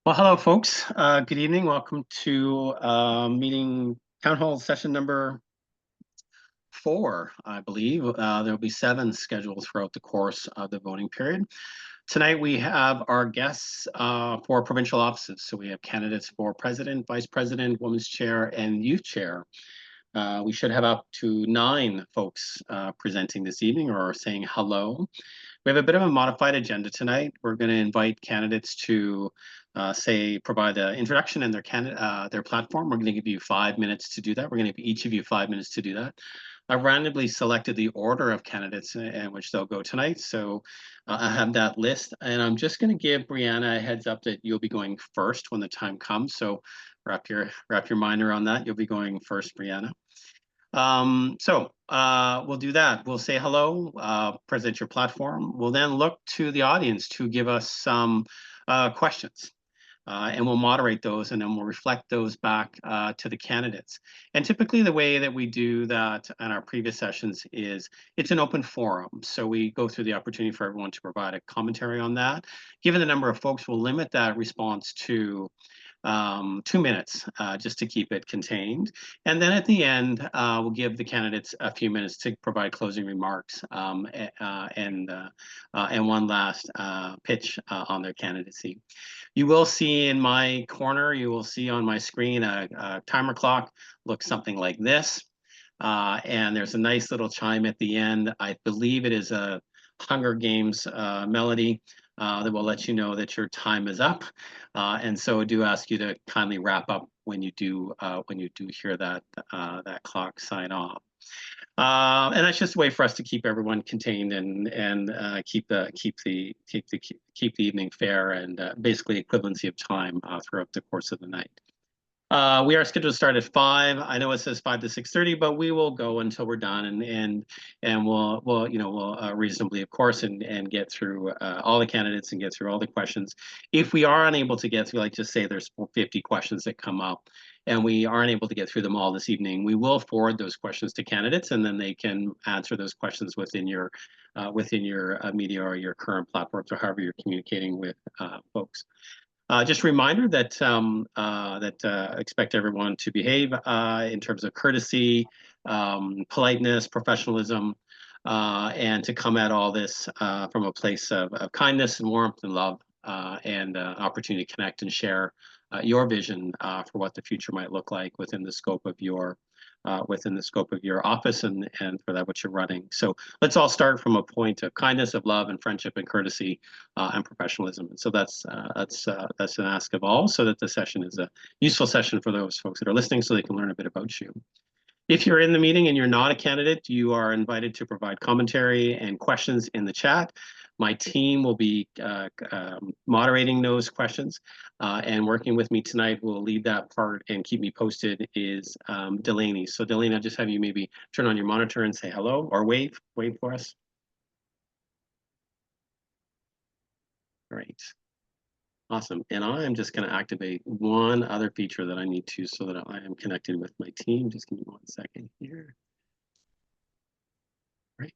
Well, hello, folks. Good evening. Welcome to town hall session number 4, I believe. There'll be 7 scheduled throughout the course of the voting period. Tonight, we have our guests for provincial offices. So we have candidates for president, vice president, women's chair, and youth chair. We should have up to 9 folks presenting this evening or saying hello. We have a bit of a modified agenda tonight. We're going to invite candidates to provide an introduction and their platform. We're going to give you 5 minutes to do that. We're going to give each of you 5 minutes to do that. I've randomly selected the order of candidates in which they'll go tonight. So I have that list, and I'm just going to give Brianna a heads up that you'll be going first when the time comes. So wrap your mind around that. You'll be going first, Brianna. We'll do that. We'll say hello, present your platform. We'll then look to the audience to give us some questions. And we'll moderate those, and then we'll reflect those back to the candidates. And typically the way that we do that in our previous sessions is it's an open forum. So we go through the opportunity for everyone to provide a commentary on that. Given the number of folks, we'll limit that response to 2 minutes just to keep it contained. And then at the end, we'll give the candidates a few minutes to provide closing remarks and one last pitch on their candidacy. You will see in my corner, you will see on my screen a timer clock looks something like this. And there's a nice little chime at the end. I believe it is a Hunger Games melody that will let you know that your time is up. And so I do ask you to kindly wrap up when you do hear that clock sign off. And that's just a way for us to keep everyone contained and keep the evening fair and basically equivalency of time throughout the course of the night. We are scheduled to start at 5. I know it says 5 to 6:30, but we will go until we're done, and we'll reasonably, of course, and get through all the candidates and get through all the questions. If we are unable to get through, like just say there's 50 questions that come up, and we aren't able to get through them all this evening, we will forward those questions to candidates, and then they can answer those questions within your media or your current platforms or however you're communicating with folks. Just a reminder that expect everyone to behave in terms of courtesy, politeness, professionalism, and to come at all this from a place of kindness and warmth and love and opportunity to connect and share your vision for what the future might look like within the scope of your office and for that what you're running. So let's all start from a point of kindness, of love, and friendship, and courtesy, and professionalism. And so that's an ask of all, so that the session is a useful session for those folks that are listening, so they can learn a bit about you. If you're in the meeting and you're not a candidate, you are invited to provide commentary and questions in the chat. My team will be moderating those questions, and working with me tonight will lead that part and keep me posted is Delaney. So Delaney, I'll just have you maybe turn on your monitor and say hello or wave for us. Great. Awesome. And I'm just going to activate one other feature that I need to so that I am connected with my team. Just give me 1 second here. Great.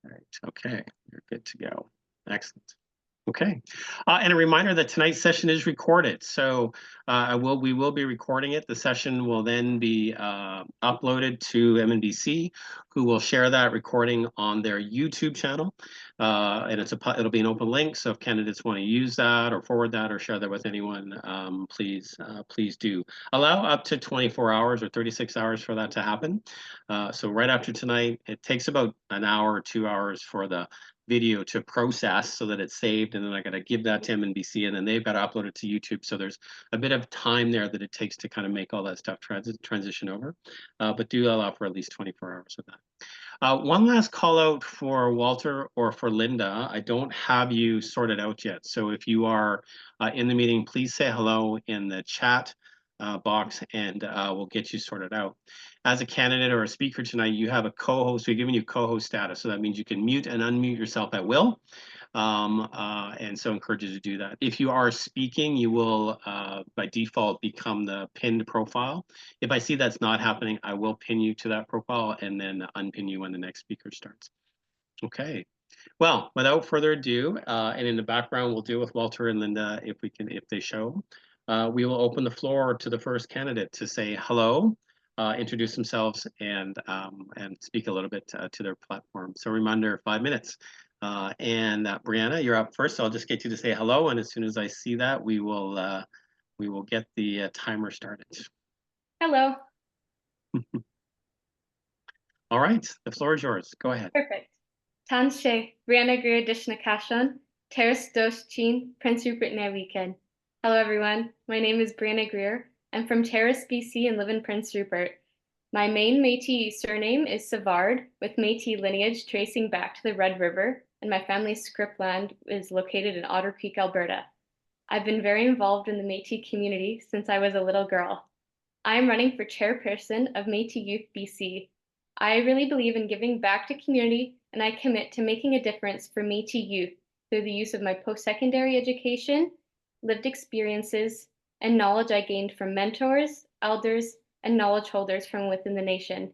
All right. Okay. You're good to go. Excellent. Okay, and a reminder that tonight's session is recorded. So we will be recording it. The session will then be uploaded to MNBC, who will share that recording on their YouTube channel. And it'll be an open link. So if candidates want to use that or forward that or share that with anyone, please do. Allow up to 24 hours or 36 hours for that to happen. So right after tonight, it takes about an hour or 2 hours for the video to process so that it's saved, and then I got to give that to MNBC, and then they've got to upload it to YouTube. So there's a bit of time there that it takes to kind of make all that stuff transition over, but do allow for at least 24 hours of that. One last call out for Walter or for Linda. I don't have you sorted out yet. So if you are in the meeting, please say hello in the chat box, and we'll get you sorted out. As a candidate or a speaker tonight, you have a co-host. We're giving you co-host status, so that means you can mute and unmute yourself at will. And so encourage you to do that. If you are speaking, you will by default become the pinned profile. If I see that's not happening, I will pin you to that profile and then unpin you when the next speaker starts. Okay. Well, without further ado, and in the background, we'll deal with Walter and Linda if they show. We will open the floor to the first candidate to say hello, introduce themselves, and speak a little bit to their platform. So reminder, 5 minutes. And Brianna, you're up first. So I'll just get you to say hello, and as soon as I see that, we will get the timer started. Hello. All right, the floor is yours. Go ahead. Perfect. Tan She, Brianna Greer Dishnakashon, Terrace Dos Chin, Prince Rupert Na Weekend. Hello everyone, my name is Brianna Greer. I'm from Terrace, BC and live in Prince Rupert. My main Métis surname is Savard, with Métis lineage tracing back to the Red River, and my family's script land is located in Otter Creek, Alberta. I've been very involved in the Métis community since I was a little girl. I am running for chairperson of Métis Youth BC. I really believe in giving back to community, and I commit to making a difference for Métis youth through the use of my post-secondary education, lived experiences, and knowledge I gained from mentors, elders, and knowledge holders from within the nation.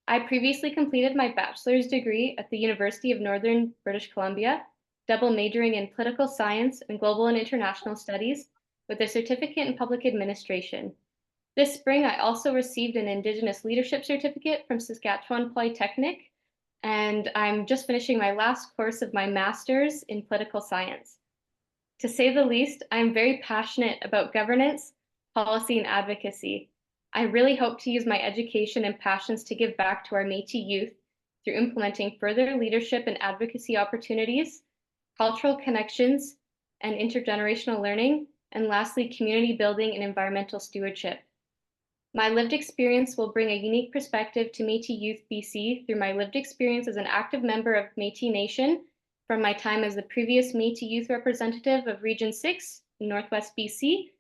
I previously completed my bachelor's degree at the University of Northern British Columbia, double majoring in political science and global and international studies with a certificate in public administration. This spring, I also received an Indigenous Leadership Certificate from Saskatchewan Polytechnic, and I'm just finishing my last course of my master's in political science. To say the least, I'm very passionate about governance, policy, and advocacy. I really hope to use my education and passions to give back to our Métis youth through implementing further leadership and advocacy opportunities, cultural connections, and intergenerational learning, and lastly, community building and environmental stewardship. My lived experience will bring a unique perspective to Métis Youth BC through my lived experience as an active member of Métis Nation from my time as the previous Métis Youth representative of Region 6 in Northwest BC,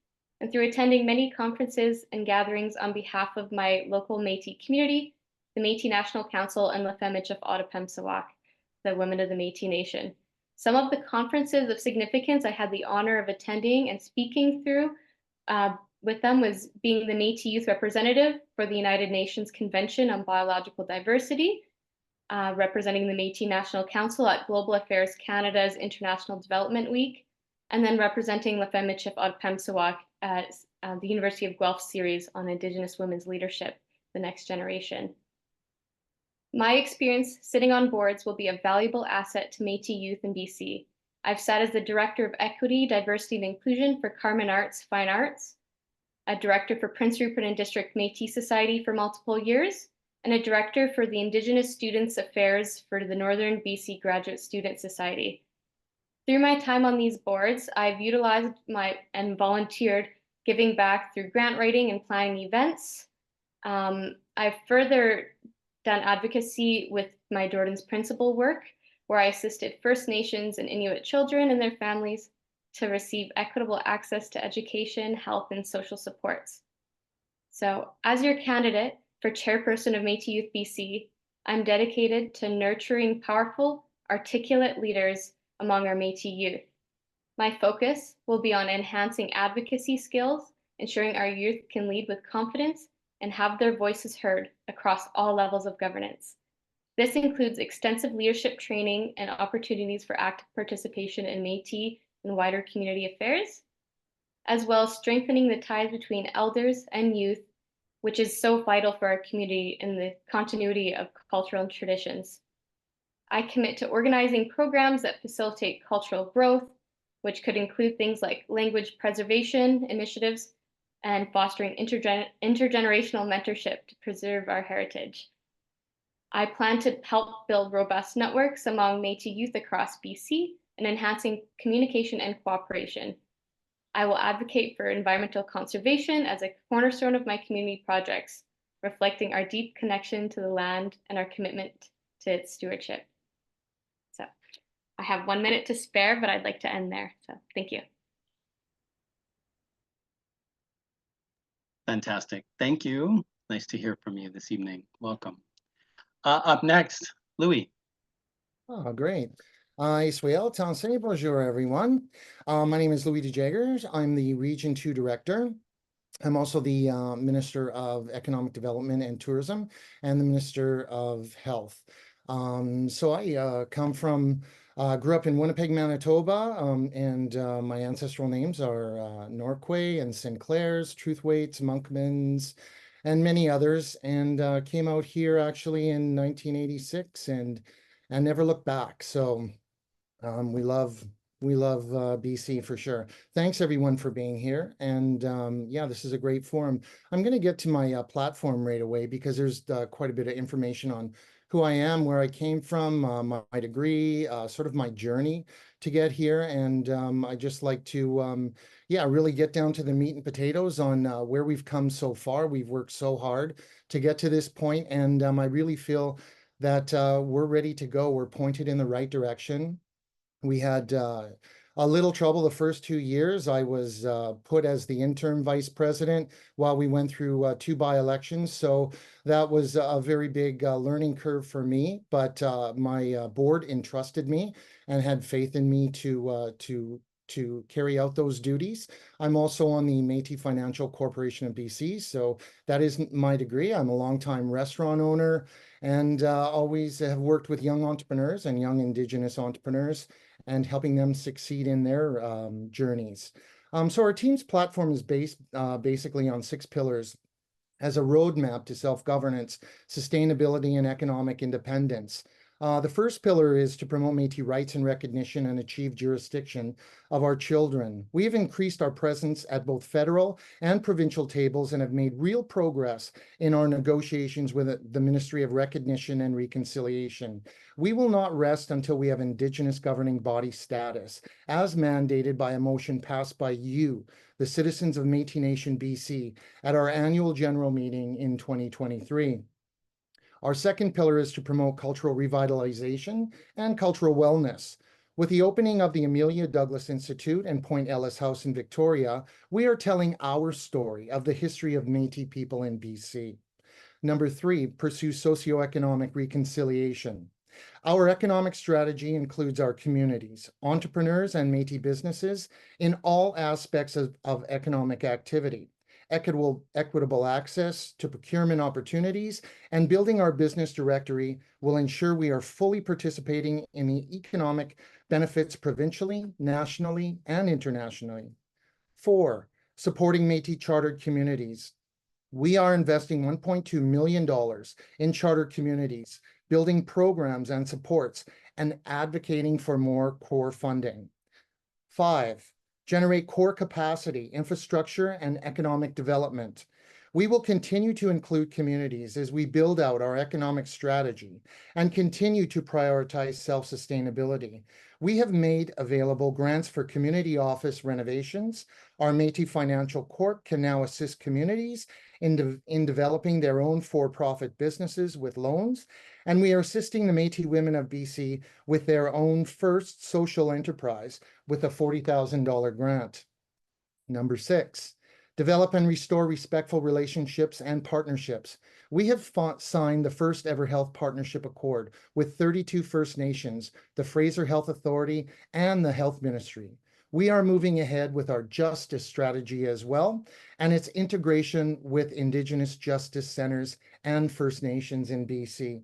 and through attending many conferences and gatherings on behalf of my local Métis community, the Métis National Council, and La Femme of Otipemisiwak, the Women of the Métis Nation. Some of the conferences of significance I had the honor of attending and speaking through with them was being the Métis Youth Representative for the United Nations Convention on Biological Diversity, representing the Métis National Council at Global Affairs Canada's International Development Week, and then representing La Femme of Otipemisiwak at the University of Guelph series on Indigenous women's leadership, the next generation. My experience sitting on boards will be a valuable asset to Métis youth in BC. I've sat as the Director of Equity, Diversity, and Inclusion for Carmen Arts Fine Arts, a director for Prince Rupert and District Métis Society for multiple years, and a director for the Indigenous Students Affairs for the Northern BC Graduate Student Society. Through my time on these boards, I've utilized and volunteered giving back through grant writing and planning events. I've further done advocacy with my Jordan's Principle work, where I assisted First Nations and Inuit children and their families to receive equitable access to education, health, and social supports. So, as your candidate for chairperson of Métis Youth BC, I'm dedicated to nurturing powerful, articulate leaders among our Métis youth. My focus will be on enhancing advocacy skills, ensuring our youth can lead with confidence and have their voices heard across all levels of governance. This includes extensive leadership training and opportunities for active participation in Métis and wider community affairs, as well as strengthening the ties between elders and youth, which is so vital for our community in the continuity of cultural traditions. I commit to organizing programs that facilitate cultural growth, which could include things like language preservation initiatives and fostering intergenerational mentorship to preserve our heritage. I plan to help build robust networks among Métis youth across BC and enhancing communication and cooperation. I will advocate for environmental conservation as a cornerstone of my community projects, reflecting our deep connection to the land and our commitment to its stewardship. So I have 1 minute to spare, but I'd like to end there. So thank you. Fantastic. Thank you. Nice to hear from you this evening. Welcome. Up next, Louie. Oh, great. Swale, Tansé, bonjour, everyone. My name is Luigi Jagger. I'm the Region 2 Director. I'm also the Minister of Economic Development and Tourism and the Minister of Health. So I grew up in Winnipeg, Manitoba, and my ancestral names are Norquay and Sinclairs, Truthwaites, Monkmans, and many others, and came out here actually in 1986 and never looked back. So we love BC for sure. Thanks everyone for being here. And yeah, this is a great forum. I'm going to get to my platform right away because there's quite a bit of information on who I am, where I came from, my degree, sort of my journey to get here. And I just like to, yeah, really get down to the meat and potatoes on where we've come so far. We've worked so hard to get to this point, and I really feel that we're ready to go. We're pointed in the right direction. We had a little trouble the first 2 years. I was put as the interim vice president while we went through 2 by-elections. So that was a very big learning curve for me. But my board entrusted me and had faith in me to carry out those duties. I'm also on the Métis Financial Corporation of BC. So that is my degree. I'm a longtime restaurant owner and always have worked with young entrepreneurs and young Indigenous entrepreneurs and helping them succeed in their journeys. So our team's platform is based basically on 6 pillars as a roadmap to self-governance, sustainability, and economic independence. The first pillar is to promote Métis rights and recognition and achieve jurisdiction of our children. We have increased our presence at both federal and provincial tables and have made real progress in our negotiations with the Ministry of Recognition and Reconciliation. We will not rest until we have Indigenous governing body status, as mandated by a motion passed by you, the citizens of Métis Nation BC, at our annual general meeting in 2023. Our second pillar is to promote cultural revitalization and cultural wellness. With the opening of the Amelia Douglas Institute and Point Ellis House in Victoria, we are telling our story of the history of Métis people in BC. Number 3, pursue socioeconomic reconciliation. Our economic strategy includes our communities, entrepreneurs, and Métis businesses in all aspects of economic activity. Equitable access to procurement opportunities and building our business directory will ensure we are fully participating in the economic benefits provincially, nationally, and internationally. 4, supporting Métis chartered communities. We are investing $1.2 million in charter communities, building programs and supports, and advocating for more core funding. 5, generate core capacity, infrastructure, and economic development. We will continue to include communities as we build out our economic strategy and continue to prioritize self-sustainability. We have made available grants for community office renovations. Our Métis Financial Corp can now assist communities in developing their own for-profit businesses with loans, and we are assisting the Métis women of BC with their own first social enterprise with a $40,000 grant. Number 6, develop and restore respectful relationships and partnerships. We have signed the first ever health partnership accord with 32 First Nations, the Fraser Health Authority, and the Health Ministry. We are moving ahead with our justice strategy as well, and its integration with Indigenous justice centers and First Nations in BC.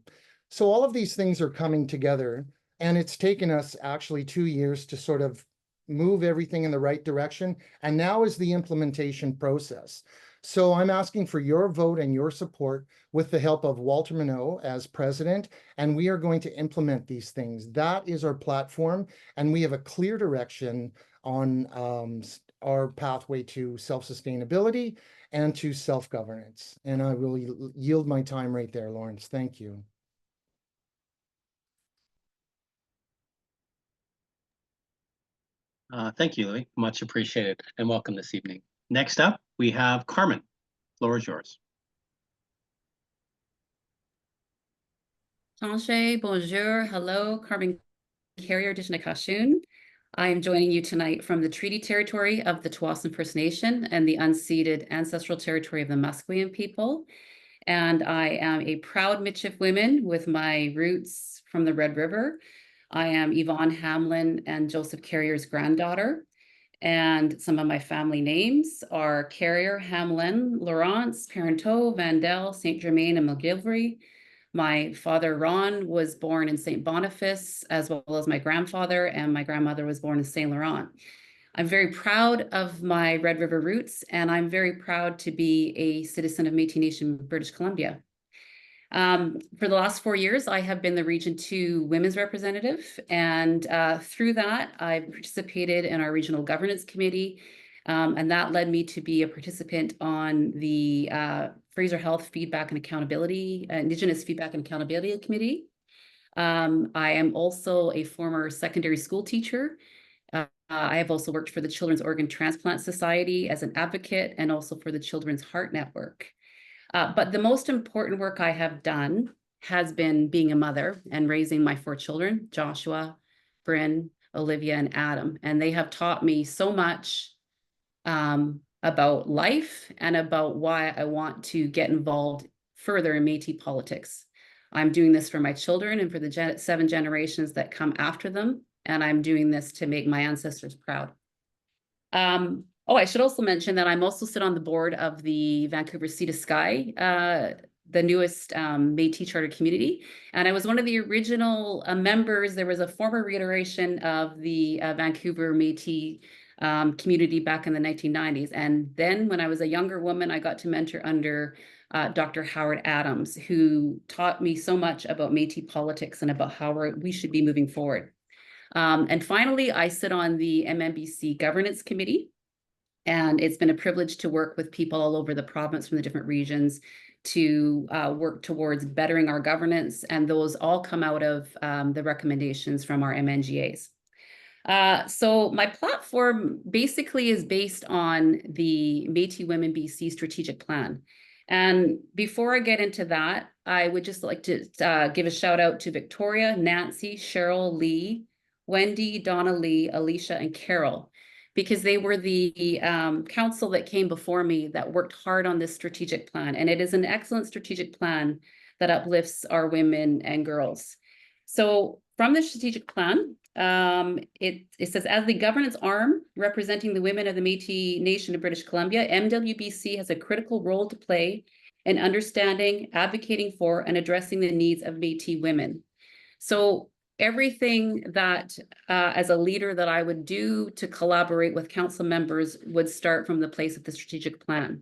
So all of these things are coming together, and it's taken us actually 2 years to sort of move everything in the right direction, and now is the implementation process. So I'm asking for your vote and your support with the help of Walter Minot as president, and we are going to implement these things. That is our platform, and we have a clear direction on our pathway to self-sustainability and to self-governance. And I will yield my time right there, Lawrence. Thank you. Thank you, Louie. Much appreciated, and welcome this evening. Next up, we have Carmen. Floor is yours. Tansé, bonjour, hello, Carmen Carrier Dishnakashun. I am joining you tonight from the treaty territory of the Tsawwassen First Nation and the unceded ancestral territory of the Musqueam people. And I am a proud Michif woman with my roots from the Red River. I am Yvonne Hamlin and Joseph Carrier's granddaughter. And some of my family names are Carrier, Hamlin, Laurence, Parenteau, Vandel, St. Germain, and McGilvery. My father, Ron, was born in St. Boniface, as well as my grandfather, and my grandmother was born in St. Laurent. I'm very proud of my Red River roots, and I'm very proud to be a citizen of Métis Nation, British Columbia. For the last 4 years, I have been the Region 2 Women's Representative, and through that, I've participated in our Regional Governance Committee, and that led me to be a participant on the Fraser Health Feedback and Accountability, Indigenous Feedback and Accountability Committee. I am also a former secondary school teacher. I have also worked for the Children's Organ Transplant Society as an advocate and also for the Children's Heart Network. But the most important work I have done has been being a mother and raising my 4 children, Joshua, Bryn, Olivia, and Adam. And they have taught me so much about life and about why I want to get involved further in Métis politics. I'm doing this for my children and for the 7 generations that come after them. And I'm doing this to make my ancestors proud. Oh, I should also mention that I'm also sit on the board of the Vancouver Sea to Sky, the newest Métis Charter community. And I was one of the original members. There was a former reiteration of the Vancouver Métis community back in the 1990s. And then when I was a younger woman, I got to mentor under Dr. Howard Adams, who taught me so much about Métis politics and about how we should be moving forward. And finally, I sit on the MNBC Governance Committee. And it's been a privilege to work with people all over the province from the different regions to work towards bettering our governance. And those all come out of the recommendations from our MNGAs. So my platform basically is based on the Métis Women BC strategic plan. And before I get into that, I would just like to give a shout out to Victoria, Nancy, Cheryl, Lee, Wendy, Donna Lee, Alicia, and Carol, because they were the council that came before me that worked hard on this strategic plan. And it is an excellent strategic plan that uplifts our women and girls. So from the strategic plan, it says, as the governance arm representing the women of the Métis Nation of British Columbia, MWBC has a critical role to play in understanding, advocating for, and addressing the needs of Métis women. So everything that as a leader that I would do to collaborate with council members would start from the place of the strategic plan.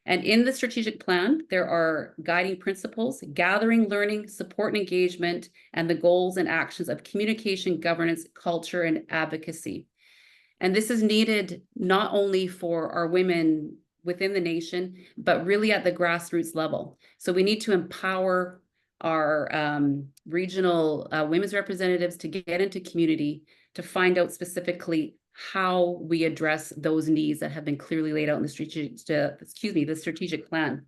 And in the strategic plan, there are guiding principles, gathering, learning, support and engagement, and the goals and actions of communication, governance, culture, and advocacy. And this is needed not only for our women within the nation, but really at the grassroots level. So we need to empower our regional women's representatives to get into community to find out specifically how we address those needs that have been clearly laid out in the strategic plan.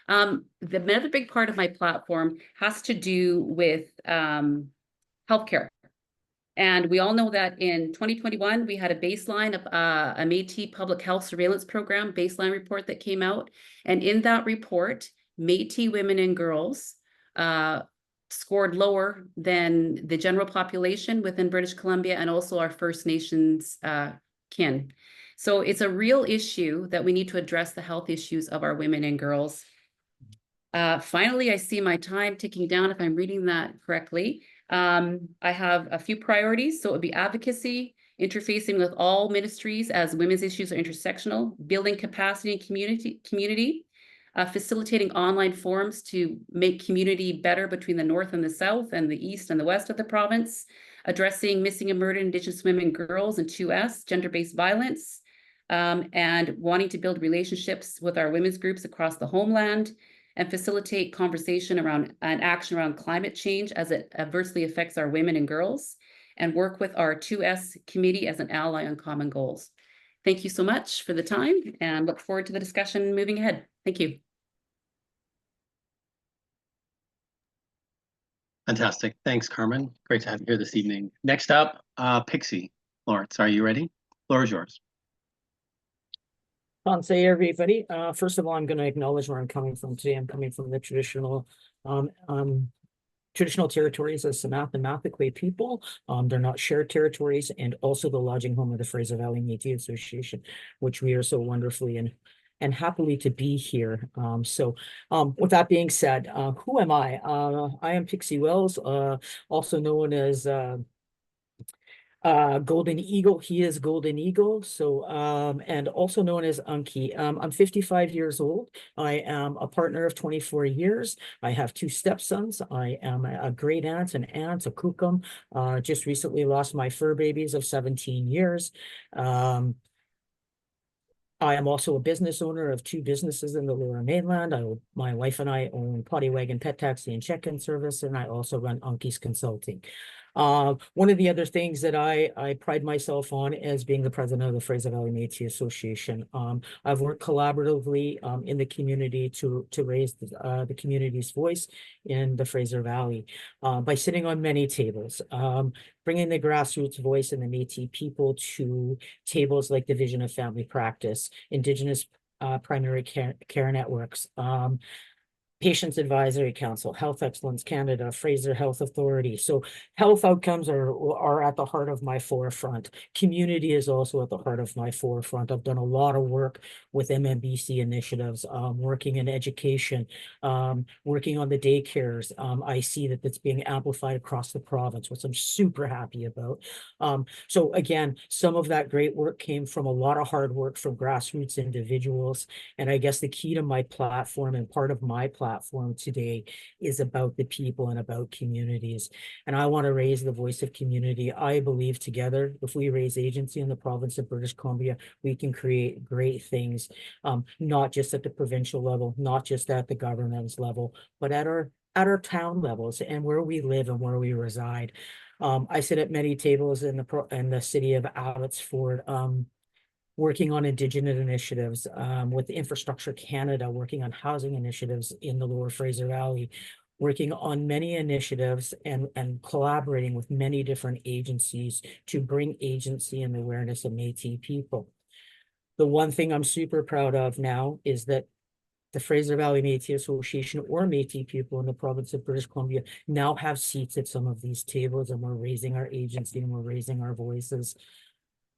The other big part of my platform has to do with healthcare. And we all know that in 2021, we had a baseline of a Métis Public Health Surveillance Program baseline report that came out. And in that report, Métis women and girls scored lower than the general population within British Columbia and also our First Nations kin. So it's a real issue that we need to address the health issues of our women and girls. Finally, I see my time ticking down if I'm reading that correctly. I have a few priorities. So it would be advocacy, interfacing with all ministries as women's issues are intersectional, building capacity in community, facilitating online forums to make community better between the North and the South and the East and the West of the province, addressing missing and murdered Indigenous women and girls and 2S, gender-based violence, and wanting to build relationships with our women's groups across the homeland, and facilitate conversation around and action around climate change as it adversely affects our women and girls, and work with our 2S committee as an ally on common goals. Thank you so much for the time and look forward to the discussion moving ahead. Thank you. Fantastic. Thanks, Carmen. Great to have you here this evening. Next up, Pixie. Lawrence, are you ready? Floor is yours. Say everybody. First of all, I'm going to acknowledge where I'm coming from today. I'm coming from the traditional traditional territories as mathematically people. They're not shared territories, and also the lodging home of the Fraser Valley Métis Association, which we are so wonderfully and happily to be here. With that being said, who am I? I am Pixie Wells, also known as Golden Eagle. He is Golden Eagle. So, and also known as Unky. I'm 55 years old. I am a partner of 24 years. I have 2 stepsons. I am a great aunt, a kukum. Just recently lost my fur babies of 17 years. I am also a business owner of 2 businesses in the Lower Mainland. My wife and I own Potty Wagon Pet Taxi and Check-in Service, and I also run Unky's Consulting. One of the other things that I pride myself on is being the president of the Fraser Valley Métis Association. I've worked collaboratively in the community to raise the community's voice in the Fraser Valley by sitting on many tables, bringing the grassroots voice and the Métis people to tables like Division of Family Practice, Indigenous primary care networks, Patients Advisory Council, Health Excellence Canada, Fraser Health Authority. So health outcomes are at the heart of my forefront. Community is also at the heart of my forefront. I've done a lot of work with MNBC initiatives, working in education, working on the daycares. I see that that's being amplified across the province, which I'm super happy about. So again, some of that great work came from a lot of hard work from grassroots individuals. And I guess the key to my platform and part of my platform today is about the people and about communities. And I want to raise the voice of community. I believe together, if we raise agency in the province of British Columbia, we can create great things, not just at the provincial level, not just at the governance level, but at our town levels and where we live and where we reside. I sit at many tables in the city of Abbotsford, working on Indigenous initiatives, with Infrastructure Canada, working on housing initiatives in the Lower Fraser Valley, working on many initiatives and collaborating with many different agencies to bring agency and awareness of Métis people. The one thing I'm super proud of now is that the Fraser Valley Métis Association or Métis people in the province of British Columbia now have seats at some of these tables, and we're raising our agency and we're raising our voices.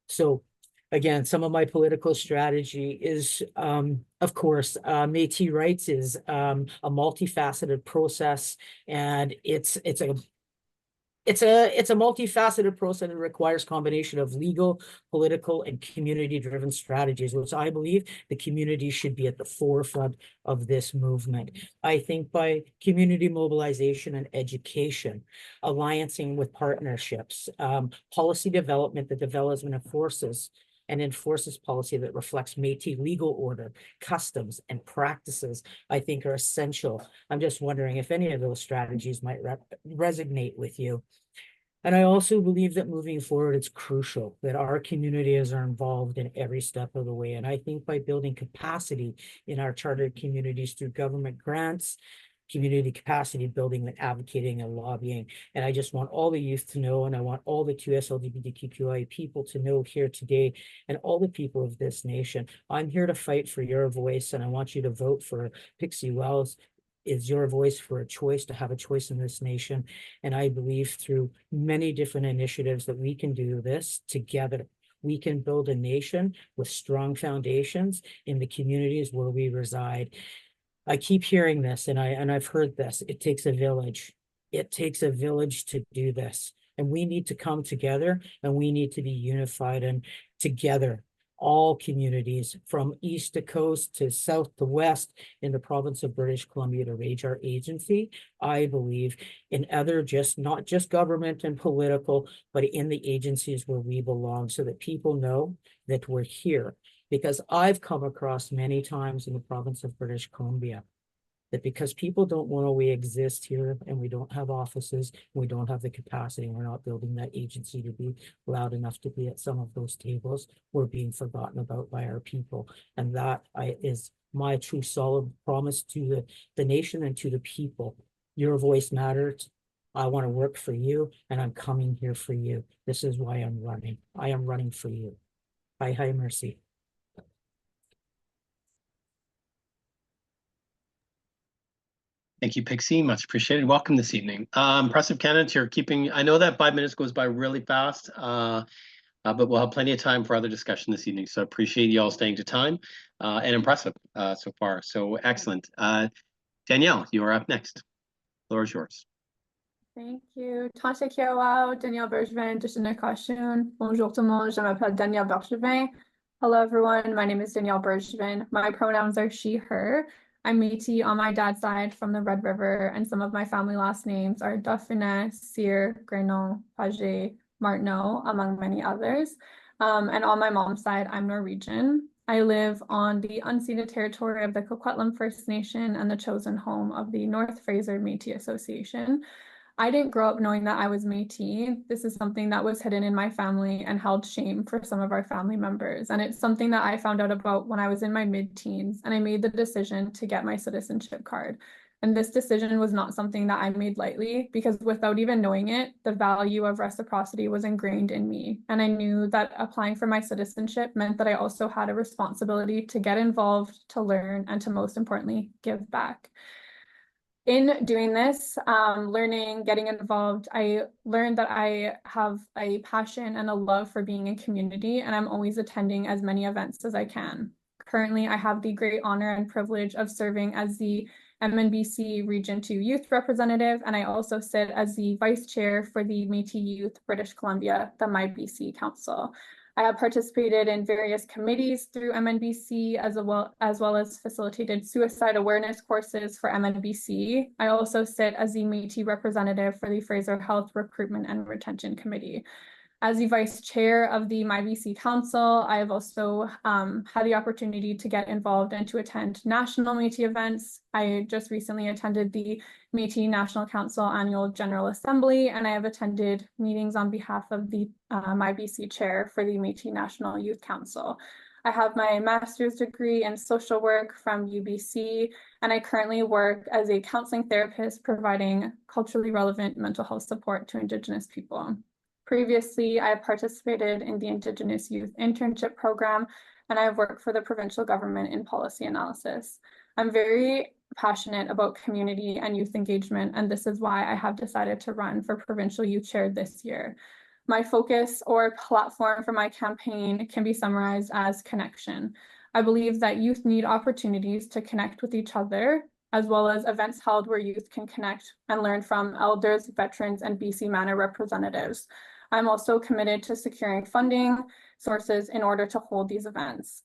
So again, some of my political strategy is, of course, Métis rights is a multifaceted process, and it's a multifaceted process that requires combination of legal, political, and community-driven strategies, which I believe the community should be at the forefront of this movement. I think by community mobilization and education, alliancing with partnerships, policy development that develops and enforces policy that reflects Métis legal order, customs, and practices, I think are essential. I'm just wondering if any of those strategies might resonate with you. And I also believe that moving forward, it's crucial that our communities are involved in every step of the way. And I think by building capacity in our chartered communities through government grants, community capacity building and advocating and lobbying. And I just want all the youth to know, and I want all the QS/LGBTQI people to know here today, and all the people of this nation, I'm here to fight for your voice, and I want you to vote for Pixie Wells. Is your voice for a choice, to have a choice in this nation. And I believe through many different initiatives that we can do this together. We can build a nation with strong foundations in the communities where we reside. I keep hearing this, and I've heard this. It takes a village. It takes a village to do this. And we need to come together, and we need to be unified and together. All communities from east to coast to south to west in the province of British Columbia to raise our agency, I believe, in not just government and political, but in the agencies where we belong, so that people know that we're here. Because I've come across many times in the province of British Columbia that because people don't know we exist here, and we don't have offices, we don't have the capacity, and we're not building that agency to be loud enough to be at some of those tables, we're being forgotten about by our people. And that is my true solid promise to the nation and to the people. Your voice matters. I want to work for you, and I'm coming here for you. This is why I'm running. I am running for you. Hi, Mercy. Thank you, Pixie. Much appreciated. Welcome this evening. Impressive candidates. You're keeping, I know that 5 minutes goes by really fast, but we'll have plenty of time for other discussion this evening. So appreciate you all staying to time and impressive so far. So excellent. Danielle, you are up next. The floor is yours. Thank you. Danielle Bergevin, Kashun. Bonjour tout le monde, je m'appelle Danielle Bergevin. Hello everyone, my name is Danielle Bergevin. My pronouns are she, her. I'm Métis on my dad's side from the Red River, and some of my family last names are Dauphinet, Cyr, Grenon, Paget, Martineau, among many others. And on my mom's side, I'm Norwegian. I live on the unceded territory of the Coquitlam First Nation and the chosen home of the North Fraser Métis Association. I didn't grow up knowing that I was Métis. This is something that was hidden in my family and held shame for some of our family members. And it's something that I found out about when I was in my mid-teens, and I made the decision to get my citizenship card. And this decision was not something that I made lightly, because without even knowing it, the value of reciprocity was ingrained in me. And I knew that applying for my citizenship meant that I also had a responsibility to get involved, to learn, and to most importantly, give back. In doing this, learning, getting involved, I learned that I have a passion and a love for being in community, and I'm always attending as many events as I can. Currently, I have the great honor and privilege of serving as the MNBC Region 2 Youth Representative, and I also sit as the Vice Chair for the Métis Youth British Columbia, the MyBC Council. I have participated in various committees through MNBC as well as facilitated suicide awareness courses for MNBC. I also sit as the Métis representative for the Fraser Health Recruitment and Retention Committee. As the vice chair of the MyBC Council, I have also had the opportunity to get involved and to attend national Métis events. I just recently attended the Métis National Council Annual General Assembly, and I have attended meetings on behalf of the MyBC chair for the Métis National Youth Council. I have my master's degree in social work from UBC, and I currently work as a counseling therapist providing culturally relevant mental health support to Indigenous people. Previously, I have participated in the Indigenous Youth Internship Program, and I have worked for the provincial government in policy analysis. I'm very passionate about community and youth engagement, and this is why I have decided to run for Provincial Youth Chair this year. My focus or platform for my campaign can be summarized as connection. I believe that youth need opportunities to connect with each other, as well as events held where youth can connect and learn from elders, veterans, and BC Manor representatives. I'm also committed to securing funding sources in order to hold these events.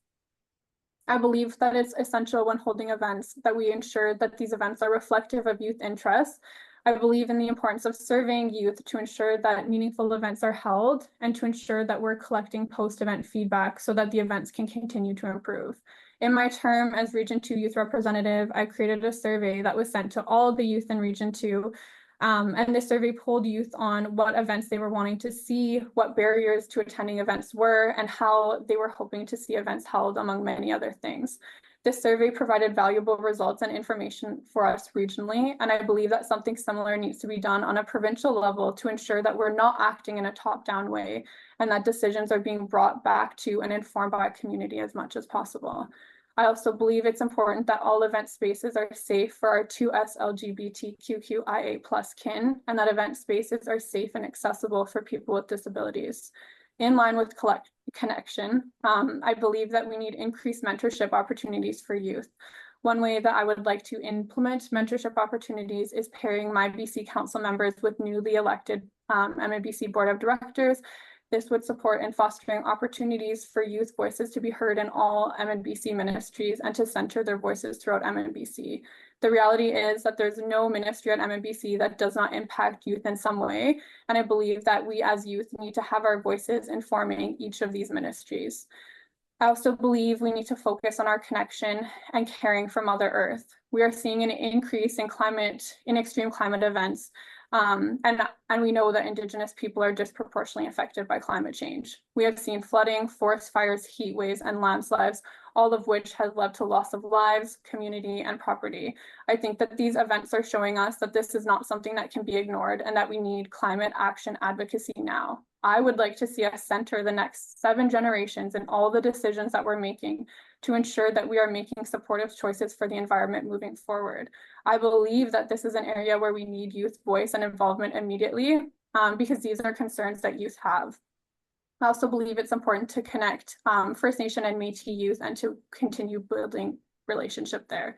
I believe that it's essential when holding events that we ensure that these events are reflective of youth interests. I believe in the importance of serving youth to ensure that meaningful events are held and to ensure that we're collecting post-event feedback so that the events can continue to improve. In my term as Region 2 Youth Representative, I created a survey that was sent to all of the youth in Region 2. And this survey polled youth on what events they were wanting to see, what barriers to attending events were, and how they were hoping to see events held, among many other things. This survey provided valuable results and information for us regionally, and I believe that something similar needs to be done on a provincial level to ensure that we're not acting in a top-down way and that decisions are being brought back to and informed by community as much as possible. I also believe it's important that all event spaces are safe for our 2S LGBTQIA+ kin, and that event spaces are safe and accessible for people with disabilities. In line with connection, I believe that we need increased mentorship opportunities for youth. One way that I would like to implement mentorship opportunities is pairing MyBC Council members with newly elected MNBC Board of Directors. This would support in fostering opportunities for youth voices to be heard in all MNBC ministries and to center their voices throughout MNBC. The reality is that there's no ministry at MNBC that does not impact youth in some way, and I believe that we as youth need to have our voices informing each of these ministries. I also believe we need to focus on our connection and caring for Mother Earth. We are seeing an increase in extreme climate events. And we know that Indigenous people are disproportionately affected by climate change. We have seen flooding, forest fires, heat waves, and landslides, all of which has led to loss of lives, community, and property. I think that these events are showing us that this is not something that can be ignored and that we need climate action advocacy now. I would like to see us center the next 7 generations in all the decisions that we're making to ensure that we are making supportive choices for the environment moving forward. I believe that this is an area where we need youth voice and involvement immediately, because these are concerns that youth have. I also believe it's important to connect First Nation and Métis youth and to continue building relationship there.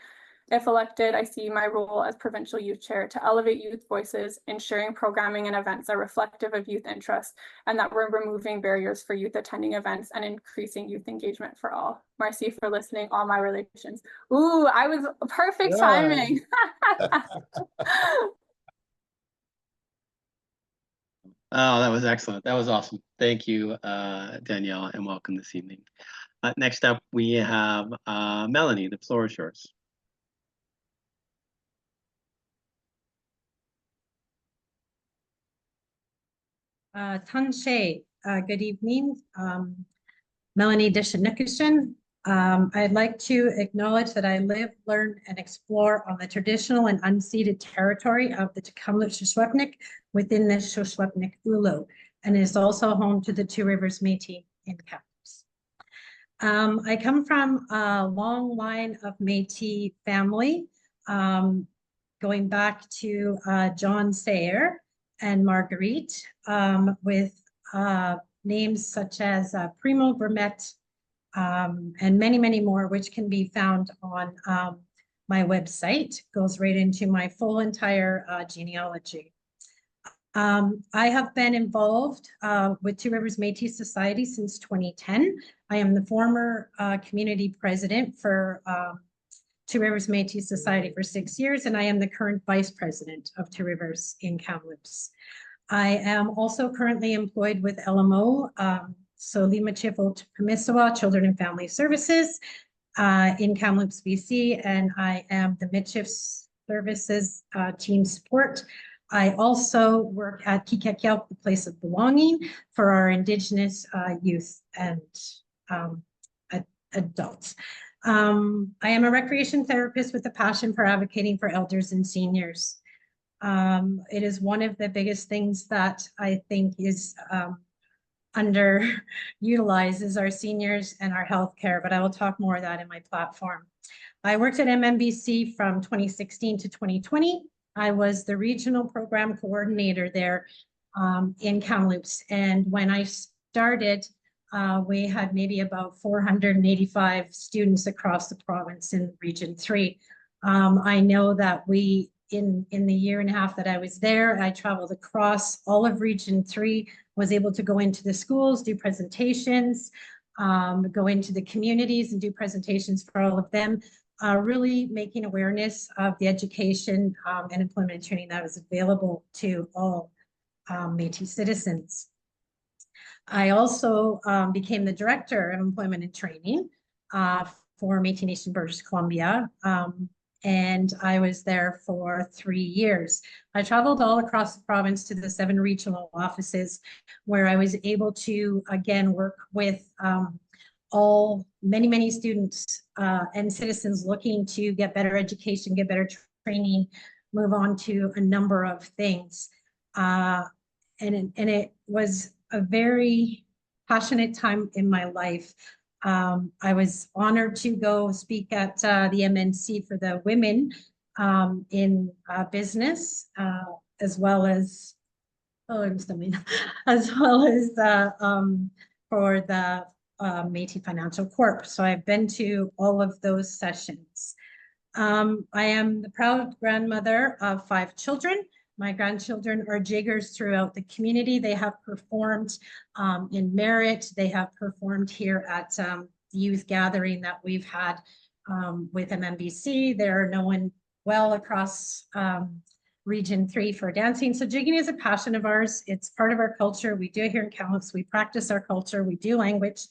If elected, I see my role as Provincial Youth Chair to elevate youth voices, ensuring programming and events are reflective of youth interests, and that we're removing barriers for youth attending events and increasing youth engagement for all. Merci for listening, all my relations. Ooh, I was perfect timing. Oh, that was excellent. That was awesome. Thank you, Danielle, and welcome this evening. Next up, we have Melanie. The floor is yours. Tanshe, good evening. Melanie Dishanukushin. I'd like to acknowledge that I live, learn, and explore on the traditional and unceded territory of the Tecumseh Shuswapnik within the Shuswapnik Ulu, and is also home to the Two Rivers Métis in Kamloops. I come from a long line of Métis family, going back to John Sayer and Marguerite, with names such as Primo Vermette, and many, many more, which can be found on my website. Goes right into my full entire genealogy. I have been involved with Two Rivers Métis Society since 2010. I am the former community president for Two Rivers Métis Society for 6 years, and I am the current vice president of Two Rivers in Kamloops. I am also currently employed with LMO, so Lima Chifo Pemisawa Children and Family Services in Kamloops, BC, and I am the Midship Services team support. I also work at Kikakiao, the Place of Belonging, for our Indigenous youth and adults. I am a recreation therapist with a passion for advocating for elders and seniors. It is one of the biggest things that I think is underutilized is our seniors and our healthcare, but I will talk more of that in my platform. I worked at MNBC from 2016 to 2020. I was the regional program coordinator there in Kamloops. And when I started, we had maybe about 485 students across the province in Region 3. I know that we, in the year and a half that I was there, I traveled across all of Region 3, was able to go into the schools, do presentations, go into the communities and do presentations for all of them, really making awareness of the education and employment training that was available to all Métis citizens. I also became the director of employment and training for Métis Nation British Columbia, and I was there for 3 years. I traveled all across the province to the 7 regional offices where I was able to, again, work with many students and citizens looking to get better education, get better training, move on to a number of things. And it was a very passionate time in my life. I was honored to go speak at the MNC for the women in business, as well as, as well as for the Métis Financial Corp. So I've been to all of those sessions. I am the proud grandmother of 5 children. My grandchildren are Jaggers throughout the community. They have performed in Merit. They have performed here at the youth gathering that we've had with MNBC. They're known well across Region 3 for dancing. So jigging is a passion of ours. It's part of our culture. We do it here in Kamloops. We practice our culture. We do language.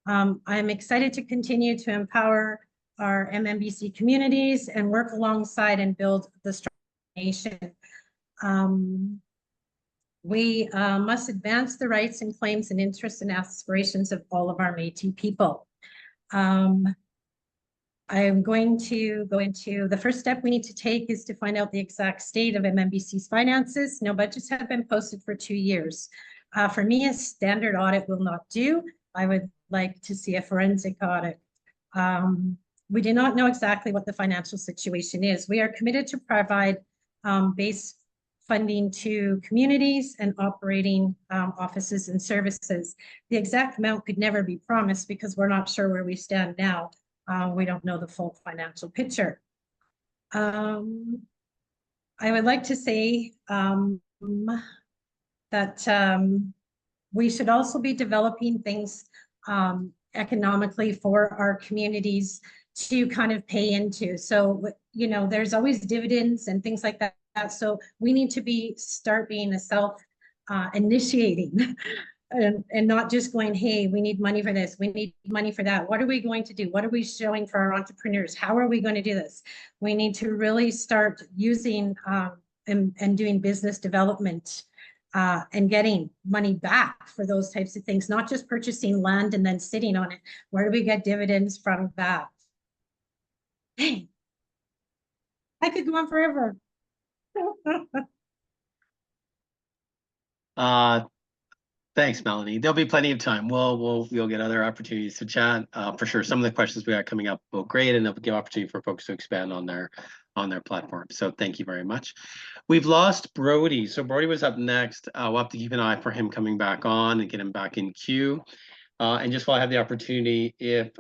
I'm excited to continue to empower our MNBC communities and work alongside and build the strong nation. We must advance the rights and claims and interests and aspirations of all of our Métis people. I am going to go into the first step we need to take is to find out the exact state of MNBC's finances. No budgets have been posted for 2 years. For me, a standard audit will not do. I would like to see a forensic audit. We do not know exactly what the financial situation is. We are committed to provide base funding to communities and operating offices and services. The exact amount could never be promised because we're not sure where we stand now. We don't know the full financial picture. I would like to say that we should also be developing things economically for our communities to kind of pay into. So, you know, there's always dividends and things like that. So we need to start being a self-initiating and not just going, hey, we need money for this, we need money for that. What are we going to do? What are we showing for our entrepreneurs? How are we going to do this? We need to really start using and doing business development and getting money back for those types of things, not just purchasing land and then sitting on it. Where do we get dividends from that? Hey, I could go on forever. Thanks, Melanie. There'll be plenty of time. We'll get other opportunities to chat for sure. Some of the questions we got coming up will great, and it'll give opportunity for folks to expand on their platform. So thank you very much. We've lost Brody. So Brody was up next. We'll have to keep an eye for him coming back on and get him back in queue. And just while I have the opportunity, if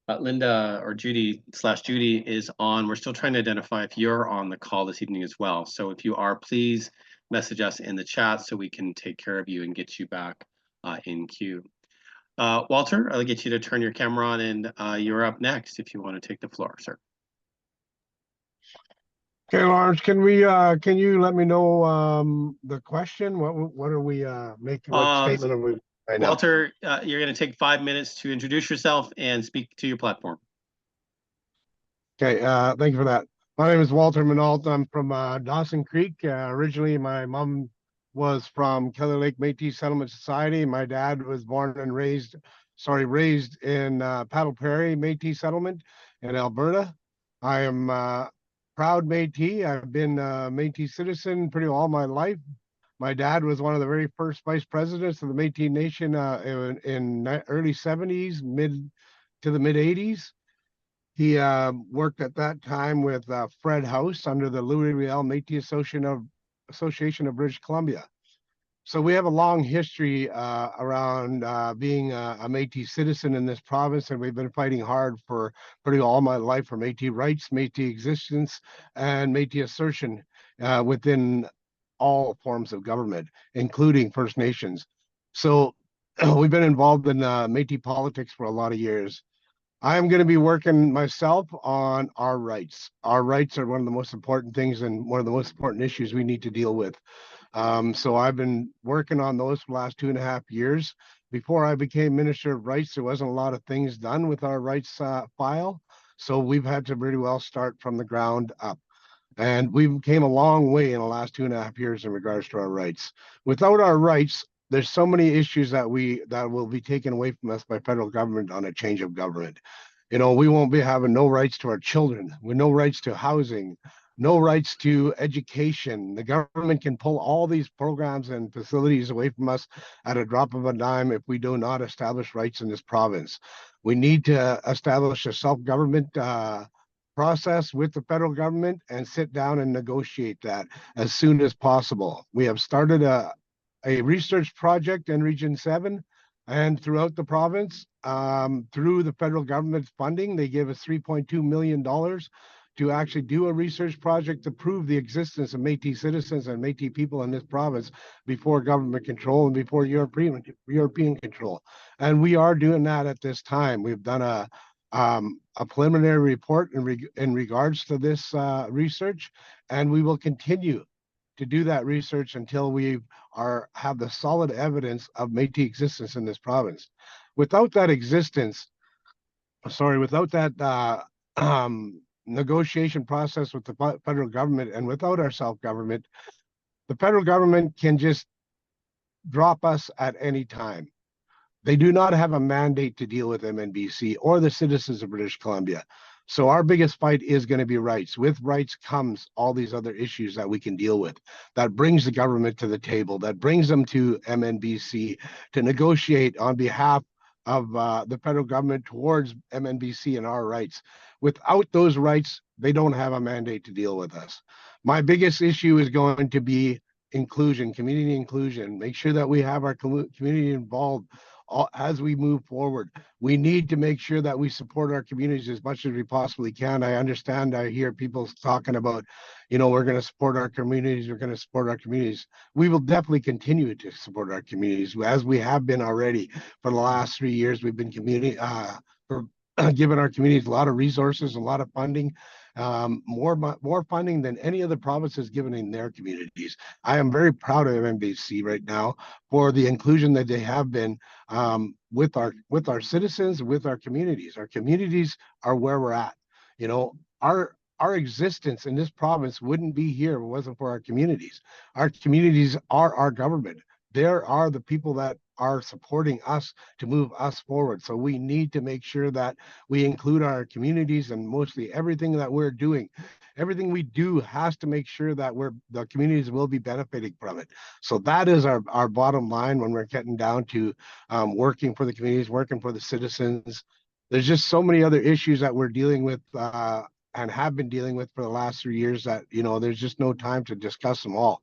Linda or Judy is on, we're still trying to identify if you're on the call this evening as well. So if you are, please message us in the chat so we can take care of you and get you back in queue. Walter, I'll get you to turn your camera on, and you're up next if you want to take the floor, sir. Okay, Lawrence, can you let me know the question? What are we making? What statement are we right now? Walter, you're going to take 5 minutes to introduce yourself and speak to your platform. Okay, thank you for that. My name is Walter Minalt. I'm from Dawson Creek. Originally, my mom was from Kelly Lake Métis Settlement Society. My dad was born and raised in Paddle Prairie Métis Settlement in Alberta. I am proud Métis. I've been a Métis citizen pretty all my life. My dad was one of the very first vice presidents of the Métis Nation in early 70s, mid to the mid 80s. He worked at that time with Fred House under the Louie J Métis Association of British Columbia. So we have a long history around being a Métis citizen in this province, and we've been fighting hard for pretty all my life for Métis rights, Métis existence, and Métis assertion within all forms of government, including First Nations. So we've been involved in Métis politics for a lot of years. I am going to be working myself on our rights. Our rights are one of the most important things and one of the most important issues we need to deal with. So I've been working on those for the last 2.5 years. Before I became Minister of Rights, there wasn't a lot of things done with our rights file. So we've had to really well start from the ground up. And we came a long way in the last 2.5 years in regards to our rights. Without our rights, there's so many issues that will be taken away from us by federal government on a change of government. You know, we won't be having no rights to our children, with no rights to housing, no rights to education. The government can pull all these programs and facilities away from us at a drop of a dime if we do not establish rights in this province. We need to establish a self-government process with the federal government and sit down and negotiate that as soon as possible. We have started a research project in Region 7 and throughout the province. Through the federal government's funding, they gave us $3.2 million to actually do a research project to prove the existence of Métis citizens and Métis people in this province before government control and before European control. And we are doing that at this time. We've done a preliminary report in regards to this research, and we will continue to do that research until we have the solid evidence of Métis existence in this province. Without that negotiation process with the federal government and without our self-government, the federal government can just drop us at any time. They do not have a mandate to deal with MNBC or the citizens of British Columbia. So our biggest fight is going to be rights. With rights comes all these other issues that we can deal with. That brings the government to the table, that brings them to MNBC to negotiate on behalf of the federal government towards MNBC and our rights. Without those rights, they don't have a mandate to deal with us. My biggest issue is going to be inclusion, community inclusion. Make sure that we have our community involved as we move forward. We need to make sure that we support our communities as much as we possibly can. I understand, I hear people talking about, you know, we're going to support our communities, we're going to support our communities. We will definitely continue to support our communities as we have been already for the last 3 years. We've been giving our communities a lot of resources, a lot of funding, more funding than any other province has given in their communities. I am very proud of MNBC right now for the inclusion that they have been with our citizens, with our communities. Our communities are where we're at. You know, our existence in this province wouldn't be here if it wasn't for our communities. Our communities are our government. There are the people that are supporting us to move us forward. So we need to make sure that we include our communities, and mostly everything that we're doing. Everything we do has to make sure that the communities will be benefiting from it. So that is our bottom line when we're getting down to working for the communities, working for the citizens. There's just so many other issues that we're dealing with and have been dealing with for the last 3 years that, you know, there's just no time to discuss them all.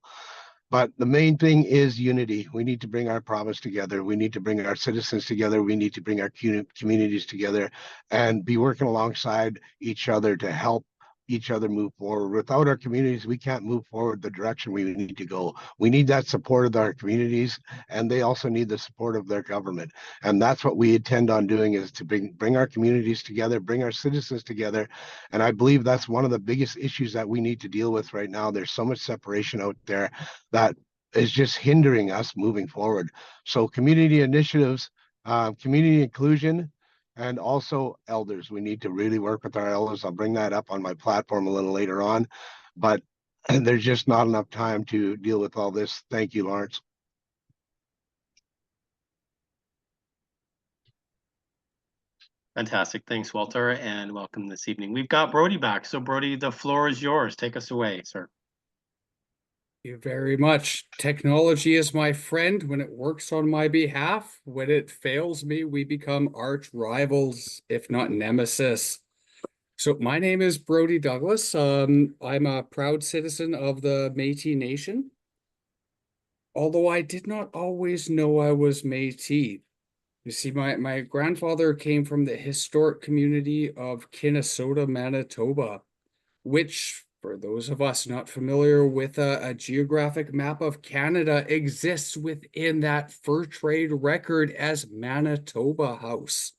But the main thing is unity. We need to bring our province together. We need to bring our citizens together. We need to bring our communities together and be working alongside each other to help each other move forward. Without our communities, we can't move forward the direction we need to go. We need that support of our communities, and they also need the support of their government. And that's what we intend on doing, is to bring our communities together, bring our citizens together. And I believe that's one of the biggest issues that we need to deal with right now. There's so much separation out there that is just hindering us moving forward. So community initiatives, community inclusion, and also elders. We need to really work with our elders. I'll bring that up on my platform a little later on, but there's just not enough time to deal with all this. Thank you, Lawrence. Fantastic. Thanks, Walter, and welcome this evening. We've got Brody back. So Brody, the floor is yours. Take us away, sir. Thank you very much. Technology is my friend when it works on my behalf. When it fails me, we become arch rivals, if not nemesis. So my name is Brody Douglas. I'm a proud citizen of the Métis Nation. Although I did not always know I was Métis. You see, my grandfather came from the historic community of Kinnesota, Manitoba, which, for those of us not familiar with a geographic map of Canada, exists within that fur trade record as Manitoba House.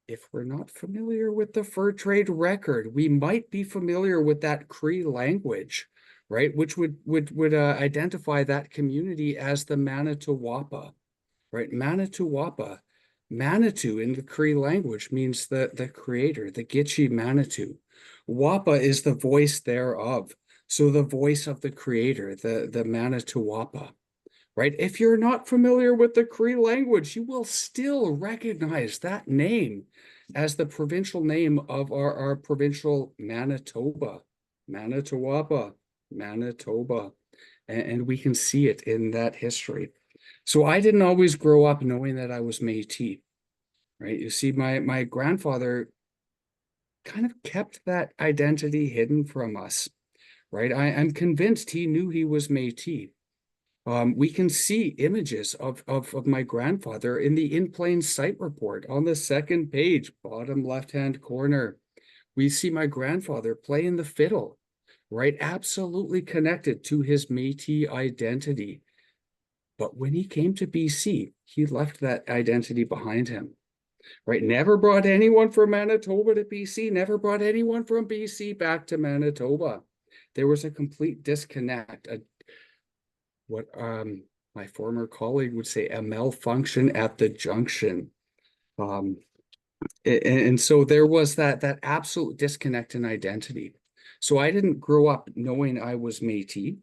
If we're not familiar with the fur trade record, we might be familiar with that Cree language, right? Which would identify that community as the Manitowapa, right? Manitowapa. Manitou in the Cree language means the creator, the Gitche Manitou. Wapa is the voice thereof. So the voice of the creator, the Manitowapa, right? If you're not familiar with the Cree language, you will still recognize that name as the provincial name of our provincial Manitoba, Manitowapa, Manitoba. And we can see it in that history. So I didn't always grow up knowing that I was Métis, right? You see, my grandfather kind of kept that identity hidden from us, right? I'm convinced he knew he was Métis. We can see images of my grandfather in the In Plain Sight report on the second page, bottom left-hand corner. We see my grandfather playing the fiddle, right? Absolutely connected to his Métis identity. But when he came to BC, he left that identity behind him, right? Never brought anyone from Manitoba to BC, never brought anyone from BC back to Manitoba. There was a complete disconnect, what my former colleague would say, a malfunction at the junction. And so there was that absolute disconnect in identity. So I didn't grow up knowing I was Métis.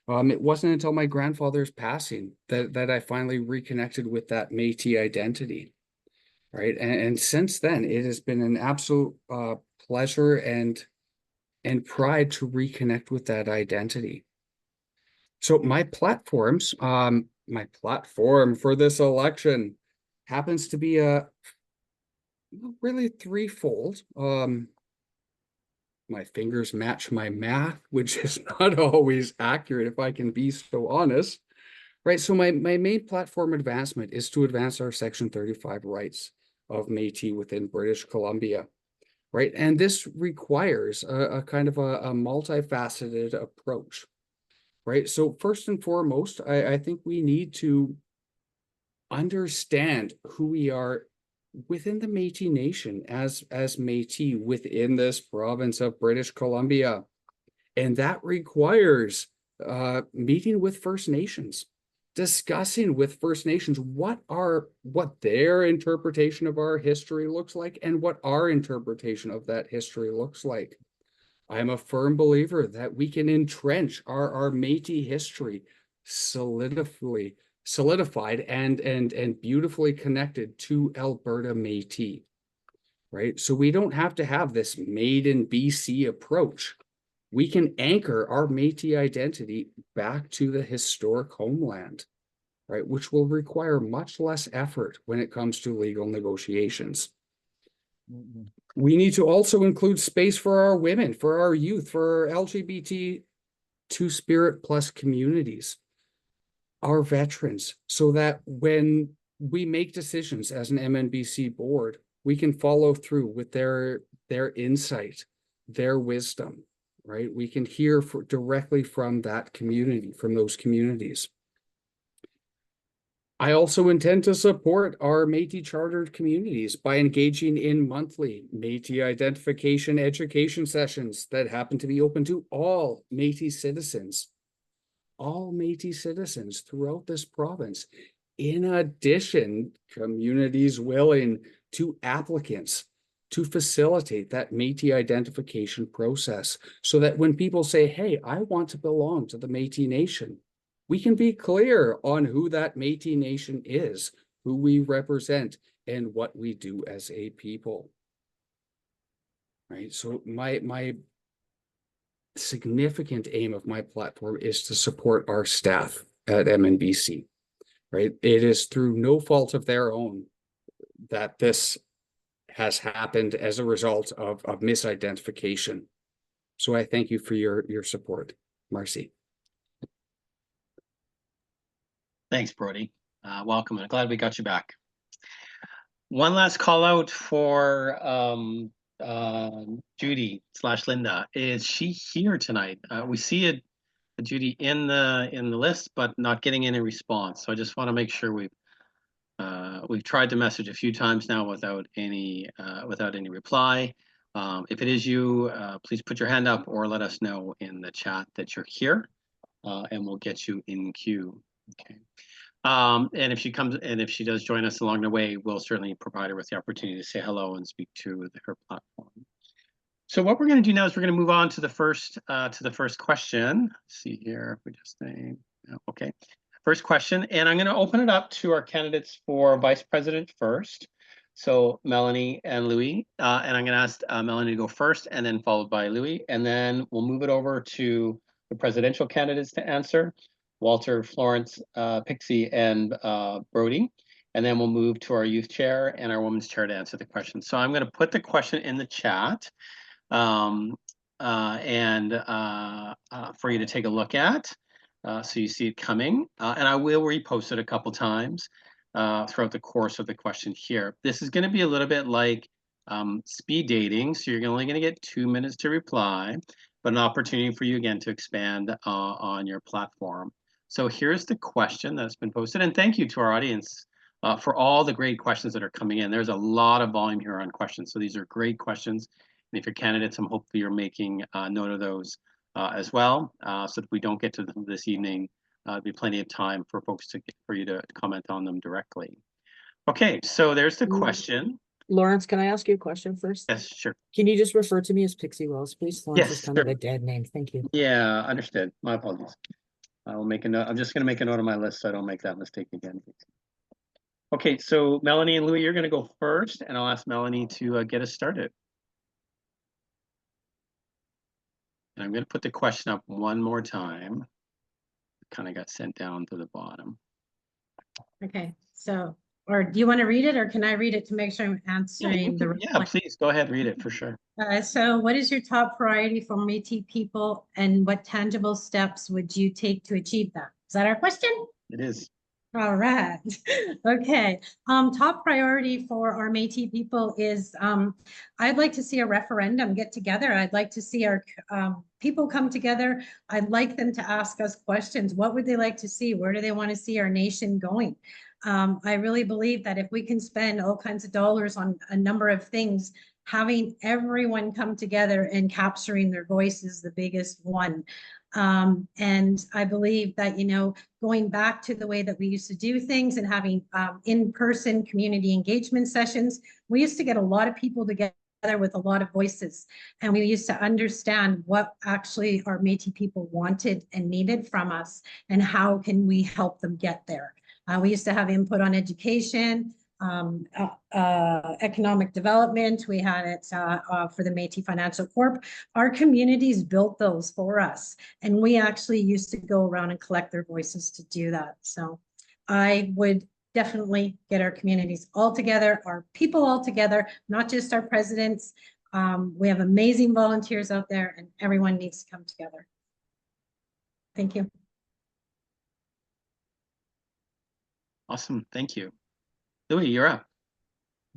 It wasn't until my grandfather's passing that I finally reconnected with that Métis identity. right? And since then, it has been an absolute pleasure and pride to reconnect with that identity. So my platforms, my platform for this election happens to be really threefold. My fingers match my math, which is not always accurate, if I can be so honest. Right, so my main platform advancement is to advance our Section 35 rights of Métis within British Columbia, right? And this requires a kind of a multifaceted approach, right? So first and foremost, I think we need to understand who we are within the Métis Nation as Métis within this province of British Columbia. And that requires meeting with First Nations, discussing with First Nations what their interpretation of our history looks like and what our interpretation of that history looks like. I'm a firm believer that we can entrench our Métis history solidified and beautifully connected to Alberta Métis, right? So we don't have to have this made in BC approach. We can anchor our Métis identity back to the historic homeland, right? Which will require much less effort when it comes to legal negotiations. We need to also include space for our women, for our youth, for our LGBT two-spirit plus communities, our veterans, so that when we make decisions as an MNBC board, we can follow through with their insight, their wisdom, right? We can hear directly from that community, from those communities. I also intend to support our Métis chartered communities by engaging in monthly Métis identification education sessions that happen to be open to all Métis citizens throughout this province. In addition, communities willing to applicants to facilitate that Métis identification process so that when people say, hey, I want to belong to the Métis Nation, we can be clear on who that Métis Nation is, who we represent, and what we do as a people. Right. So my significant aim of my platform is to support our staff at MNBC. Right. It is through no fault of their own that this has happened as a result of misidentification. So I thank you for your support, Marcy. Thanks, Brody. Welcome, and glad we got you back. One last call out for Judy / Linda. Is she here tonight? We see Judy in the list, but not getting any response. So I just want to make sure we've tried to message a few times now without any reply. If it is you, please put your hand up or let us know in the chat that you're here, and we'll get you in queue. Okay. And if she does join us along the way, we'll certainly provide her with the opportunity to say hello and speak to her platform. So what we're going to do now is we're going to move on to the first question. Let's see here if we just say okay. First question, and I'm going to open it up to our candidates for vice president first. So Melanie and Louie, and I'm going to ask Melanie to go first, and then followed by Louie, and then we'll move it over to the presidential candidates to answer. Walter, Florence, Pixie, and Brody. And then we'll move to our youth chair and our women's chair to answer the question. So I'm going to put the question in the chat for you to take a look at. So you see it coming. And I will repost it a couple times throughout the course of the question here. This is going to be a little bit like speed dating. So you're only going to get 2 minutes to reply, but an opportunity for you again to expand on your platform. So here's the question that's been posted, and thank you to our audience for all the great questions that are coming in. There's a lot of volume here on questions, so these are great questions. And if you're candidates, hopefully you're making note of those as well, so that we don't get to them this evening, there'll be plenty of time for for you to comment on them directly. Okay, so there's the question. Lawrence, can I ask you a question first? Yes, sure. Can you just refer to me as Pixie Wells, please? Lawrence Yes, is kind sure. of a dead name. Thank you. Yeah, understood. My apologies. I will make a note. I'm just going to make a note on my list so I don't make that mistake again. Okay, so Melanie and Louie, you're going to go first, and I'll ask Melanie to get us started. And I'm going to put the question up one more time. Kind of got sent down to the bottom. Okay, so, or do you want to read it, or can I read it to make sure I'm answering the right Yeah, one? please go ahead, read it for sure. So what is your top priority for Métis people, and what tangible steps would you take to achieve that? Is that our question? It is. All right. Okay. Top priority for our Métis people is I'd like to see a referendum get together. I'd like to see our people come together. I'd like them to ask us questions. What would they like to see? Where do they want to see our nation going? I really believe that if we can spend all kinds of dollars on a number of things, having everyone come together and capturing their voice is the biggest one. And I believe that, you know, going back to the way that we used to do things and having in-person community engagement sessions, we used to get a lot of people together with a lot of voices, and we used to understand what actually our Métis people wanted and needed from us, and how can we help them get there. We used to have input on education, economic development. We had it for the Métis Financial Corp. Our communities built those for us, and we actually used to go around and collect their voices to do that. So I would definitely get our communities all together, our people all together, not just our presidents. We have amazing volunteers out there, and everyone needs to come together. Thank you. Awesome, thank you. Louie, you're up.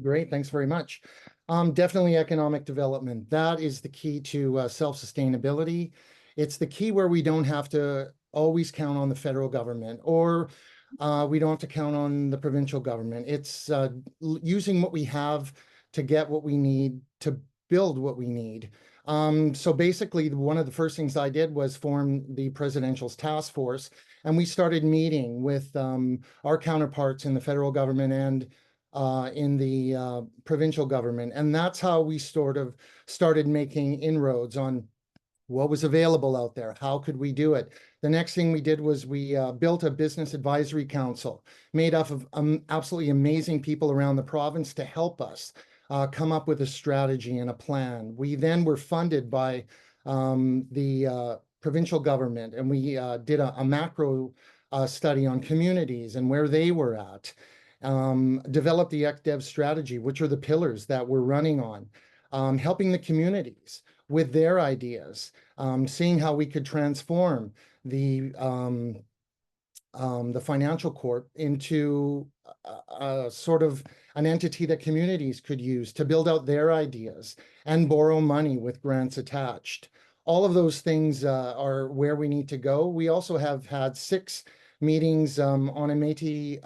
Great, thanks very much. Definitely economic development. That is the key to self-sustainability. It's the key where we don't have to always count on the federal government, or we don't have to count on the provincial government. It's using what we have to get what we need, to build what we need. So basically, one of the first things I did was form the Presidential's Task Force, and we started meeting with our counterparts in the federal government and in the provincial government. And that's how we sort of started making inroads on what was available out there. How could we do it? The next thing we did was we built a business advisory council made up of absolutely amazing people around the province to help us come up with a strategy and a plan. We then were funded by the provincial government, and we did a macro study on communities and where they were at. Developed the ECDEV strategy, which are the pillars that we're running on, helping the communities with their ideas, seeing how we could transform the financial corp into sort of an entity that communities could use to build out their ideas and borrow money with grants attached. All of those things are where we need to go. We also have had 6 meetings on a Métis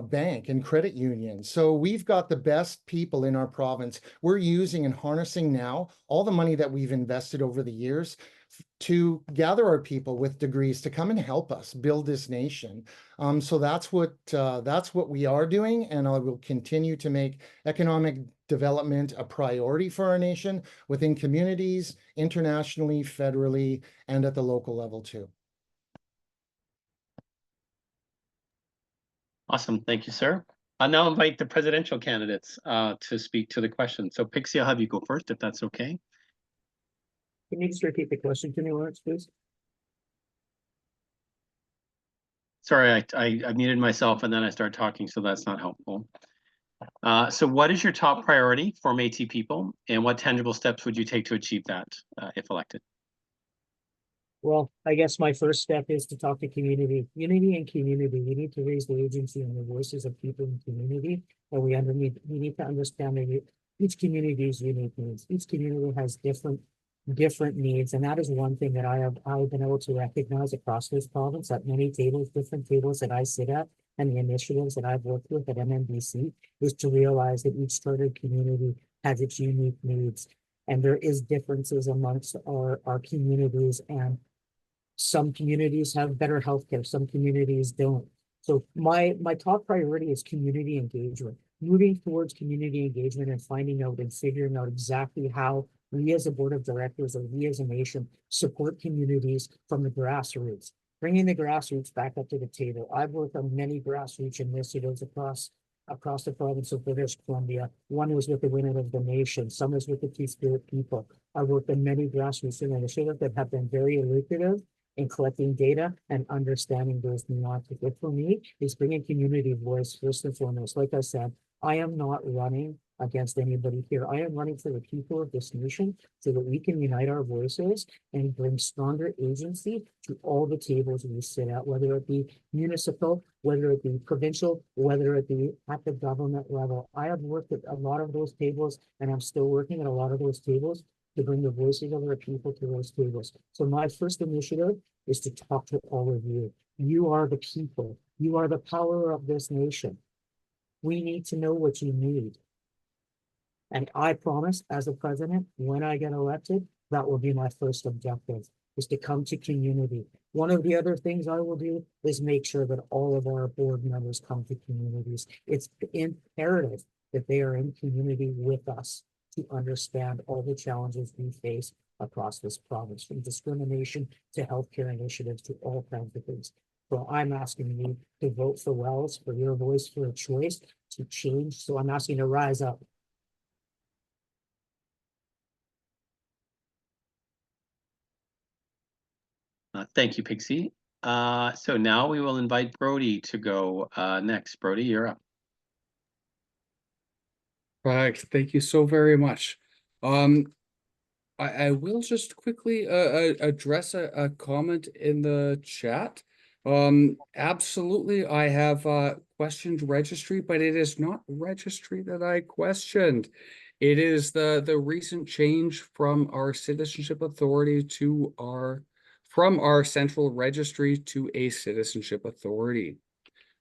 bank and credit union. So we've got the best people in our province. We're using and harnessing now all the money that we've invested over the years to gather our people with degrees to come and help us build this nation. So that's what we are doing, and I will continue to make economic development a priority for our nation within communities, internationally, federally, and at the local level too. Awesome, thank you, sir. I'll now invite the presidential candidates to speak to the question. So Pixie, I'll have you go first, if that's okay. Can you just repeat the question to me, Lawrence, please? Sorry, I muted myself and then I started talking, so that's not helpful. So what is your top priority for Métis people, and what tangible steps would you take to achieve that if elected? Well, I guess my first step is to talk to community. Unity and community. We need to raise the agency and the voices of people in community, and we need to understand that each community's unique needs. Each community has different needs, and that is one thing that I've been able to recognize across this province at many tables, different tables that I sit at, and the initiatives that I've worked with at MNBC, is to realize that each chartered community has its unique needs, and there is differences amongst our communities, and some communities have better healthcare, some communities don't. So my top priority is community engagement, moving towards community engagement and finding out and figuring out exactly how we as a board of directors or we as a nation support communities from the grassroots. bringing the grassroots back up to the table. I've worked on many grassroots initiatives across the province of British Columbia. One was with the Women of the Nation, some was with the Two-Spirit people. I worked on many grassroots initiatives that have been very lucrative in collecting data and understanding those nuances. But for me, is bringing community voice first and foremost. Like I said, I am not running against anybody here. I am running for the people of this nation so that we can unite our voices and bring stronger agency to all the tables we sit at, whether it be municipal, whether it be provincial, whether it be at the government level. I have worked at a lot of those tables, and I'm still working at a lot of those tables to bring the voices of our people to those tables. So my first initiative is to talk to all of you. You are the people. You are the power of this nation. We need to know what you need. And I promise, as a president, when I get elected, that will be my first objective, is to come to community. One of the other things I will do is make sure that all of our board members come to communities. It's imperative that they are in community with us to understand all the challenges we face across this province, from discrimination to healthcare initiatives to all kinds of things. So I'm asking you to vote for Wells, for your voice, for a choice to change. So I'm asking you to rise up. Thank you, Pixie. So now we will invite Brody to go next. Brody, you're up. Right, thank you so very much. I will just quickly address a comment in the chat. Absolutely, I have questioned registry, but it is not registry that I questioned. It is the recent change from our citizenship authority to from our central registry to a citizenship authority.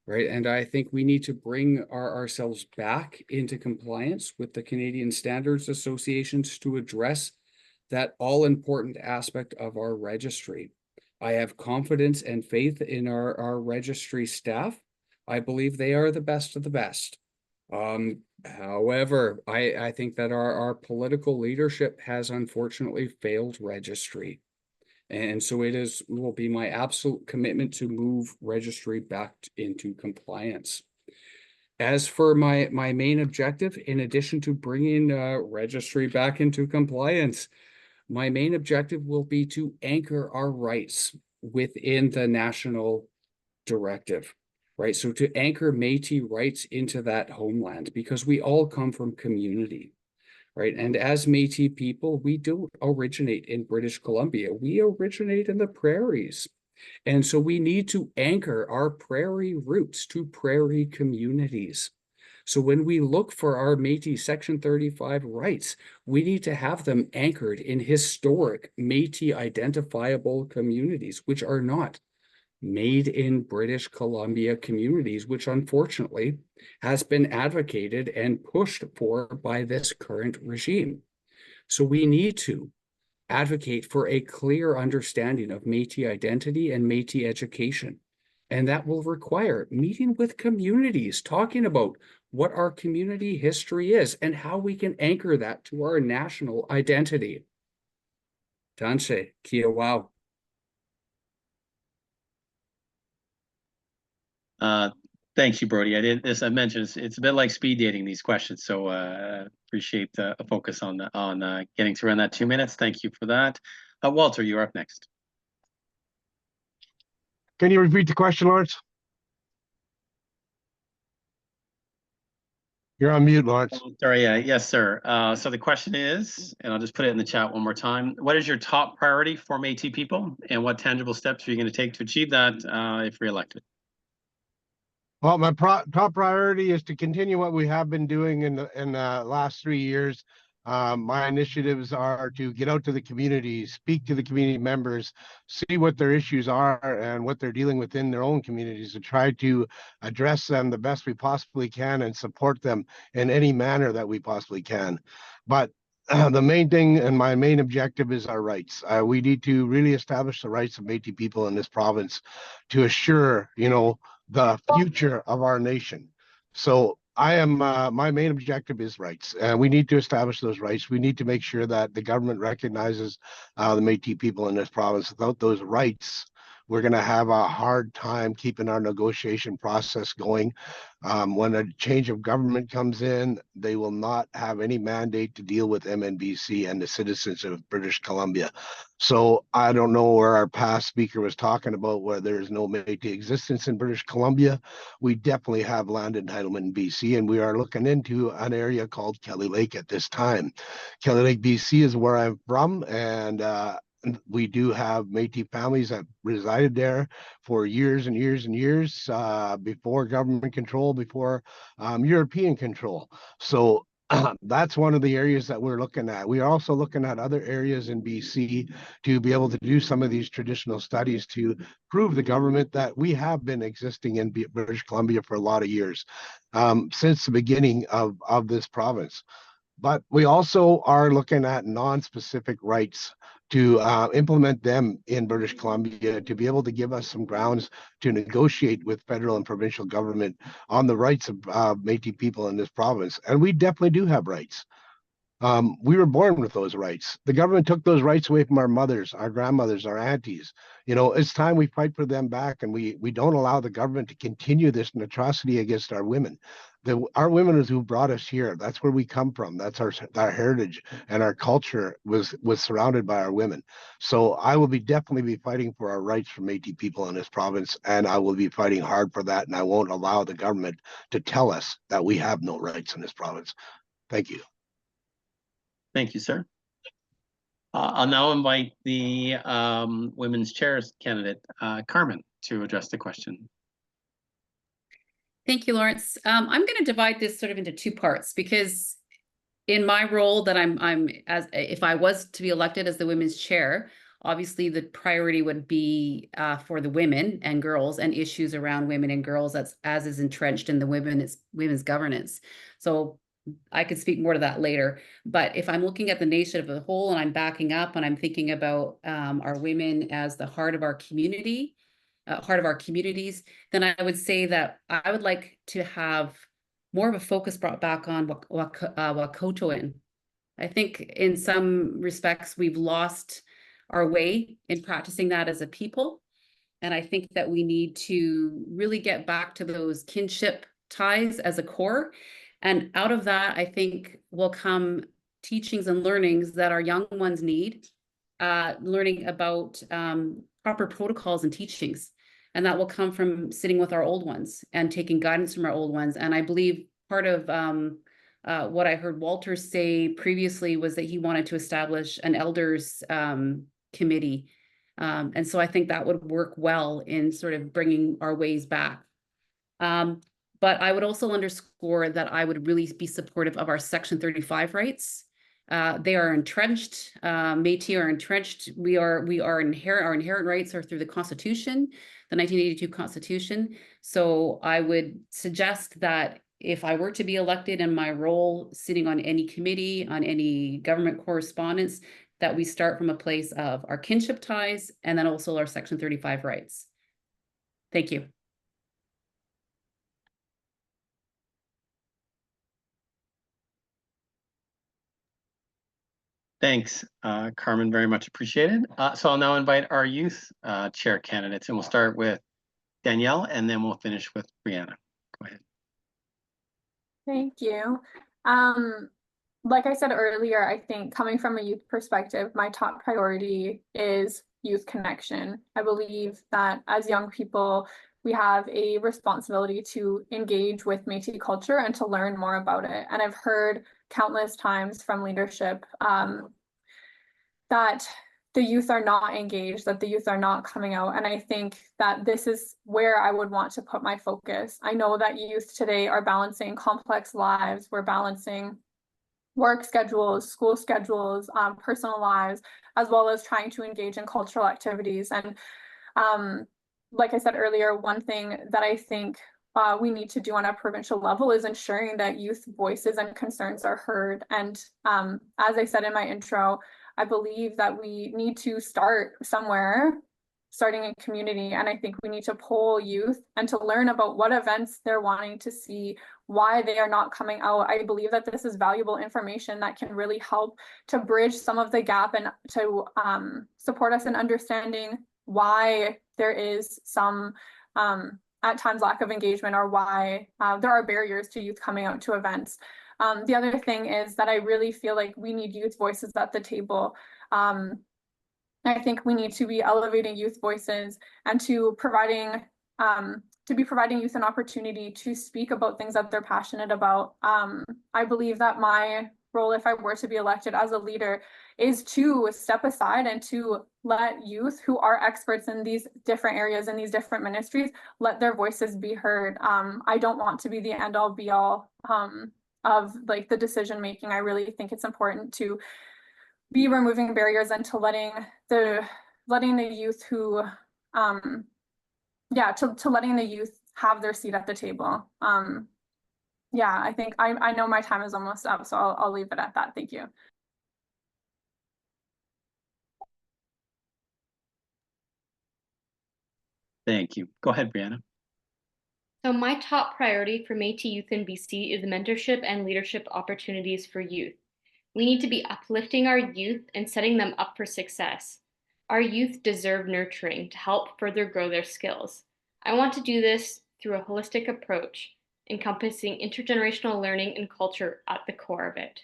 Right, and I think we need to bring ourselves back into compliance with the Canadian Standards Associations to address that all-important aspect of our registry. I have confidence and faith in our registry staff. I believe they are the best of the best. However, I think that our political leadership has unfortunately failed registry. And so will be my absolute commitment to move registry back into compliance. As for my main objective, in addition to bringing registry back into compliance, my main objective will be to anchor our rights within the national directive, right? So to anchor Métis rights into that homeland, because we all come from community. Right. And as Métis people, we don't originate in British Columbia. We originate in the prairies. And so we need to anchor our prairie roots to prairie communities. So when we look for our Métis Section 35 rights, we need to have them anchored in historic Métis identifiable communities, which are not made in British Columbia communities, which unfortunately has been advocated and pushed for by this current regime. So we need to advocate for a clear understanding of Métis identity and Métis education. And that will require meeting with communities, talking about what our community history is and how we can anchor that to our national identity. Tanse, kia wow. Thanks you, Brody. I mentioned it's a bit like speed dating these questions, so appreciate the focus on getting through in that 2 minutes. Thank you for that. Walter, you're up next. Can you repeat the question, Lawrence? You're on mute, Lawrence. Oh, sorry, yes, sir. So the question is, and I'll just put it in the chat one more time, what is your top priority for Métis people, and what tangible steps are you going to take to achieve that if reelected? Well, my top priority is to continue what we have been doing in the last 3 years. My initiatives are to get out to the community, speak to the community members, see what their issues are and what they're dealing with in their own communities, and try to address them the best we possibly can and support them in any manner that we possibly can. But the main thing and my main objective is our rights. We need to really establish the rights of Métis people in this province to assure, the future of our nation. So I am my main objective is rights, and we need to establish those rights. We need to make sure that the government recognizes the Métis people in this province. Without those rights, we're going to have a hard time keeping our negotiation process going. When a change of government comes in, they will not have any mandate to deal with MNBC and the citizens of British Columbia. So I don't know where our past speaker was talking about where there's no Métis existence in British Columbia. We definitely have land entitlement in BC, and we are looking into an area called Kelly Lake at this time. Kelly Lake, BC is where I'm from, and we do have Métis families that resided there for years and years and years before government control, before European control. So that's one of the areas that we're looking at. We are also looking at other areas in BC to be able to do some of these traditional studies to prove the government that we have been existing in British Columbia for a lot of years, since the beginning of this province. But we also are looking at non-specific rights to implement them in British Columbia, to be able to give us some grounds to negotiate with federal and provincial government on the rights of Métis people in this province. And we definitely do have rights. We were born with those rights. The government took those rights away from our mothers, our grandmothers, our aunties. You know, it's time we fight for them back, and we don't allow the government to continue this atrocity against our women. Our women is who brought us here. That's where we come from. That's our heritage, and our culture was surrounded by our women. So I will definitely be fighting for our rights for Métis people in this province, and I will be fighting hard for that, and I won't allow the government to tell us that we have no rights in this province. Thank you. Thank you, sir. I'll now invite the Women's Chairs candidate, Carmen, to address the question. Thank you, Lawrence. I'm going to divide this sort of into two parts, because in my role that I'm as if I was to be elected as the Women's Chair, obviously the priority would be for the women and girls and issues around women and girls, as is entrenched in the women's governance. So I could speak more to that later. But if I'm looking at the nation as a whole and I'm backing up and I'm thinking about our women as the heart of our community, heart of our communities, then I would say that I would like to have more of a focus brought back on Wakakotoan. I think in some respects we've lost our way in practicing that as a people. And I think that we need to really get back to those kinship ties as a core. And out of that, I think will come teachings and learnings that our young ones need, learning about proper protocols and teachings. And that will come from sitting with our old ones and taking guidance from our old ones. And I believe part of what I heard Walter say previously was that he wanted to establish an elders committee. And so I think that would work well in sort of bringing our ways back. But I would also underscore that I would really be supportive of our Section 35 rights. They are entrenched. Métis are entrenched. Our inherent rights are through the Constitution, the 1982 Constitution. So I would suggest that if I were to be elected in my role, sitting on any committee, on any government correspondence, that we start from a place of our kinship ties and then also our Section 35 rights. Thank you. Thanks, Carmen, very much appreciated. So I'll now invite our youth chair candidates, and we'll start with Danielle, and then we'll finish with Brianna. Go ahead. Thank you. Like I said earlier, I think coming from a youth perspective, my top priority is youth connection. I believe that as young people, we have a responsibility to engage with Métis culture and to learn more about it. And I've heard countless times from leadership that the youth are not engaged, that the youth are not coming out. And I think that this is where I would want to put my focus. I know that youth today are balancing complex lives. We're balancing work schedules, school schedules, personal lives, as well as trying to engage in cultural activities. And like I said earlier, one thing that I think we need to do on a provincial level is ensuring that youth voices and concerns are heard. And as I said in my intro, I believe that we need to start somewhere, starting in community. And I think we need to poll youth and to learn about what events they're wanting to see, why they are not coming out. I believe that this is valuable information that can really help to bridge some of the gap and to support us in understanding why there is some at times lack of engagement, or why there are barriers to youth coming out to events. The other thing is that I really feel like we need youth voices at the table. I think we need to be elevating youth voices and to be providing youth an opportunity to speak about things that they're passionate about. I believe that my role, if I were to be elected as a leader, is to step aside and to let youth who are experts in these different areas, in these different ministries, let their voices be heard. I don't want to be the end all be all of like the decision making. I really think it's important to be removing barriers and to letting the youth who to letting the youth have their seat at the table. Yeah, I think I know my time is almost up, so I'll leave it at that. Thank you. Thank you. Go ahead, Brianna. So my top priority for Métis youth in BC is mentorship and leadership opportunities for youth. We need to be uplifting our youth and setting them up for success. Our youth deserve nurturing to help further grow their skills. I want to do this through a holistic approach, encompassing intergenerational learning and culture at the core of it.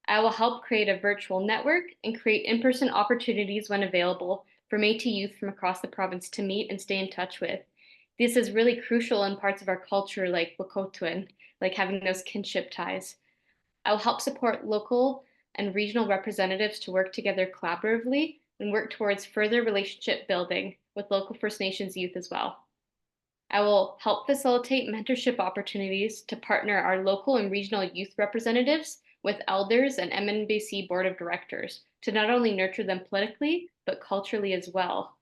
I will help create a virtual network and create in-person opportunities when available for Métis youth from across the province to meet and stay in touch with. This is really crucial in parts of our culture like Wokotwin, like having those kinship ties. I will help support local and regional representatives to work together collaboratively and work towards further relationship building with local First Nations youth as well. I will help facilitate mentorship opportunities to partner our local and regional youth representatives with elders and MNBC board of directors to not only nurture them politically, but culturally as well.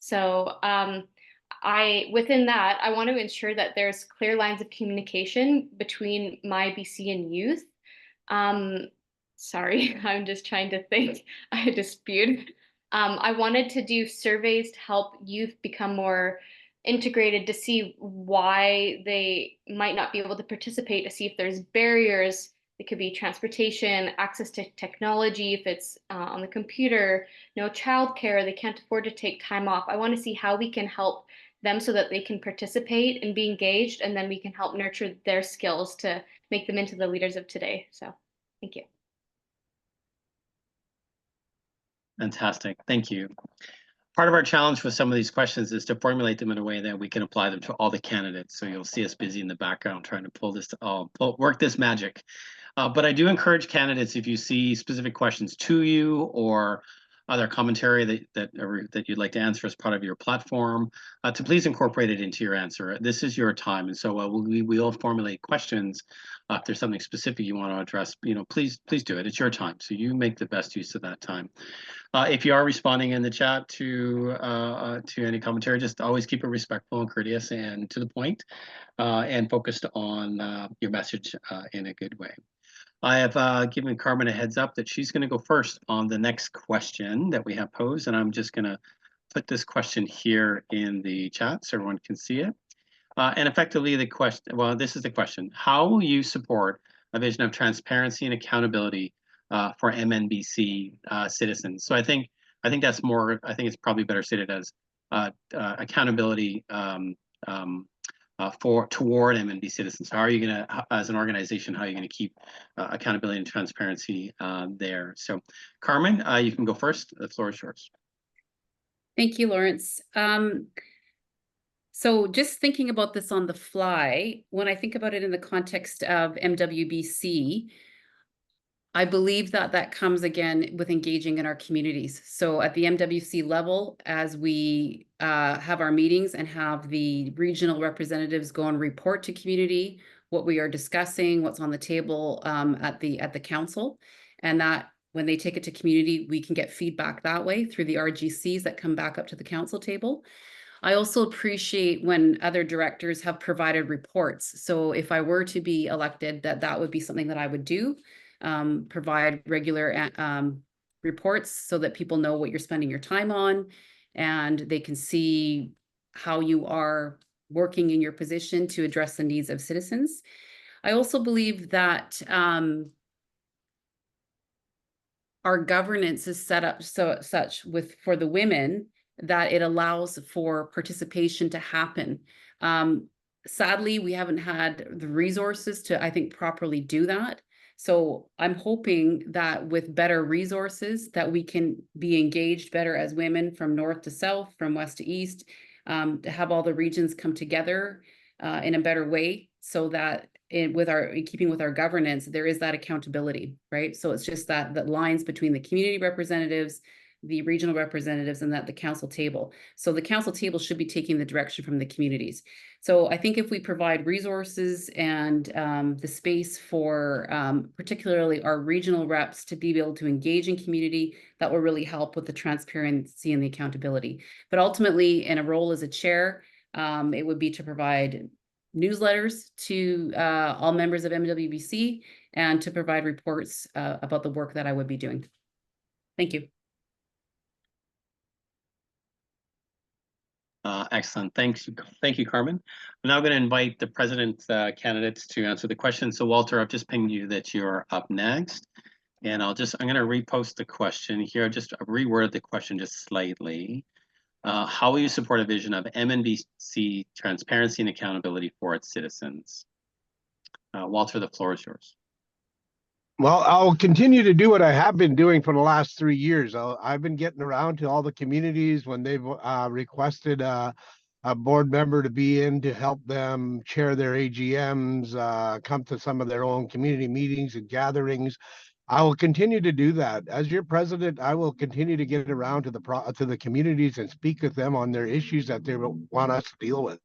So within that, I want to ensure that there's clear lines of communication between my BC and youth. Sorry, I'm just trying to think. I dispute. I wanted to do surveys to help youth become more integrated, to see why they might not be able to participate, to see if there's barriers. It could be transportation, access to technology, if it's on the computer, no childcare, they can't afford to take time off. I want to see how we can help them so that they can participate and be engaged, and then we can help nurture their skills to make them into the leaders of today. So thank you. Fantastic. Thank you. Part of our challenge with some of these questions is to formulate them in a way that we can apply them to all the candidates. So you'll see us busy in the background trying to pull this, work this magic. But I do encourage candidates, if you see specific questions to you or other commentary that you'd like to answer as part of your platform, to please incorporate it into your answer. This is your time, and so we'll formulate questions. If there's something specific you want to address, please do it. It's your time, so you make the best use of that time. If you are responding in the chat to any commentary, just always keep it respectful and courteous and to the point, and focused on your message in a good way. I have given Carmen a heads up that she's going to go first on the next question that we have posed, and I'm just going to put this question here in the chat so everyone can see it. And effectively the question, well, this is the question: how will you support a vision of transparency and accountability for MNBC citizens? So I think that's more. I think it's probably better stated as accountability toward MNBC citizens. How are you going to, as an organization, how are you going to keep accountability and transparency there? So, Carmen, you can go first. The floor is yours. Thank you, Lawrence. So just thinking about this on the fly, when I think about it in the context of MWBC, I believe that comes again with engaging in our communities. So at the MWC level, as we have our meetings and have the regional representatives go and report to community what we are discussing, what's on the table at the council, and that when they take it to community, we can get feedback that way through the RGCs that come back up to the council table. I also appreciate when other directors have provided reports. So if I were to be elected, that would be something that I would do. Provide regular reports so that people know what you're spending your time on, and they can see how you are working in your position to address the needs of citizens. I also believe that our governance is set up for the women that it allows for participation to happen. Sadly, we haven't had the resources to, I think, properly do that. So I'm hoping that with better resources that we can be engaged better as women from north to south, from west to east, to have all the regions come together in a better way, so that in keeping with our governance, there is that accountability, right? So it's just that lines between the community representatives, the regional representatives, and the council table. So the council table should be taking the direction from the communities. So I think if we provide resources and the space for particularly our regional reps to be able to engage in community, that will really help with the transparency and the accountability. But ultimately, in a role as a chair, it would be to provide newsletters to all members of MWBC and to provide reports about the work that I would be doing. Thank you. Excellent. Thank you, Carmen. I'm now going to invite the president candidates to answer the question. So Walter, I've just pinged you that you're up next. And I'm going to repost the question here, just reword the question just slightly. How will you support a vision of MNBC transparency and accountability for its citizens? Walter, the floor is yours. Well, I'll continue to do what I have been doing for the last 3 years. I've been getting around to all the communities when they've requested a board member to be in to help them chair their AGMs, come to some of their own community meetings and gatherings. I will continue to do that. As your president, I will continue to get around to the communities and speak with them on their issues that they want us to deal with,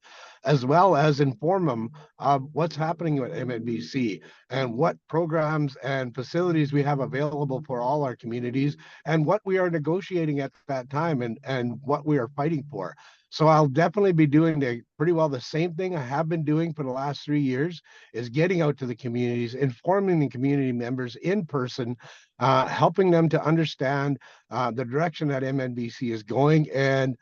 as well as inform them of what's happening with MNBC and what programs and facilities we have available for all our communities and what we are negotiating at that time and what we are fighting for. So I'll definitely be doing pretty well the same thing I have been doing for the last 3 years, is getting out to the communities, informing the community members in person, helping them to understand the direction that MNBC is going, and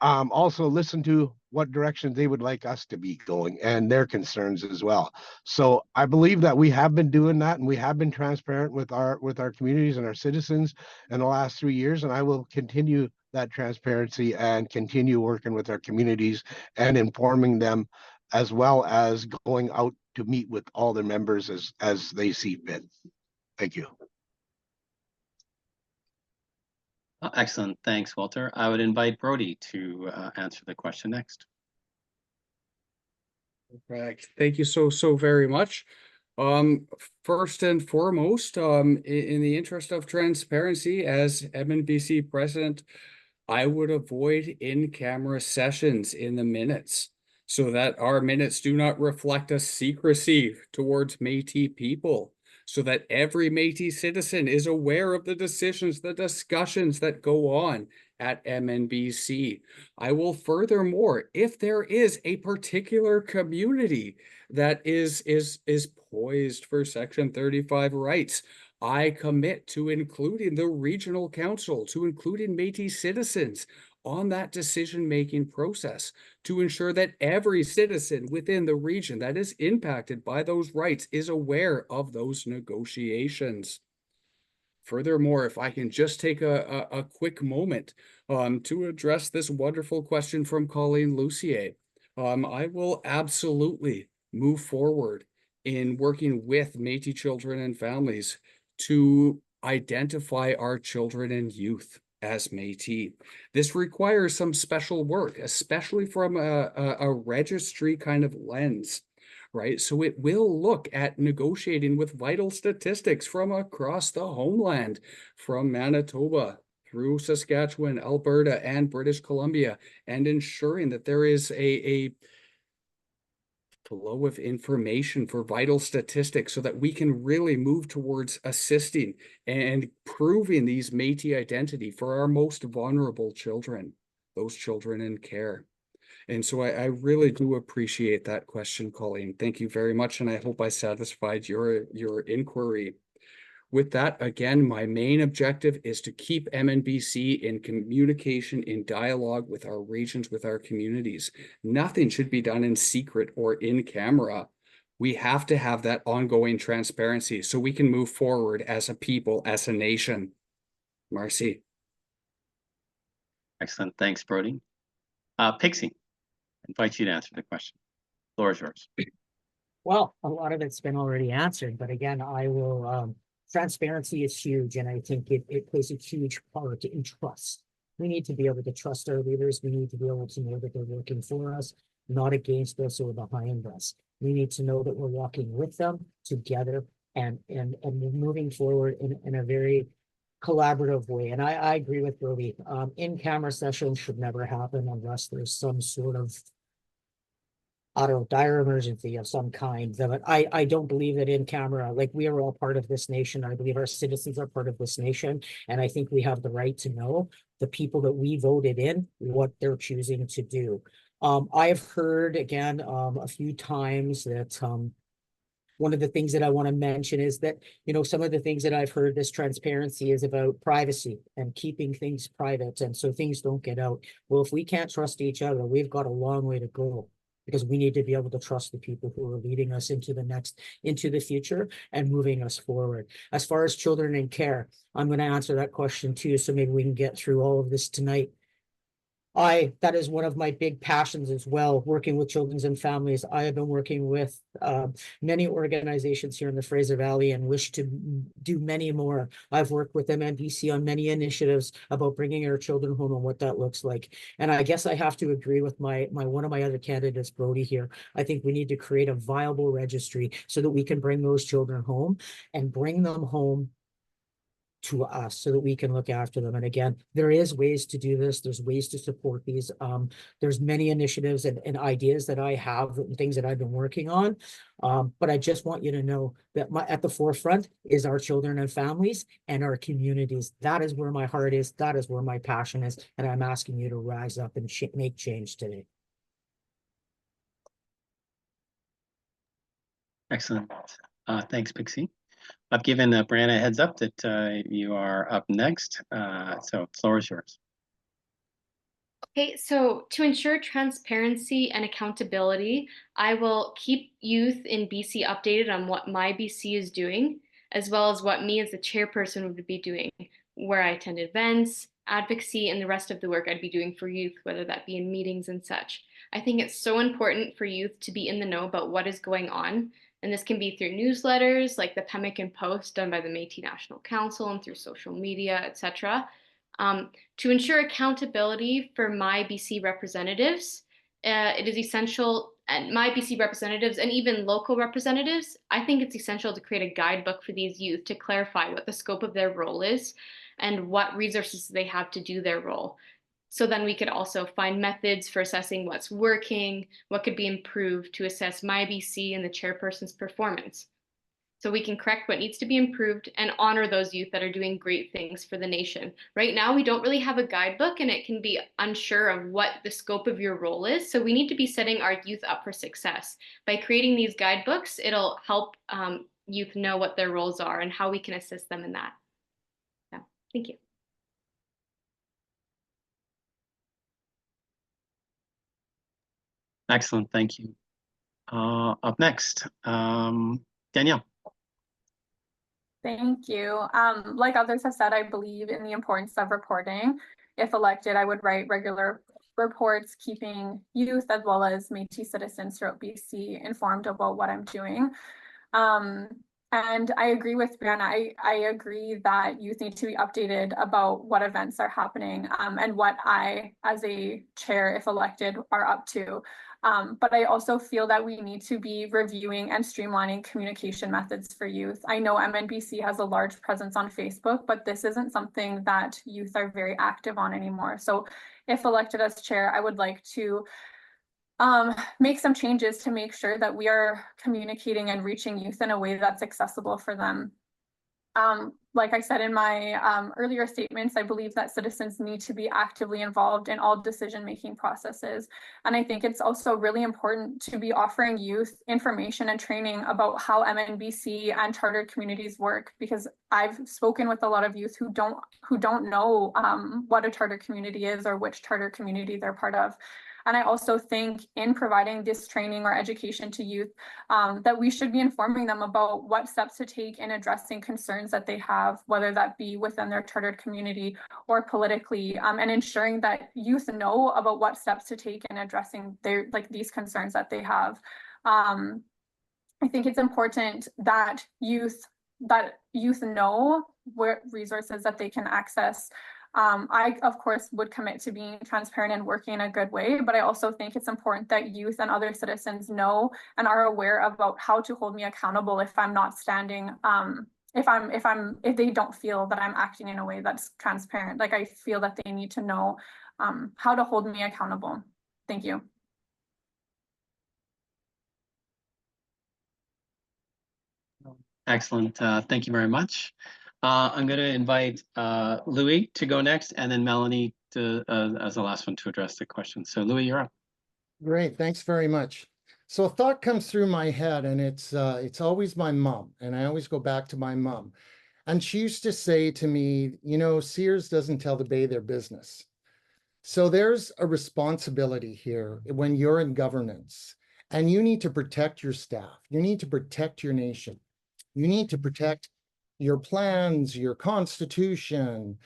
also listen to what direction they would like us to be going and their concerns as well. So I believe that we have been doing that, and we have been transparent with our communities and our citizens in the last 3 years, and I will continue that transparency and continue working with our communities and informing them, as well as going out to meet with all their members as they see fit. Thank you. Excellent. Thanks, Walter. I would invite Brody to answer the question next. Correct. Thank you so very much. First and foremost, in the interest of transparency, as MNBC president, I would avoid in-camera sessions in the minutes so that our minutes do not reflect a secrecy towards Métis people, so that every Métis citizen is aware of the decisions, the discussions that go on at MNBC. I will furthermore, if there is a particular community that is poised for Section 35 rights, I commit to including the regional council, to including Métis citizens on that decision-making process, to ensure that every citizen within the region that is impacted by those rights is aware of those negotiations. Furthermore, if I can just take a quick moment to address this wonderful question from Colleen Lucier, I will absolutely move forward in working with Métis children and families to identify our children and youth as Métis. This requires some special work, especially from a registry kind of lens, right? So it will look at negotiating with vital statistics from across the homeland, from Manitoba through Saskatchewan, Alberta, and British Columbia, and ensuring that there is a flow of information for vital statistics so that we can really move towards assisting and proving these Métis identity for our most vulnerable children, those children in care. And so I really do appreciate that question, Colleen. Thank you very much, and I hope I satisfied your inquiry. With that, again, my main objective is to keep MNBC in communication, in dialogue with our regions, with our communities. Nothing should be done in secret or in camera. We have to have that ongoing transparency so we can move forward as a people, as a nation. Marcy. Excellent. Thanks, Brody. Pixie, I invite you to answer the question. The floor is yours. Well, a lot of it's been already answered, but again, I will, transparency is huge, and I think it plays a huge part in trust. We need to be able to trust our leaders. We need to be able to know that they're working for us, not against us or behind us. We need to know that we're walking with them together and moving forward in a very collaborative way. And I agree with Brody. In-camera sessions should never happen unless there's some sort of, I don't know, dire emergency of some kind. That I don't believe that in camera, like, we are all part of this nation. I believe our citizens are part of this nation. And I think we have the right to know the people that we voted in, what they're choosing to do. I've heard again, a few times that, one of the things that I want to mention is that, you know, some of the things that I've heard, this transparency is about privacy and keeping things private. And so things don't get out. Well, if we can't trust each other, we've got a long way to go, because we need to be able to trust the people who are leading us into the future and moving us forward. As far as children in care, I'm going to answer that question too. So maybe we can get through all of this tonight. That is one of my big passions as well, working with children and families. I have been working with many organizations here in the Fraser Valley and wish to do many more. I've worked with MNBC on many initiatives about bringing our children home and what that looks like. And I guess I have to agree with one of my other candidates, Brody, here. I think we need to create a viable registry so that we can bring those children home and bring them home to us so that we can look after them. And again, there is ways to do this. There's ways to support these. There's many initiatives and ideas that I have and things that I've been working on. But I just want you to know that at the forefront is our children and families and our communities. That is where my heart is. That is where my passion is. And I'm asking you to rise up and make change today. Excellent. Thanks, Pixie. I've given Brianna a heads up that you are up next. So the floor is yours. Okay, so to ensure transparency and accountability, I will keep youth in BC updated on what my BC is doing, as well as what me as the chairperson would be doing, where I attend events, advocacy, and the rest of the work I'd be doing for youth, whether that be in meetings and such. I think it's so important for youth to be in the know about what is going on. And this can be through newsletters like the Pemmican Post done by the Métis National Council and through social media, etc. To ensure accountability for my BC representatives, it is essential, and my BC representatives and even local representatives, I think it's essential to create a guidebook for these youth to clarify what the scope of their role is and what resources they have to do their role. So then we could also find methods for assessing what's working, what could be improved to assess my BC and the chairperson's performance. So we can correct what needs to be improved and honor those youth that are doing great things for the nation. Right now, we don't really have a guidebook and it can be unsure of what the scope of your role is. So we need to be setting our youth up for success. By creating these guidebooks, it'll help youth know what their roles are and how we can assist them in that. Yeah, thank you. Excellent, thank you. Up next, Danielle. Thank you. Like others have said, I believe in the importance of reporting. If elected, I would write regular reports, keeping youth as well as Métis citizens throughout BC informed about what I'm doing. And I agree with Brianna. I agree that youth need to be updated about what events are happening and what I, as a chair, if elected, are up to. But I also feel that we need to be reviewing and streamlining communication methods for youth. I know MNBC has a large presence on Facebook, but this isn't something that youth are very active on anymore. So if elected as chair, I would like to make some changes to make sure that we are communicating and reaching youth in a way that's accessible for them. Like I said in my earlier statements, I believe that citizens need to be actively involved in all decision-making processes. And I think it's also really important to be offering youth information and training about how MNBC and chartered communities work, because I've spoken with a lot of youth who don't know what a chartered community is or which chartered community they're part of. And I also think in providing this training or education to youth, that we should be informing them about what steps to take in addressing concerns that they have, whether that be within their chartered community or politically, and ensuring that youth know about what steps to take in addressing their these concerns that they have. I think it's important that youth know what resources that they can access. I, of course, would commit to being transparent and working in a good way, but I also think it's important that youth and other citizens know and are aware about how to hold me accountable if I'm not standing, if they don't feel that I'm acting in a way that's transparent. Like, I feel that they need to know how to hold me accountable. Thank you. Excellent. Thank you very much. I'm going to invite Louie to go next, and then Melanie to as the last one to address the question. So Louie, you're up. Great, thanks very much. So a thought comes through my head, and it's always my mom, and I always go back to my mom. And she used to say to me, you know, Sears doesn't tell the Bay their business. So there's a responsibility here when you're in governance, and you need to protect your staff. You need to protect your nation. You need to protect your plans, your constitution.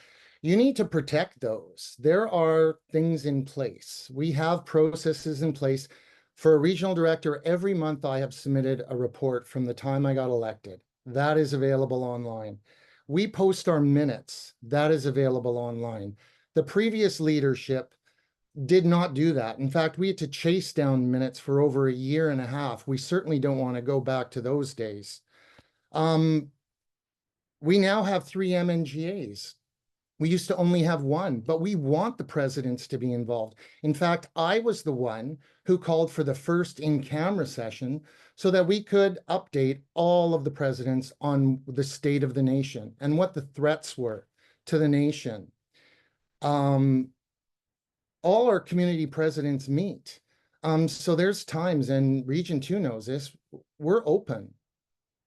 You need to protect those. There are things in place. We have processes in place. For a regional director, every month I have submitted a report from the time I got elected. That is available online. We post our minutes. That is available online. The previous leadership did not do that. In fact, we had to chase down minutes for over a year and a half. We certainly don't want to go back to those days. We now have 3 MNGAs. We used to only have 1, but we want the presidents to be involved. In fact, I was the one who called for the first in-camera session so that we could update all of the presidents on the state of the nation and what the threats were to the nation. All our community presidents meet. So there's times, and Region 2 knows this, we're open.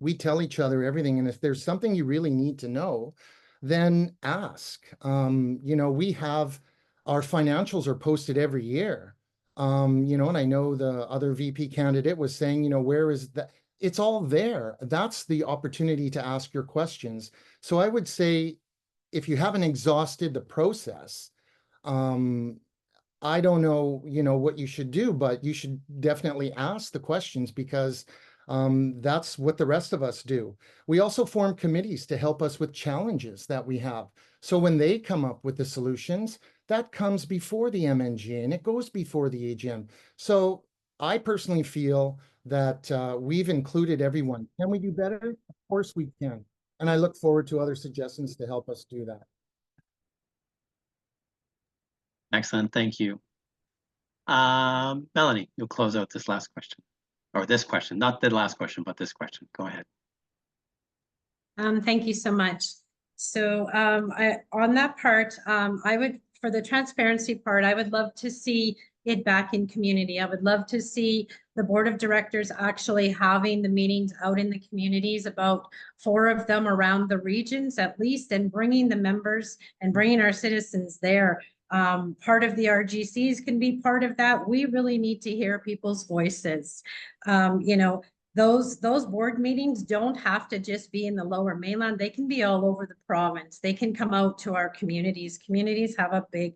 We tell each other everything. And if there's something you really need to know, then ask. You know, we have, our financials are posted every year. You know, and I know the other VP candidate was saying, you know, where is that? It's all there. That's the opportunity to ask your questions. So I would say, if you haven't exhausted the process, I don't know, you know, what you should do, but you should definitely ask the questions, because that's what the rest of us do. We also form committees to help us with challenges that we have. So when they come up with the solutions, that comes before the MNGA and it goes before the AGM. So I personally feel that we've included everyone. Can we do better? Of course we can. And I look forward to other suggestions to help us do that. Excellent. Thank you. Melanie, you'll close out this last question. Or this question, not the last question, but this question. Go ahead. Thank you so much. So on that part, I would, for the transparency part, I would love to see it back in community. I would love to see the board of directors actually having the meetings out in the communities, about 4 of them around the regions at least, and bringing the members and bringing our citizens there. Part of the RGCs can be part of that. We really need to hear people's voices. You know, those board meetings don't have to just be in the Lower Mainland. They can be all over the province. They can come out to our communities. Communities have a big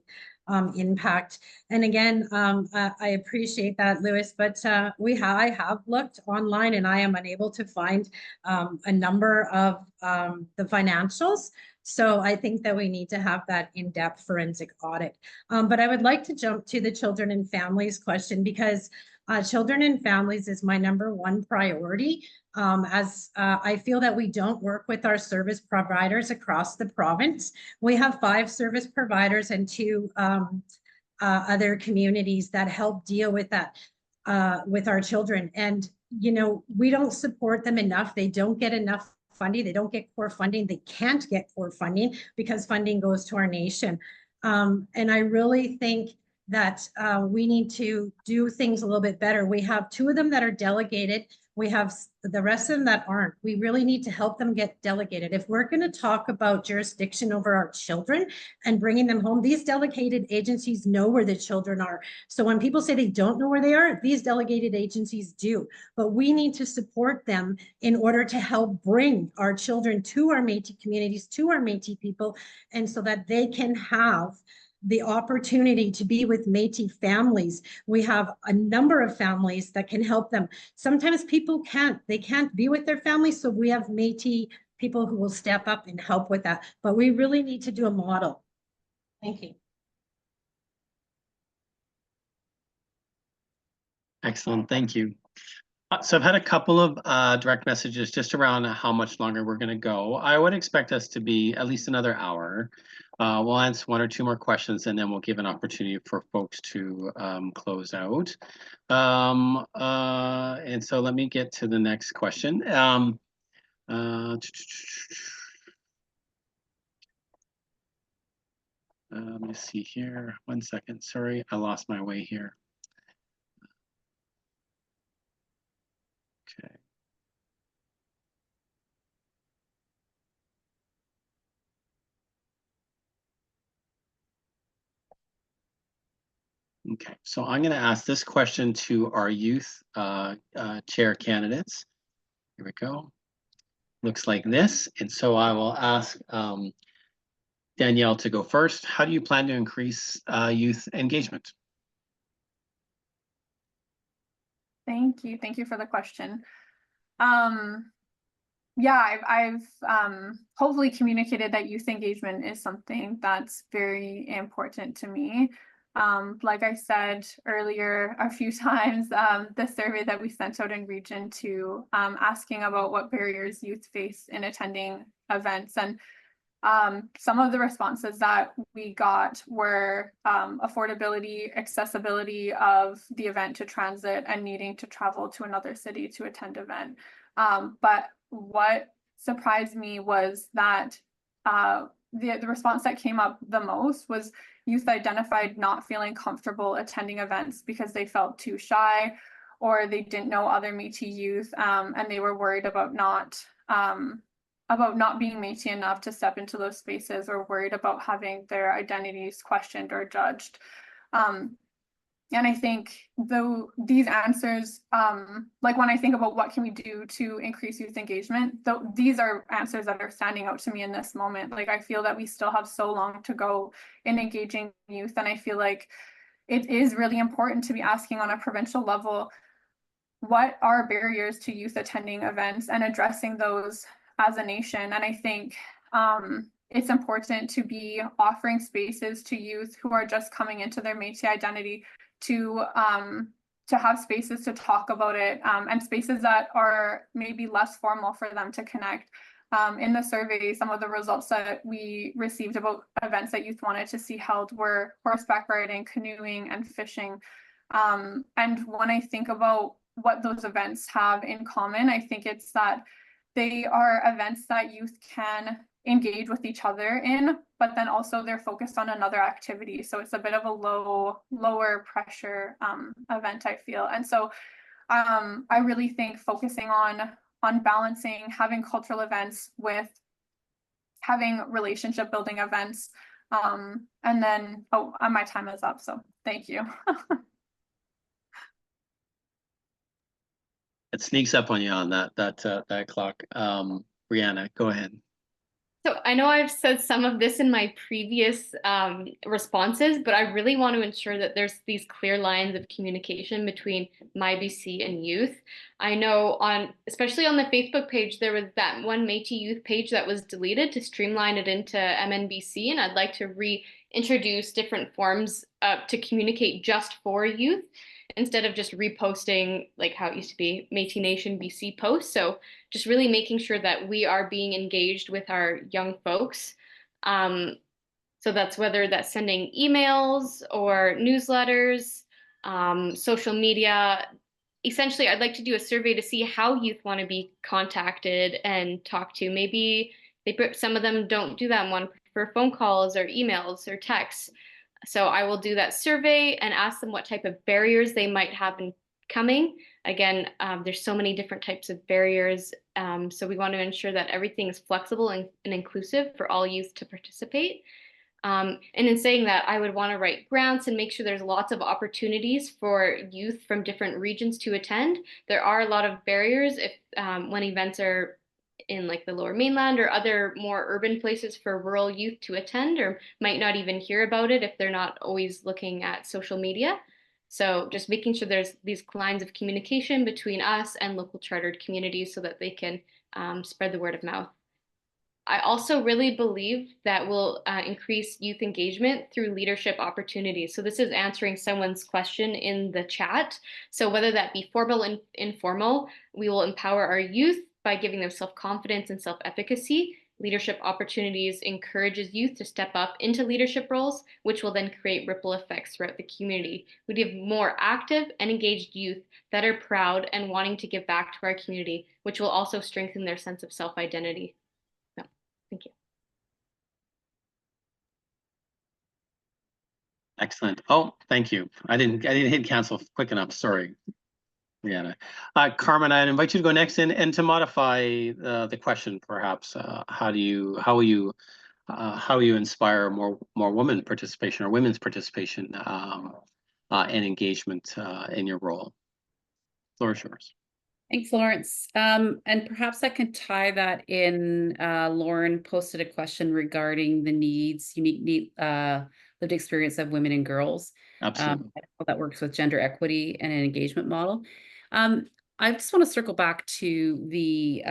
impact. And again, I appreciate that, Louis, but I have looked online and I am unable to find a number of the financials. So I think that we need to have that in-depth forensic audit. But I would like to jump to the children and families question, because children and families is my #1 priority, as I feel that we don't work with our service providers across the province. We have 5 service providers and 2 other communities that help deal with that, with our children. And, you know, we don't support them enough. They don't get enough funding. They don't get core funding. They can't get core funding because funding goes to our nation. And I really think that we need to do things a little bit better. We have 2 of them that are delegated. We have the rest of them that aren't. We really need to help them get delegated. If we're going to talk about jurisdiction over our children and bringing them home, these delegated agencies know where the children are. So when people say they don't know where they are, these delegated agencies do. But we need to support them in order to help bring our children to our Métis communities, to our Métis people, and so that they can have the opportunity to be with Métis families. We have a number of families that can help them. Sometimes people they can't be with their families, so we have Métis people who will step up and help with that. But we really need to do a model. Thank you. Excellent, thank you. So I've had a couple of direct messages just around how much longer we're going to go. I would expect us to be at least another hour. We'll answer 1 or 2 more questions, and then we'll give an opportunity for folks to close out. And so let me get to the next question. Let me see here. 1 second. Sorry, I lost my way here. Okay. Okay, so I'm going to ask this question to our youth chair candidates. Here we go. Looks like this. And so I will ask Danielle to go first. How do you plan to increase youth engagement? Thank you. Thank you for the question. Yeah, I've hopefully communicated that youth engagement is something that's very important to me. Like I said earlier a few times, the survey that we sent out in Region 2 asking about what barriers youth face in attending events, and some of the responses that we got were affordability, accessibility of the event to transit, and needing to travel to another city to attend event. But what surprised me was that the response that came up the most was youth identified not feeling comfortable attending events because they felt too shy, or they didn't know other Métis youth, and they were worried about not being Métis enough to step into those spaces, or worried about having their identities questioned or judged. And I think though these answers, like when I think about what can we do to increase youth engagement, these are answers that are standing out to me in this moment. Like, I feel that we still have so long to go in engaging youth. And I feel like it is really important to be asking on a provincial level, what are barriers to youth attending events, and addressing those as a nation. And I think it's important to be offering spaces to youth who are just coming into their Métis identity to have spaces to talk about it, and spaces that are maybe less formal for them to connect. In the survey, some of the results that we received about events that youth wanted to see held were horseback riding, canoeing, and fishing. And when I think about what those events have in common, I think it's that they are events that youth can engage with each other in, but then also they're focused on another activity. So it's a bit of a lower pressure event, I feel. And so I really think focusing on balancing having cultural events with having relationship building events. And then, my time is up, so thank you. It sneaks up on you on that clock. Brianna, go ahead. So I know I've said some of this in my previous responses, but I really want to ensure that there's these clear lines of communication between MyBC and youth. I know especially on the Facebook page, there was that one Métis youth page that was deleted to streamline it into MNBC, and I'd like to reintroduce different forms to communicate just for youth, instead of just reposting like how it used to be Métis Nation BC posts. So just really making sure that we are being engaged with our young folks. So that's whether that's sending emails or newsletters, social media. Essentially, I'd like to do a survey to see how youth want to be contacted and talked to. Maybe some of them don't do that and want to prefer phone calls or emails or texts. So I will do that survey and ask them what type of barriers they might have in coming. Again, there's so many different types of barriers. So we want to ensure that everything is flexible and inclusive for all youth to participate. And in saying that, I would want to write grants and make sure there's lots of opportunities for youth from different regions to attend. There are a lot of barriers if when events are in like the Lower Mainland or other more urban places for rural youth to attend, or might not even hear about it if they're not always looking at social media. So just making sure there's these lines of communication between us and local chartered communities so that they can spread the word of mouth. I also really believe that will increase youth engagement through leadership opportunities. So this is answering someone's question in the chat. So whether that be formal and informal, we will empower our youth by giving them self-confidence and self-efficacy. Leadership opportunities encourages youth to step up into leadership roles, which will then create ripple effects throughout the community. We give more active and engaged youth that are proud and wanting to give back to our community, which will also strengthen their sense of self-identity. Thank you. Excellent. Oh, thank you. I didn't hit cancel quick enough. Sorry. Yeah. Carmen, I'd invite you to go next and to modify the question, perhaps. How will you inspire more women participation or women's participation and engagement in your role? Floor is yours. Thanks, Lawrence. And perhaps I can tie that in. Lauren posted a question regarding the unique lived experience of women and girls. Absolutely. How that works with gender equity and an engagement model. I just want to circle back to the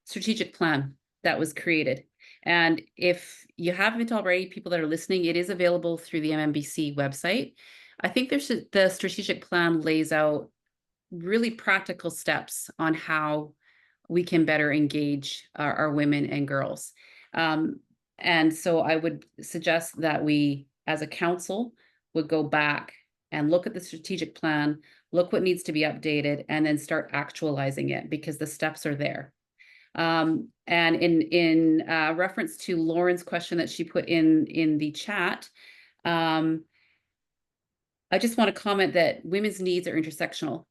strategic plan that was created. And if you haven't already, people that are listening, it is available through the MNBC website. I think the strategic plan lays out really practical steps on how we can better engage our women and girls. And so I would suggest that we, as a council, would go back and look at the strategic plan, look what needs to be updated, and then start actualizing it because the steps are there. And in reference to Lauren's question that she put in the chat, I just want to comment that women's needs are intersectional.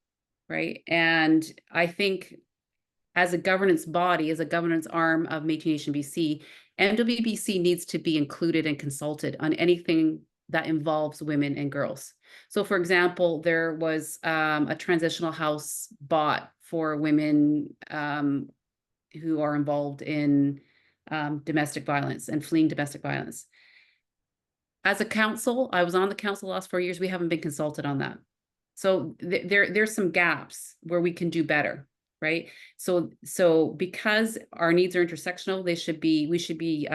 Right. And I think as a governance body, as a governance arm of Métis Nation BC, MWBC needs to be included and consulted on anything that involves women and girls. So, for example, there was a transitional house bought for women who are involved in domestic violence and fleeing domestic violence. As a council, I was on the council the last 4 years, we haven't been consulted on that. So there's some gaps where we can do better, right? So because our needs are intersectional, we should be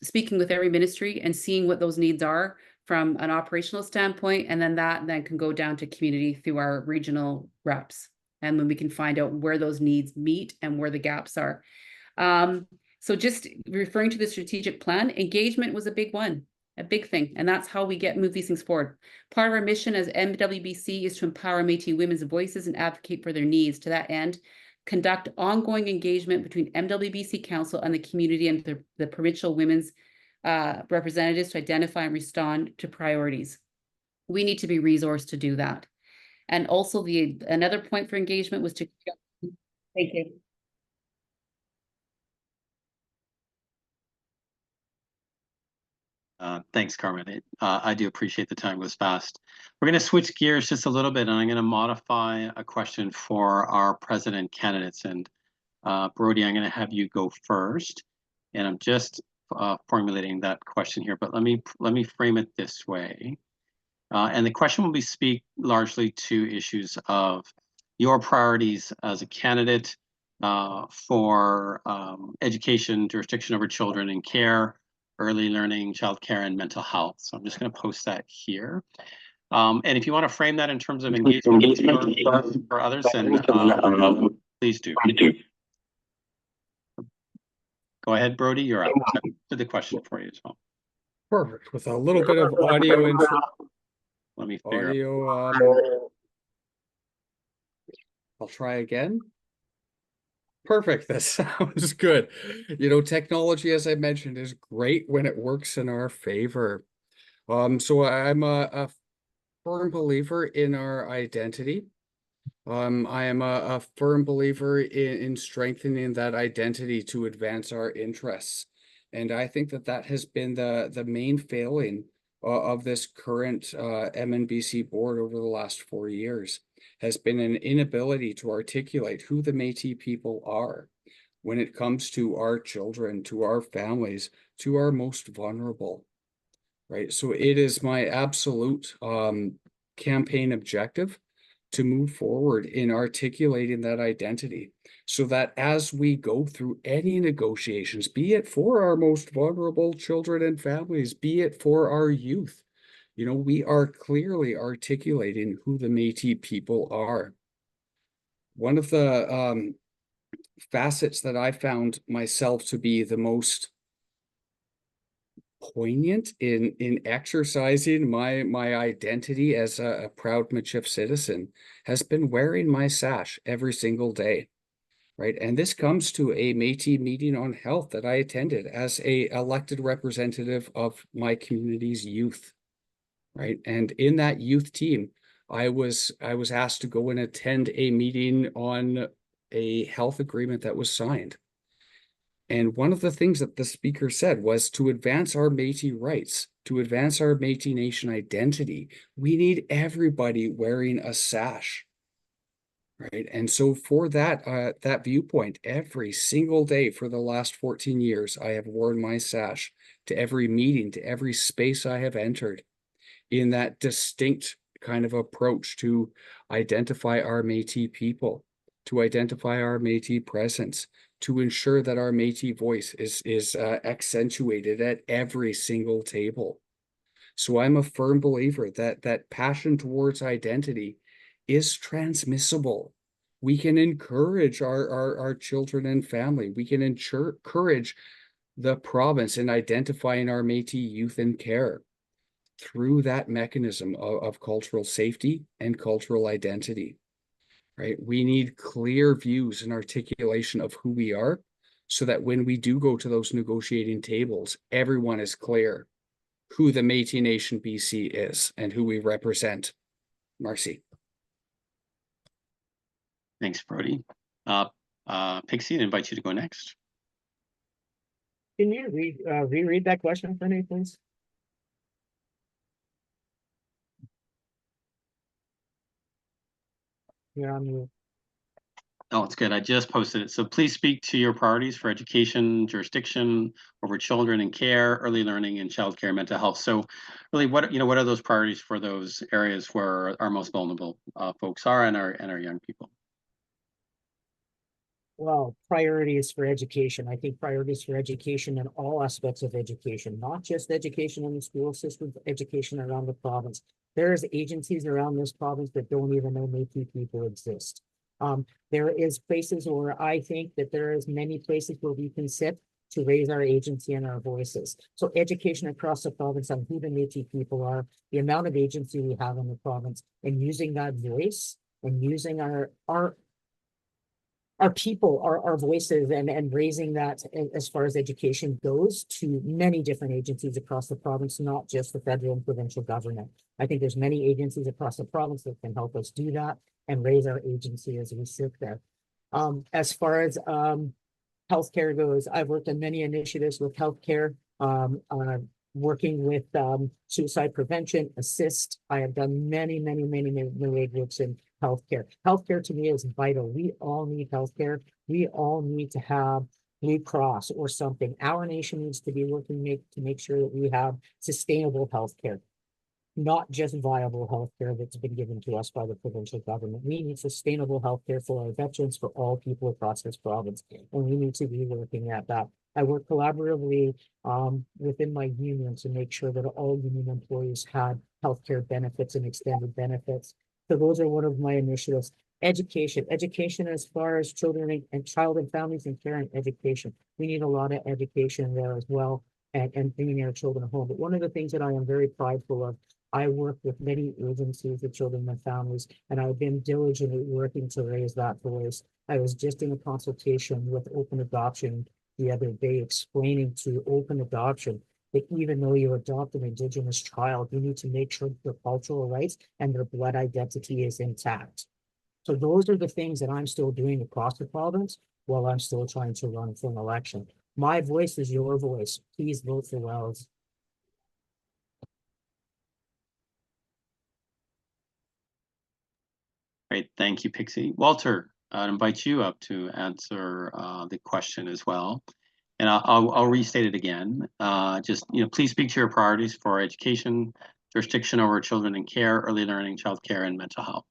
speaking with every ministry and seeing what those needs are from an operational standpoint, and then that can go down to community through our regional reps, and then we can find out where those needs meet and where the gaps are. So just referring to the strategic plan, engagement was a big one. A big thing, and that's how we move these things forward. Part of our mission as MWBC is to empower Métis women's voices and advocate for their needs. To that end, conduct ongoing engagement between MWBC Council and the community and the provincial women's representatives to identify and respond to priorities. We need to be resourced to do that. And also another point for engagement was to, thank you. Thanks, Carmen. I do appreciate the time goes fast. We're going to switch gears just a little bit, and I'm going to modify a question for our president candidates. And Brody, I'm going to have you go first. And I'm just formulating that question here, but let me frame it this way. And the question will speak largely to issues of your priorities as a candidate for education, jurisdiction over children and care, early learning, childcare, and mental health. So I'm just going to post that here. And if you want to frame that in terms of engagement for others, then please do. Go ahead, Brody, you're up. I did the question for you as well. Perfect. With a little bit of audio info. Let me figure audio. I'll try again. Perfect. That sounds good. You know, technology, as I mentioned, is great when it works in our favor. So I'm a firm believer in our identity. I am a firm believer in strengthening that identity to advance our interests. And I think that that has been the main failing of this current MNBC board over the last 4 years, has been an inability to articulate who the Métis people are when it comes to our children, to our families, to our most vulnerable, right? So it is my absolute campaign objective to move forward in articulating that identity so that as we go through any negotiations, be it for our most vulnerable children and families, be it for our youth, you know, we are clearly articulating who the Métis people are. One of the facets that I found myself to be the most poignant in exercising my identity as a proud Michif citizen has been wearing my sash every single day, right? And this comes to a Métis meeting on health that I attended as a elected representative of my community's youth, right? And in that youth team, I was asked to go and attend a meeting on a health agreement that was signed. And one of the things that the speaker said was to advance our Métis rights, to advance our Métis Nation identity, we need everybody wearing a sash, right? And so for that, that viewpoint, every single day for the last 14 years, I have worn my sash to every meeting, to every space I have entered in that distinct kind of approach to identify our Métis people, to identify our Métis presence, to ensure that our Métis voice is accentuated at every single table. So I'm a firm believer that passion towards identity is transmissible. We can encourage our children and family. We can encourage the province in identifying our Métis youth in care through that mechanism of cultural safety and cultural identity. Right? We need clear views and articulation of who we are so that when we do go to those negotiating tables, everyone is clear who the Métis Nation BC is and who we represent. Marcy. Thanks, Brody. Pixie, I invite you to go next. Can you reread that question for me, please? You're on mute. Oh, it's good. I just posted it. So please speak to your priorities for education, jurisdiction over children and care, early learning, and childcare, mental health. So really, what are those priorities for those areas where our most vulnerable folks are and our young people? Well, priorities for education. I think priorities for education in all aspects of education, not just education in the school system, but education around the province. There's agencies around this province that don't even know Métis people exist. There is places where I think that there is many places where we can sit to raise our agency and our voices. So education across the province on who the Métis people are, the amount of agency we have in the province, and using that voice and using our people, our voices, and raising that as far as education goes to many different agencies across the province, not just the federal and provincial government. I think there's many agencies across the province that can help us do that and raise our agency as we sit there. As far as healthcare goes, I've worked on many initiatives with healthcare, working with suicide prevention, assist. I have done many groups in healthcare. Healthcare to me is vital. We all need healthcare. We all need to have Blue Cross or something. Our nation needs to be working to make sure that we have sustainable healthcare, not just viable healthcare that's been given to us by the provincial government. We need sustainable healthcare for our veterans, for all people across this province, and we need to be working at that. I work collaboratively within my union to make sure that all union employees had healthcare benefits and extended benefits. So those are one of my initiatives. Education as far as children and child and families and care and education. We need a lot of education there as well, and bringing our children home. But one of the things that I am very prideful of, I work with many agencies with children and families, and I've been diligently working to raise that voice. I was just in a consultation with Open Adoption the other day, explaining to Open Adoption that even though you adopt an Indigenous child, you need to make sure that their cultural rights and their blood identity is intact. So those are the things that I'm still doing across the province while I'm still trying to run for an election. My voice is your voice. Please vote for Wells. Great, thank you, Pixie. Walter, I'd invite you up to answer the question as well. And I'll restate it again. Just, please speak to your priorities for education, jurisdiction over children in care, early learning, childcare, and mental health.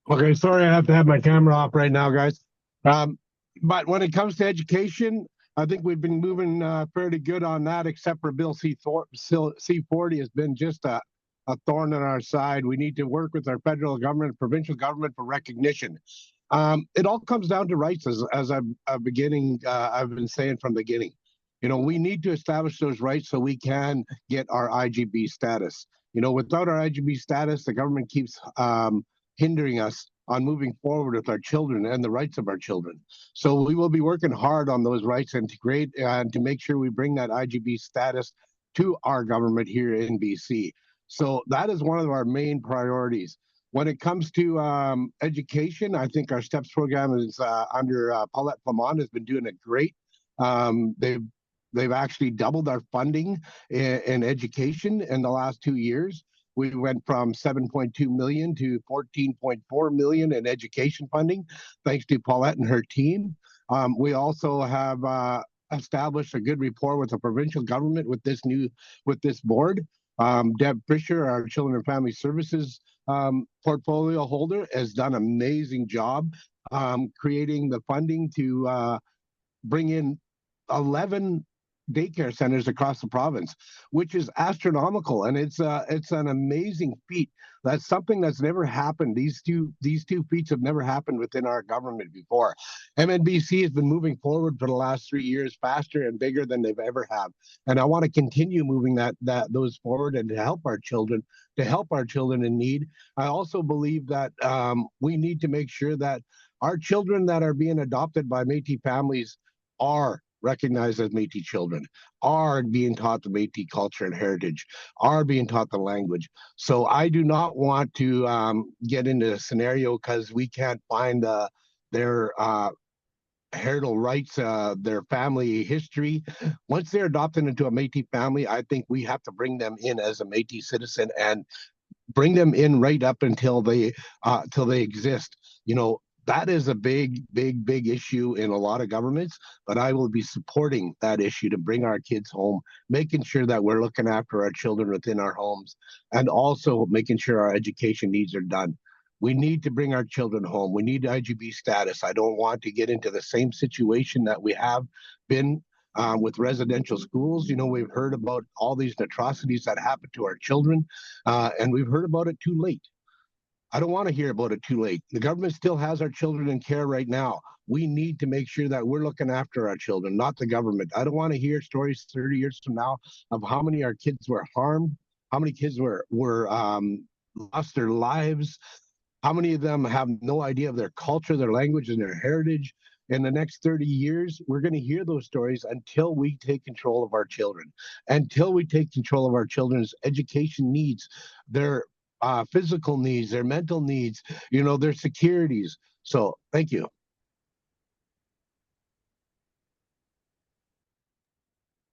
Okay, sorry, I have to have my camera off right now, guys. But when it comes to education, I think we've been moving fairly good on that, except for Bill C-40 has been just a thorn in our side. We need to work with our federal government, provincial government for recognition. It all comes down to rights, as I've been saying from the beginning. We need to establish those rights so we can get our IGB status. Without our IGB status, the government keeps hindering us on moving forward with our children and the rights of our children. So we will be working hard on those rights and to create and to make sure we bring that IGB status to our government here in BC. So that is one of our main priorities. When it comes to education, I think our STEPS program is under Paulette Flamand has been doing it great. They've actually doubled our funding in education in the last 2 years. We went from 7.2 million to 14.4 million in education funding, thanks to Paulette and her team. We also have established a good rapport with the provincial government with this board. Deb Fisher, our Children and Family Services portfolio holder, has done an amazing job creating the funding to bring in 11 daycare centers across the province, which is astronomical, and it's an amazing feat. That's something that's never happened. These two feats have never happened within our government before. MNBC has been moving forward for the last 3 years faster and bigger than they've ever have, and I want to continue moving those forward and to help our children in need. I also believe that we need to make sure that our children that are being adopted by Métis families are recognized as Métis children, are being taught the Métis culture and heritage, are being taught the language. So I do not want to get into a scenario because we can't find their heritable rights, their family history. Once they're adopted into a Métis family, I think we have to bring them in as a Métis citizen and bring them in right up until they exist. That is a big issue in a lot of governments, but I will be supporting that issue to bring our kids home, making sure that we're looking after our children within our homes, and also making sure our education needs are done. We need to bring our children home. We need IGB status. I don't want to get into the same situation that we have been with residential schools. We've heard about all these atrocities that happen to our children, and we've heard about it too late. I don't want to hear about it too late. The government still has our children in care right now. We need to make sure that we're looking after our children, not the government. I don't want to hear stories 30 years from now of how many our kids were harmed, how many kids were lost their lives, how many of them have no idea of their culture, their language, and their heritage. In the next 30 years, we're going to hear those stories until we take control of our children, until we take control of our children's education needs, their physical needs, their mental needs, their securities. So thank you.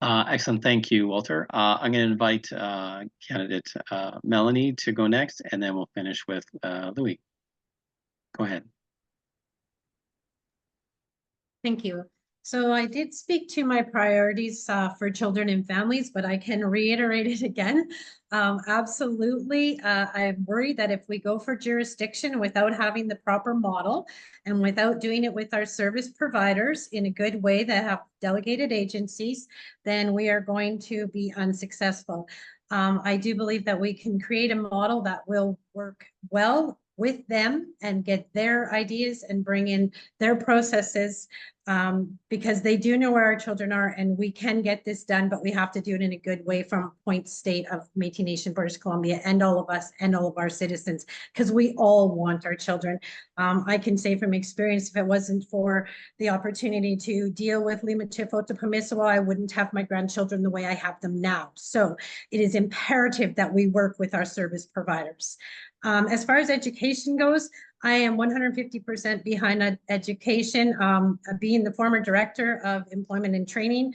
Excellent. Thank you, Walter. I'm going to invite candidate Melanie to go next, and then we'll finish with Louie. Go ahead. Thank you. So I did speak to my priorities for children and families, but I can reiterate it again. Absolutely. I'm worried that if we go for jurisdiction without having the proper model and without doing it with our service providers in a good way that have delegated agencies, then we are going to be unsuccessful. I do believe that we can create a model that will work well with them and get their ideas and bring in their processes because they do know where our children are, and we can get this done, but we have to do it in a good way from point state of Métis Nation, British Columbia, and all of us and all of our citizens, because we all want our children. I can say from experience, if it wasn't for the opportunity to deal with Lima Tifo to Pamiswa, I wouldn't have my grandchildren the way I have them now. So it is imperative that we work with our service providers. As far as education goes, I am 150% behind education, being the former director of employment and training,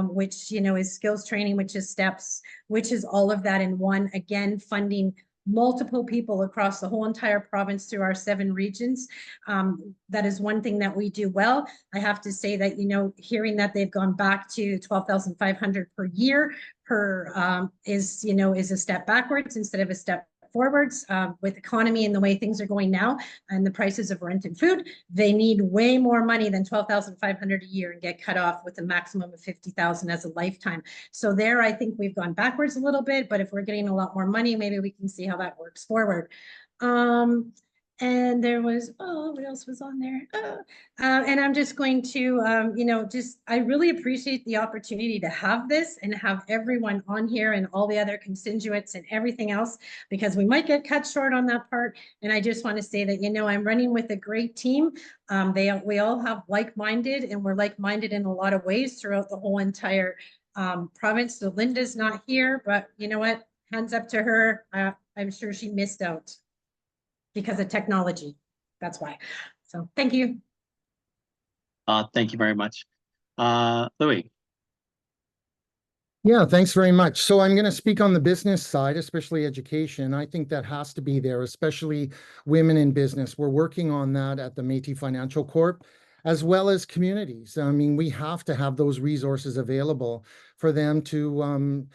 which, is skills training, which is steps, which is all of that in one, again, funding multiple people across the whole entire province through our 7 regions. That is one thing that we do well. I have to say that, hearing that they've gone back to 12,500 per year is a step backwards instead of a step forwards. With economy and the way things are going now and the prices of rent and food, they need way more money than 12,500 a year and get cut off with a maximum of 50,000 as a lifetime. So there, I think we've gone backwards a little bit, but if we're getting a lot more money, maybe we can see how that works forward. And there was, what else was on there? And I'm just going to, I really appreciate the opportunity to have this and have everyone on here and all the other constituents and everything else, because we might get cut short on that part. And I just want to say that, I'm running with a great team. We all have like-minded, and we're like-minded in a lot of ways throughout the whole entire province. So Linda's not here, but you know what? Hands up to her. I'm sure she missed out because of technology. That's why. So thank you. Thank you very much. Louie. Yeah, thanks very much. So I'm going to speak on the business side, especially education. I think that has to be there, especially women in business. We're working on that at the Métis Financial Corp, as well as communities. I mean, we have to have those resources available for them to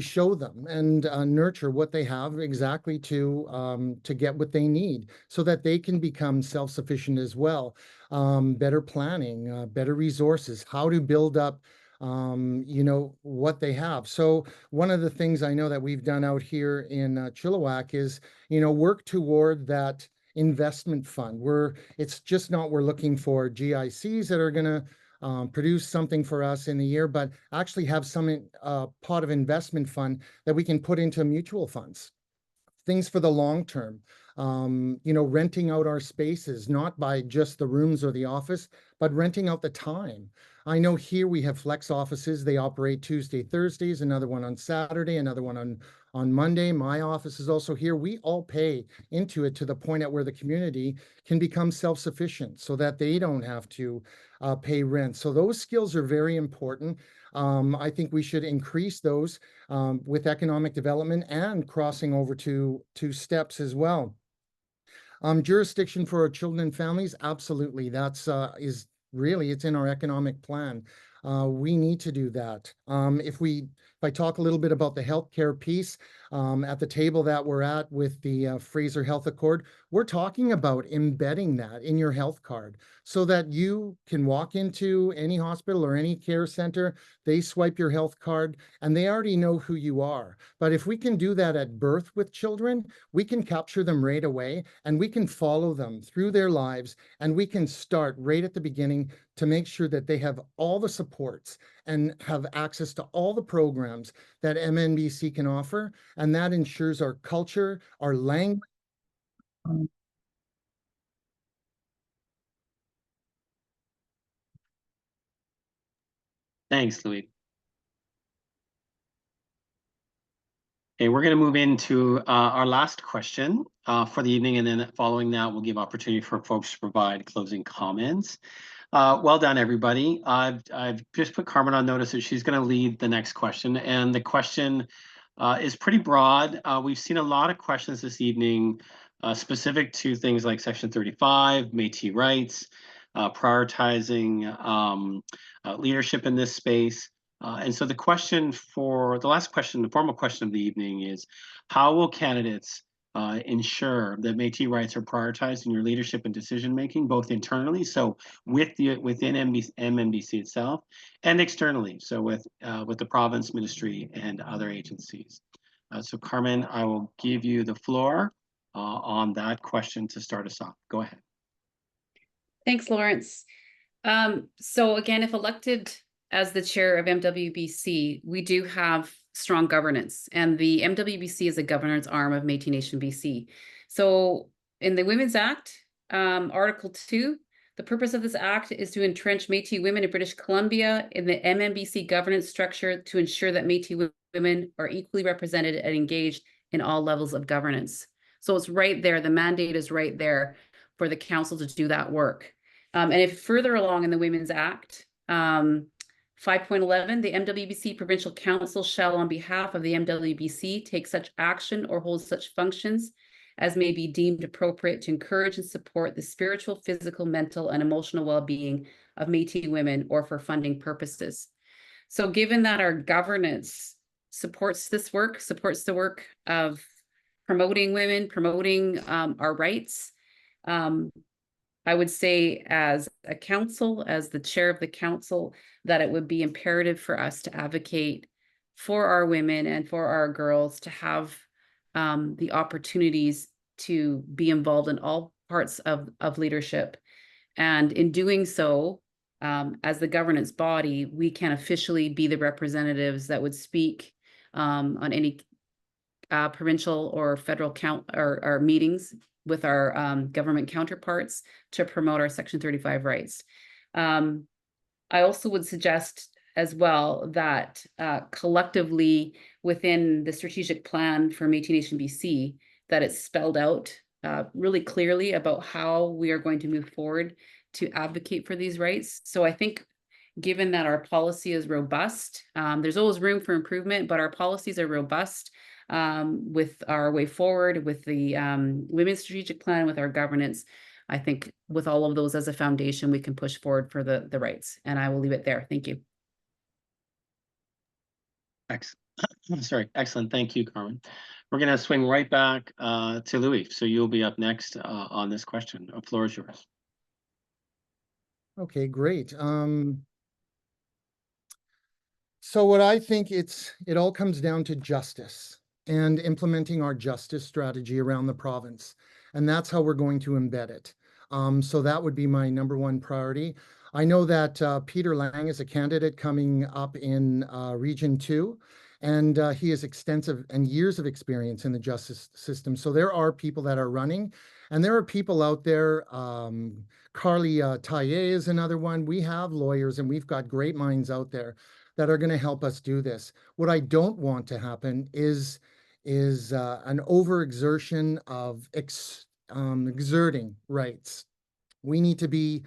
show them and nurture what they have exactly to get what they need so that they can become self-sufficient as well. Better planning, better resources, how to build up what they have. So one of the things I know that we've done out here in Chilliwack is, work toward that investment fund. It's just not we're looking for GICs that are going to produce something for us in the year, but actually have some pot of investment fund that we can put into mutual funds, things for the long term. Renting out our spaces, not by just the rooms or the office, but renting out the time. I know here we have flex offices. They operate Tuesday, Thursdays, another one on Saturday, another one on Monday. My office is also here. We all pay into it to the point at where the community can become self-sufficient so that they don't have to pay rent. So those skills are very important. I think we should increase those with economic development and crossing over to steps as well. Jurisdiction for our children and families, absolutely. That's it's in our economic plan. We need to do that. If I talk a little bit about the healthcare piece, at the table that we're at with the Fraser Health Accord, we're talking about embedding that in your health card so that you can walk into any hospital or any care center, they swipe your health card and they already know who you are. But if we can do that at birth with children, we can capture them right away and we can follow them through their lives, and we can start right at the beginning to make sure that they have all the supports and have access to all the programs that MNBC can offer. And that ensures our culture, our language. Thanks, Louie. Okay, we're going to move into our last question for the evening, and then following that, we'll give opportunity for folks to provide closing comments. Well done, everybody. I've just put Carmen on notice that she's going to lead the next question, and the question is pretty broad. We've seen a lot of questions this evening specific to things like Section 35, Métis rights, prioritizing leadership in this space. And so the formal question of the evening is, how will candidates ensure that Métis rights are prioritized in your leadership and decision-making, both internally, so within MNBC itself, and externally, so with the province, ministry, and other agencies. So Carmen, I will give you the floor on that question to start us off. Go ahead. Thanks, Lawrence. So again, if elected as the chair of MWBC, we do have strong governance, and the MWBC is a governance arm of Métis Nation BC. So in the Women's Act, Article 2, the purpose of this act is to entrench Métis women in British Columbia in the MNBC governance structure to ensure that Métis women are equally represented and engaged in all levels of governance. So it's right there, the mandate is right there for the council to do that work. And if further along in the Women's Act, 5.11, the MWBC Provincial Council shall, on behalf of the MWBC, take such action or hold such functions as may be deemed appropriate to encourage and support the spiritual, physical, mental, and emotional well-being of Métis women or for funding purposes. So given that our governance supports this work, supports the work of promoting women, promoting our rights, I would say as a council, as the chair of the council, that it would be imperative for us to advocate for our women and for our girls to have the opportunities to be involved in all parts of leadership. And in doing so, as the governance body, we can officially be the representatives that would speak on any provincial or federal or meetings with our government counterparts to promote our Section 35 rights. I also would suggest as well that collectively within the strategic plan for Métis Nation BC, that it's spelled out really clearly about how we are going to move forward to advocate for these rights. So I think given that our policy is robust, there's always room for improvement, but our policies are robust. With our way forward, with the Women's Strategic Plan, with our governance, I think with all of those as a foundation, we can push forward for the rights. And I will leave it there. Thank you. Excellent. Thank you, Carmen. We're going to swing right back to Louie. So you'll be up next on this question. The floor is yours. Okay, great. So what I think it all comes down to justice and implementing our justice strategy around the province. And that's how we're going to embed it. So that would be my #1 priority. I know that Peter Lang is a candidate coming up in Region 2, and he has extensive and years of experience in the justice system. So there are people that are running, and there are people out there. Carly Taillé is another one. We have lawyers, and we've got great minds out there that are going to help us do this. What I don't want to happen is an overexertion of exerting rights. We need to be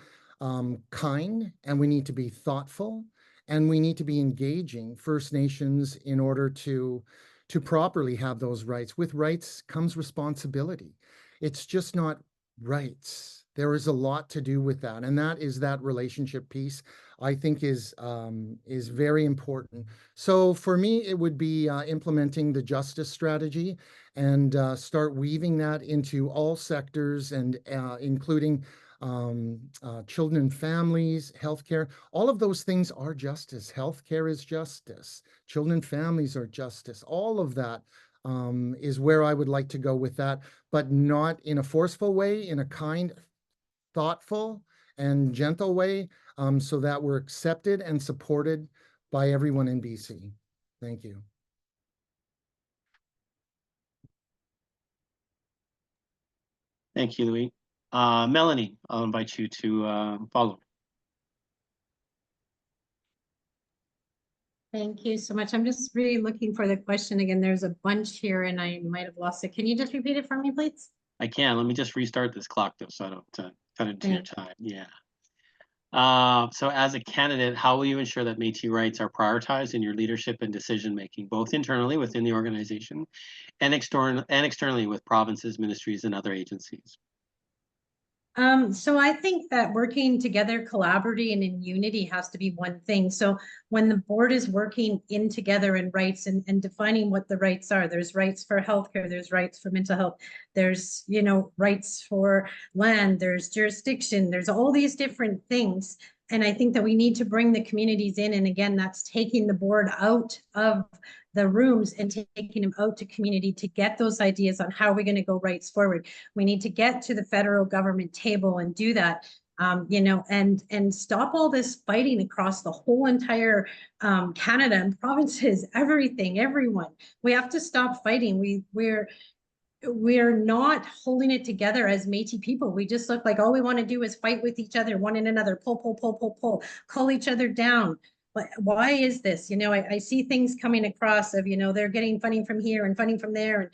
kind, and we need to be thoughtful, and we need to be engaging First Nations in order to properly have those rights. With rights comes responsibility. It's just not rights. There is a lot to do with that, and that is that relationship piece, I think is very important. So for me, it would be implementing the justice strategy and start weaving that into all sectors, and including children and families, healthcare. All of those things are justice. Healthcare is justice. Children and families are justice. All of that is where I would like to go with that, but not in a forceful way, in a kind, thoughtful, and gentle way, so that we're accepted and supported by everyone in BC. Thank you. Thank you, Louie. Melanie, I'll invite you to follow. Thank you so much. I'm just really looking for the question again. There's a bunch here and I might have lost it. Can you just repeat it for me, please? I can. Let me just restart this clock though, so I don't cut into your time. Yeah. So as a candidate, how will you ensure that Métis rights are prioritized in your leadership and decision-making, both internally within the organization and externally with provinces, ministries, and other agencies? So I think that working together, collaborating and in unity has to be one thing. So when the board is working in together in rights and defining what the rights are, there's rights for healthcare, there's rights for mental health, there's, you know, rights for land, there's jurisdiction, there's all these different things. And I think that we need to bring the communities in. And again, that's taking the board out of the rooms and taking them out to community to get those ideas on how we're going to go rights forward. We need to get to the federal government table and do that. you know, and stop all this fighting across the whole entire Canada and provinces, everything, everyone. We have to stop fighting. We're not holding it together as Métis people. We just look like all we want to do is fight with each other, one and another, pull, call each other down. But why is this? You know, I see things coming across of, you know, they're getting funding from here and funding from there,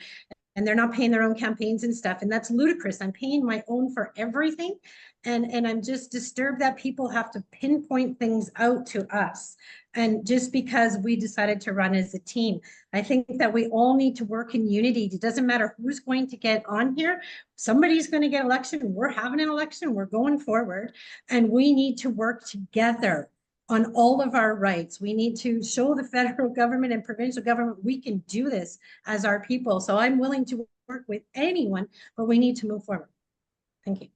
and they're not paying their own campaigns and stuff. And that's ludicrous. I'm paying my own for everything. And I'm just disturbed that people have to pinpoint things out to us. And just because we decided to run as a team, I think that we all need to work in unity. It doesn't matter who's going to get on here. Somebody's going to get elected. We're having an election. We're going forward. And we need to work together on all of our rights. We need to show the federal government and provincial government we can do this as our people. So I'm willing to work with anyone, but we need to move forward. Thank you.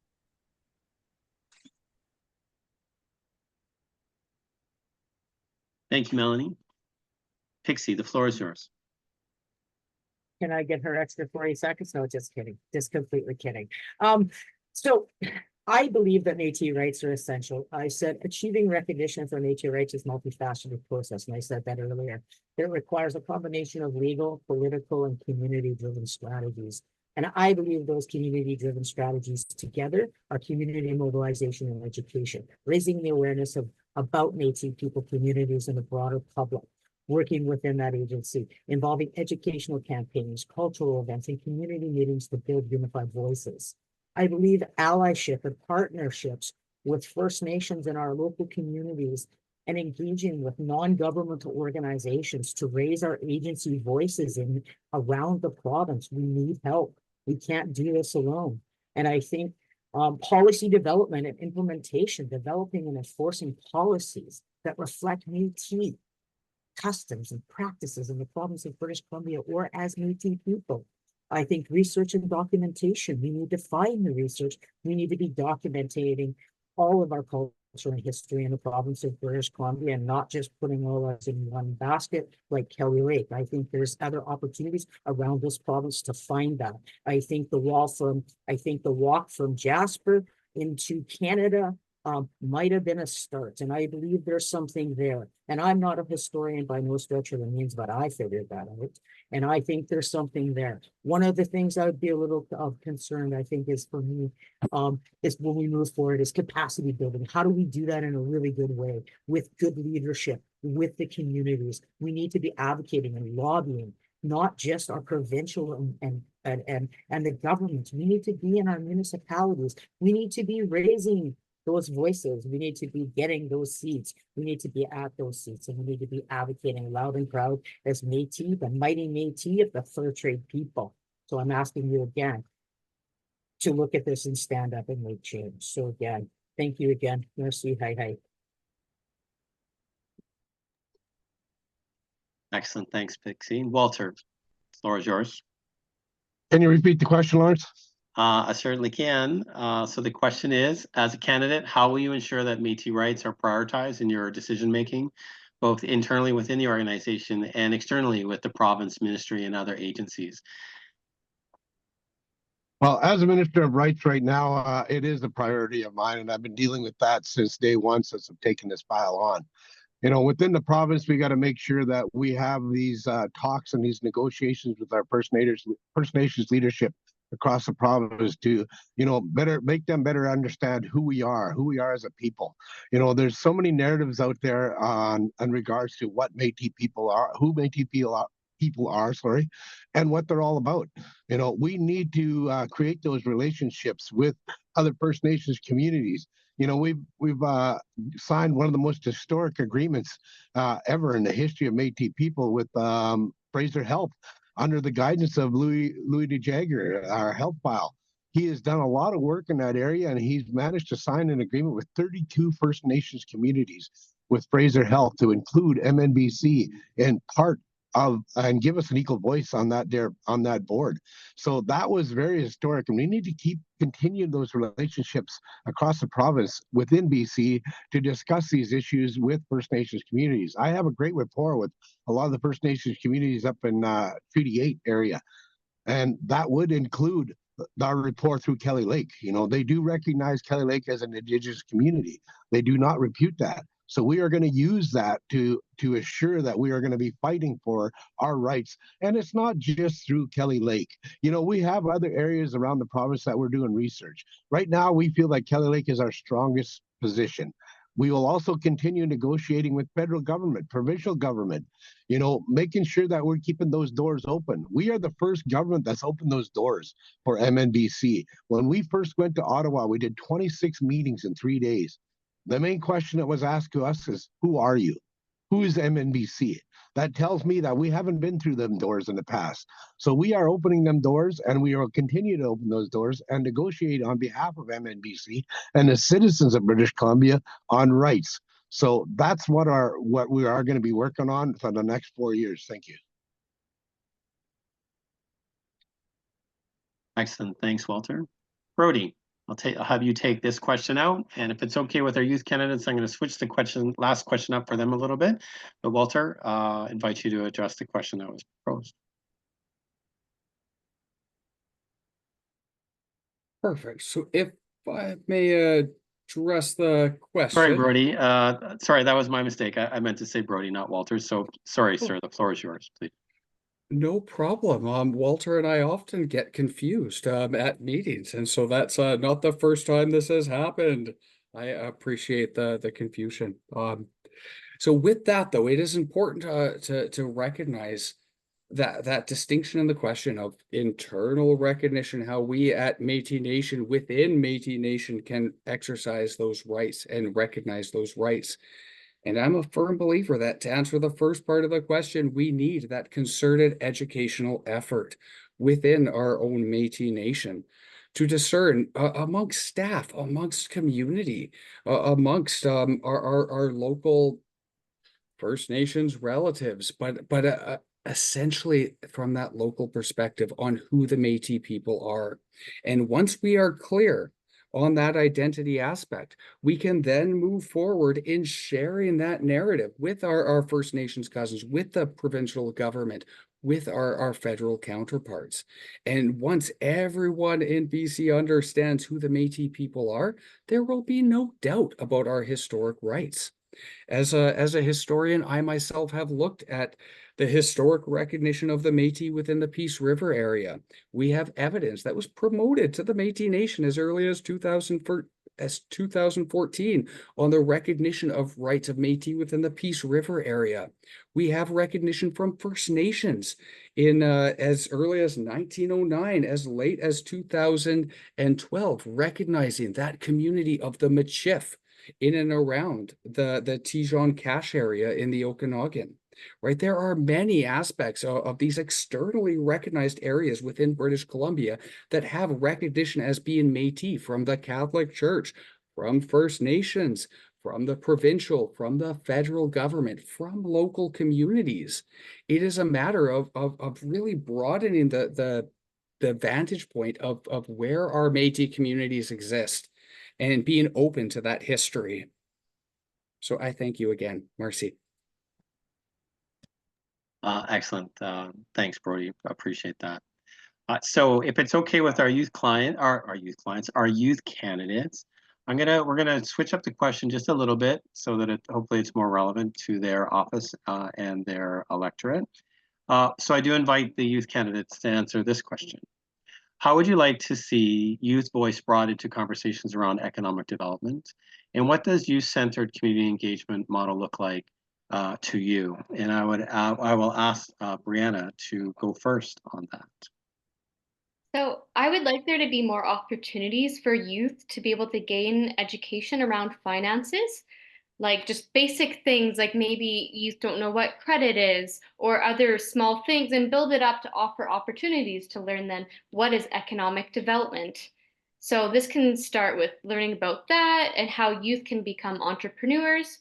Thank you, Melanie. Pixie, the floor is yours. Can I get her extra 40 seconds? No, just kidding. Just completely kidding. So I believe that Métis rights are essential. I said achieving recognition for Métis rights is a multifaceted process, and I said that earlier. It requires a combination of legal, political, and community-driven strategies. And I believe those community-driven strategies together are community mobilization and education, raising the awareness about Métis people, communities, and the broader public, working within that agency, involving educational campaigns, cultural events, and community meetings to build unified voices. I believe allyship and partnerships with First Nations in our local communities and engaging with non-governmental organizations to raise our agency voices in around the province. We need help. We can't do this alone. And I think policy development and implementation, developing and enforcing policies that reflect Métis customs and practices in the province of British Columbia or as Métis people. I think research and documentation, we need to find the research. We need to be documenting all of our culture and history in the province of British Columbia and not just putting all of us in one basket like Kelly Lake. I think there's other opportunities around this province to find that. I think the walk from Jasper into Canada might have been a start, and I believe there's something there. And I'm not a historian by no stretch of the means, but I figured that out. And I think there's something there. One of the things I would be a little concerned, I think, is for me, is when we move forward, is capacity building. How do we do that in a really good way with good leadership, with the communities? We need to be advocating and lobbying, not just our provincial and the government. We need to be in our municipalities. We need to be raising those voices. We need to be getting those seats. We need to be at those seats, and we need to be advocating loud and proud as Métis, the mighty Métis of the fur trade people. So I'm asking you again to look at this and stand up and make change. So again, thank you again. Merci. Hi. Excellent. Thanks, Pixie. Walter, the floor is yours. Can you repeat the question, Lawrence? I certainly can. So the question is, as a candidate, how will you ensure that Métis rights are prioritized in your decision-making, both internally within the organization and externally with the province, ministry, and other agencies? Well, as a Minister of Rights right now, it is a priority of mine, and I've been dealing with that since day one, since I've taken this file on. You know, within the province, we got to make sure that we have these talks and these negotiations with our First Nations leadership across the province to, you know, make them better understand who we are as a people. You know, there's so many narratives out there in regards to what Métis people are, who Métis people are, and what they're all about. You know, we need to create those relationships with other First Nations communities. You know, we've signed one of the most historic agreements ever in the history of Métis people with Fraser Health, under the guidance of Luigi Jagger, our health file. He has done a lot of work in that area, and he's managed to sign an agreement with 32 First Nations communities with Fraser Health to include MNBC in part of, and give us an equal voice on that board. So that was very historic, and we need to continue those relationships across the province within BC to discuss these issues with First Nations communities. I have a great rapport with a lot of the First Nations communities up in Treaty 8 area, and that would include our report through Kelly Lake. You know, they do recognize Kelly Lake as an Indigenous community. They do not repute that. So we are going to use that to assure that we are going to be fighting for our rights. And it's not just through Kelly Lake. You know, we have other areas around the province that we're doing research. Right now, we feel like Kelly Lake is our strongest position. We will also continue negotiating with federal government, provincial government, you know, making sure that we're keeping those doors open. We are the first government that's opened those doors for MNBC. When we first went to Ottawa, we did 26 meetings in 3 days. The main question that was asked to us is, who are you? Who is MNBC? That tells me that we haven't been through them doors in the past. So we are opening them doors, and we will continue to open those doors and negotiate on behalf of MNBC and the citizens of British Columbia on rights. So that's what we are going to be working on for the next 4 years. Thank you. Excellent. Thanks, Walter. Brody, I'll have you take this question out, and if it's okay with our youth candidates, I'm going to switch the last question up for them a little bit. But Walter, invite you to address the question that was proposed. Perfect. So if I may address the question. Sorry, Brody. Sorry, that was my mistake. I meant to say Brody, not Walter. So sorry, sir. The floor is yours, please. No problem. Walter and I often get confused at meetings, and so that's not the first time this has happened. I appreciate the confusion. So with that, though, it is important to recognize that distinction in the question of internal recognition, how we at Métis Nation, within Métis Nation, can exercise those rights and recognize those rights. And I'm a firm believer that to answer the first part of the question, we need that concerted educational effort within our own Métis Nation to discern amongst staff, amongst community, amongst our local First Nations relatives, but essentially from that local perspective on who the Métis people are. And once we are clear on that identity aspect, we can then move forward in sharing that narrative with our First Nations cousins, with the provincial government, with our federal counterparts. And once everyone in BC understands who the Métis people are, there will be no doubt about our historic rights. As a historian, I myself have looked at the historic recognition of the Métis within the Peace River area. We have evidence that was promoted to the Métis Nation as early as 2014 on the recognition of rights of Métis within the Peace River area. We have recognition from First Nations in as early as 1909, as late as 2012, recognizing that community of the Michif in and around the Tijon Cache area in the Okanagan. Right, there are many aspects of these externally recognized areas within British Columbia that have recognition as being Métis from the Catholic Church, from First Nations, from the provincial, from the federal government, from local communities. It is a matter of really broadening the vantage point of where our Métis communities exist and being open to that history. So I thank you again, Marcy. Excellent. Thanks, Brody. Appreciate that. So if it's okay with our youth candidates, we're gonna switch up the question just a little bit so that hopefully it's more relevant to their office and their electorate. So I do invite the youth candidates to answer this question. How would you like to see youth voice brought into conversations around economic development? And what does youth-centered community engagement model look like to you? And I will ask Brianna to go first on that. So I would like there to be more opportunities for youth to be able to gain education around finances, like just basic things, like maybe youth don't know what credit is or other small things, and build it up to offer opportunities to learn then what is economic development. So this can start with learning about that and how youth can become entrepreneurs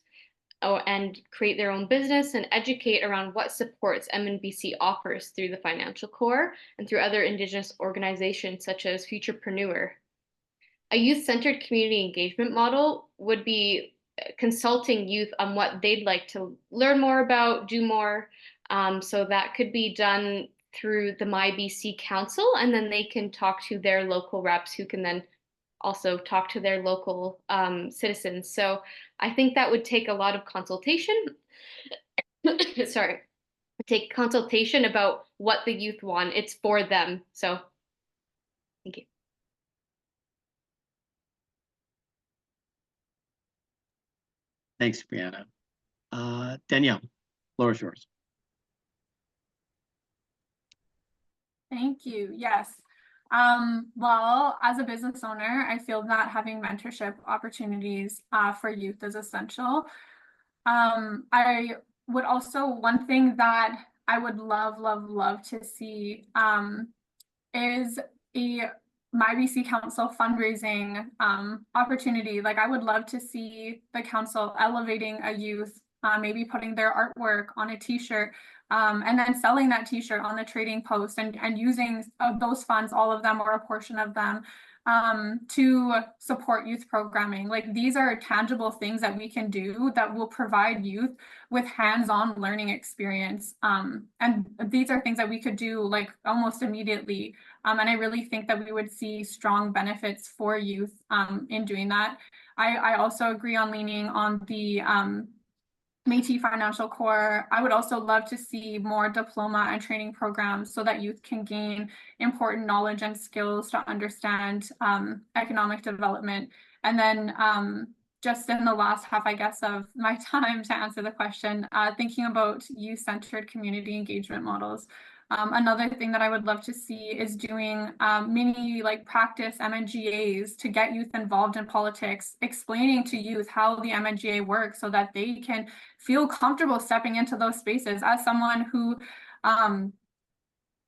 and create their own business, and educate around what supports MNBC offers through the financial core and through other Indigenous organizations such as Futurepreneur. A youth-centered community engagement model would be consulting youth on what they'd like to learn more about, do more. So that could be done through the MyBC Council, and then they can talk to their local reps who can then also talk to their local citizens. So I think that would take a lot of consultation. Sorry, take consultation about what the youth want. It's for them. So thank you. Thanks, Brianna. Danielle, floor is yours. Thank you. Yes. Well, as a business owner, I feel that having mentorship opportunities for youth is essential. I would also, one thing that I would love to see is a MyBC Council fundraising opportunity. Like, I would love to see the council elevating a youth, maybe putting their artwork on a t-shirt, and then selling that t-shirt on the trading post, and using those funds, all of them or a portion of them, to support youth programming. Like, these are tangible things that we can do that will provide youth with hands-on learning experience. And these are things that we could do like almost immediately. And I really think that we would see strong benefits for youth in doing that. I also agree on leaning on the Métis Financial Corps. I would also love to see more diploma and training programs so that youth can gain important knowledge and skills to understand economic development. And then just in the last half, I guess, of my time to answer the question, thinking about youth-centered community engagement models. Another thing that I would love to see is doing mini practice MNGAs to get youth involved in politics, explaining to youth how the MNGA works so that they can feel comfortable stepping into those spaces. As someone who,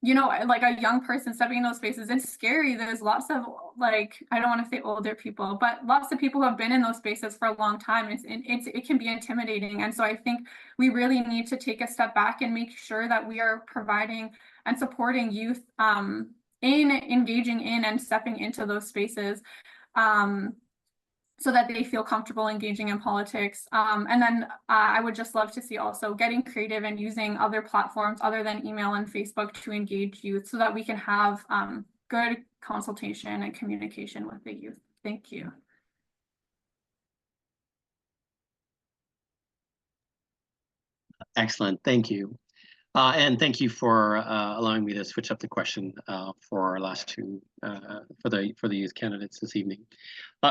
you know, like a young person stepping in those spaces, it's scary. There's lots of, like, I don't want to say older people, but lots of people who have been in those spaces for a long time. It can be intimidating. And so I think we really need to take a step back and make sure that we are providing and supporting youth in engaging in and stepping into those spaces, so that they feel comfortable engaging in politics. And then I would just love to see also getting creative and using other platforms other than email and Facebook to engage youth so that we can have good consultation and communication with the youth. Thank you. Excellent, thank you. And thank you for allowing me to switch up the question for our last two, for the youth candidates this evening.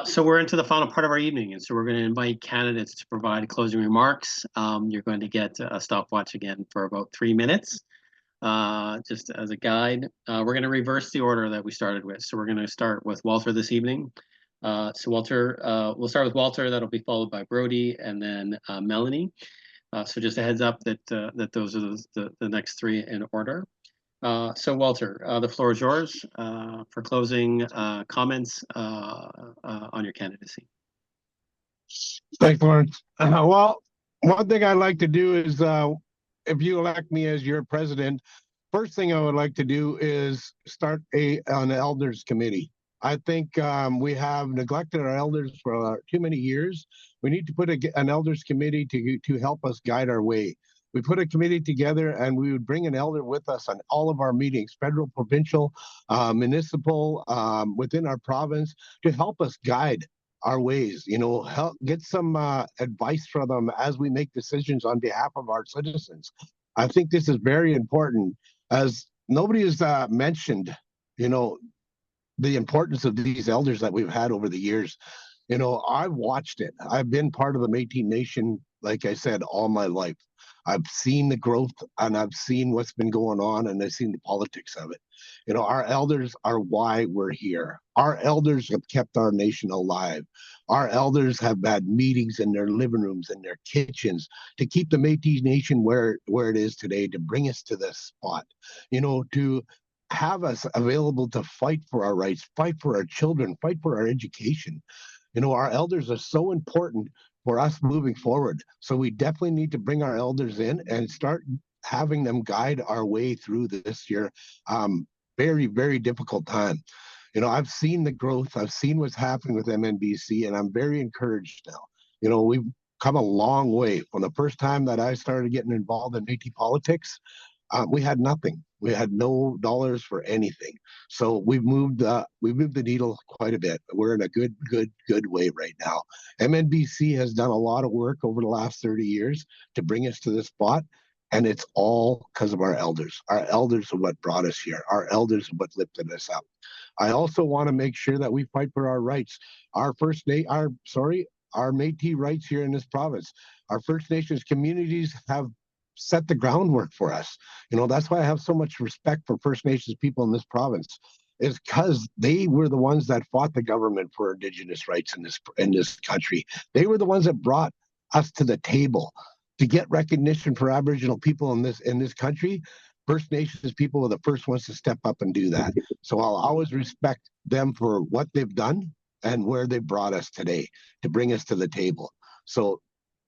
So we're into the final part of our evening, and so we're going to invite candidates to provide closing remarks. You're going to get a stopwatch again for about 3 minutes, just as a guide. We're going to reverse the order that we started with. So we're going to start with Walter this evening. So Walter, we'll start with Walter. That'll be followed by Brody, and then Melanie. So just a heads up that that those are the next three in order. So Walter, the floor is yours for closing comments on your candidacy. Thanks, Lawrence. Well, one thing I'd like to do is, if you elect me as your president, first thing I would like to do is start an elders committee. I think we have neglected our elders for too many years. We need to put an elders committee to help us guide our way. We put a committee together and we would bring an elder with us on all of our meetings, federal, provincial, municipal, within our province, to help us guide our ways, you know, help get some advice from them as we make decisions on behalf of our citizens. I think this is very important, as nobody has mentioned, you know, the importance of these elders that we've had over the years. You know, I've watched it. I've been part of the Métis Nation, like I said, all my life. I've seen the growth and I've seen what's been going on and I've seen the politics of it. You know, our elders are why we're here. Our elders have kept our nation alive. Our elders have had meetings in their living rooms and their kitchens to keep the Métis Nation where it is today, to bring us to this spot, you know, to have us available to fight for our rights, fight for our children, fight for our education. You know, our elders are so important for us moving forward. So we definitely need to bring our elders in and start having them guide our way through this year. Very, very difficult time. You know, I've seen the growth. I've seen what's happening with MNBC, and I'm very encouraged now. You know, we've come a long way from the first time that I started getting involved in Métis politics. we had nothing. We had no dollars for anything. So we've moved the needle quite a bit. We're in a good way right now. MNBC has done a lot of work over the last 30 years to bring us to this spot. And it's all because of our elders. Our elders are what brought us here. Our elders are what lifted us up. I also want to make sure that we fight for our rights. Our Métis rights here in this province. Our First Nations communities have set the groundwork for us. You know, that's why I have so much respect for First Nations people in this province, is because they were the ones that fought the government for Indigenous rights in this country. They were the ones that brought us to the table to get recognition for Aboriginal people in this country. First Nations people were the first ones to step up and do that. So I'll always respect them for what they've done and where they brought us today to bring us to the table. So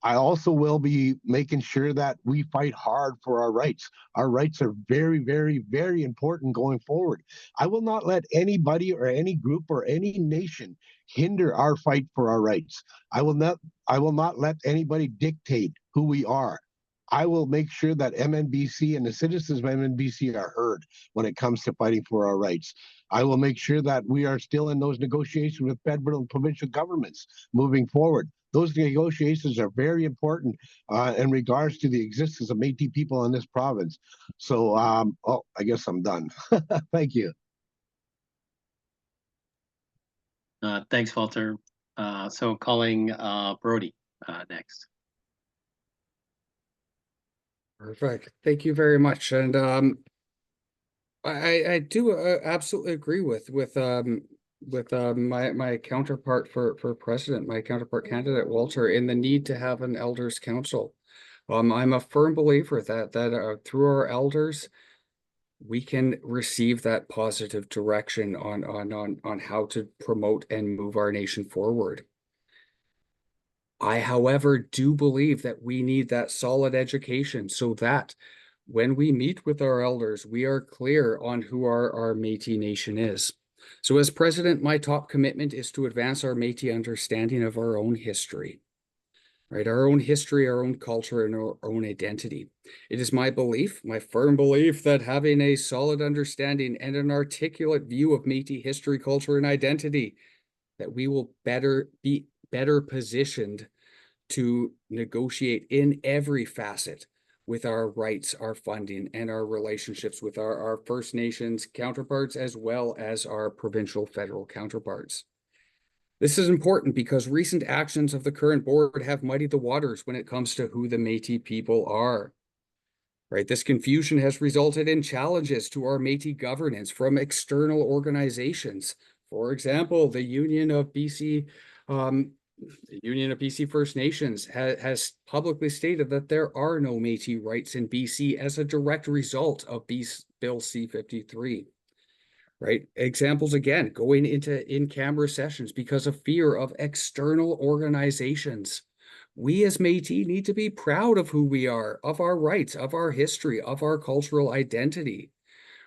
I also will be making sure that we fight hard for our rights. Our rights are very, very, very important going forward. I will not let anybody or any group or any nation hinder our fight for our rights. I will not let anybody dictate who we are. I will make sure that MNBC and the citizens of MNBC are heard when it comes to fighting for our rights. I will make sure that we are still in those negotiations with federal and provincial governments moving forward. Those negotiations are very important in regards to the existence of Métis people in this province. So, I guess I'm done. Thank you. Thanks, Walter. So calling Brody next. Perfect. Thank you very much. And I do absolutely agree with my counterpart for president, my counterpart candidate Walter, in the need to have an elders council. I'm a firm believer that through our elders, we can receive that positive direction on how to promote and move our nation forward. I, however, do believe that we need that solid education so that when we meet with our elders, we are clear on who our Métis Nation is. So as president, my top commitment is to advance our Métis understanding of our own history, right? Our own history, our own culture, and our own identity. It is my belief, my firm belief, that having a solid understanding and an articulate view of Métis history, culture, and identity, that we will be better positioned to negotiate in every facet with our rights, our funding, and our relationships with our First Nations counterparts, as well as our provincial federal counterparts. This is important because recent actions of the current board have muddied the waters when it comes to who the Métis people are. Right, this confusion has resulted in challenges to our Métis governance from external organizations. For example, the Union of BC First Nations has publicly stated that there are no Métis rights in BC as a direct result of Bill C-53. Right? Examples again, going into in-camera sessions because of fear of external organizations. We as Métis need to be proud of who we are, of our rights, of our history, of our cultural identity.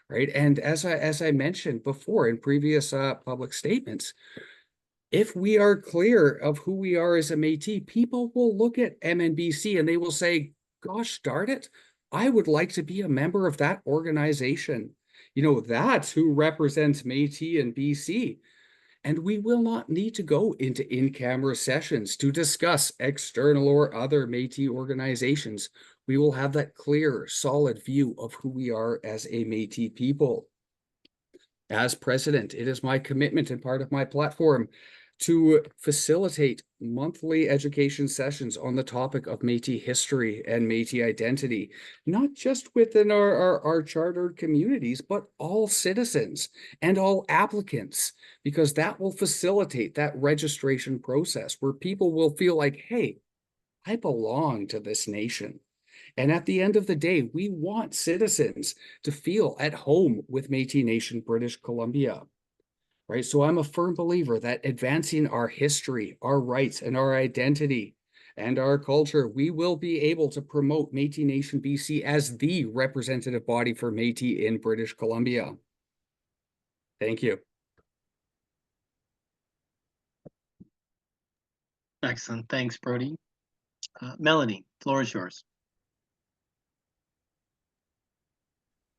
Right? And as I mentioned before in previous public statements, if we are clear of who we are as a Métis, people will look at MNBC and they will say, gosh darn it, I would like to be a member of that organization. You know, that's who represents Métis in BC. And we will not need to go into in-camera sessions to discuss external or other Métis organizations. We will have that clear, solid view of who we are as a Métis people. As president, it is my commitment and part of my platform to facilitate monthly education sessions on the topic of Métis history and Métis identity, not just within our chartered communities, but all citizens and all applicants, because that will facilitate that registration process where people will feel like, hey, I belong to this nation. And at the end of the day, we want citizens to feel at home with Métis Nation, British Columbia. Right? So I'm a firm believer that advancing our history, our rights, and our identity and our culture, we will be able to promote Métis Nation BC as the representative body for Métis in British Columbia. Thank you. Excellent. Thanks, Brody. Melanie, floor is yours.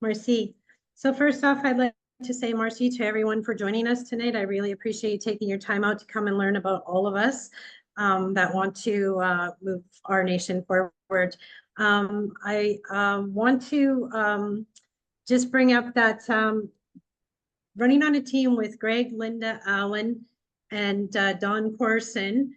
Merci. So first off, I'd like to say merci to everyone for joining us tonight. I really appreciate you taking your time out to come and learn about all of us that want to move our nation forward. I want to just bring up that running on a team with Greg, Linda, Allen, and Don Corson,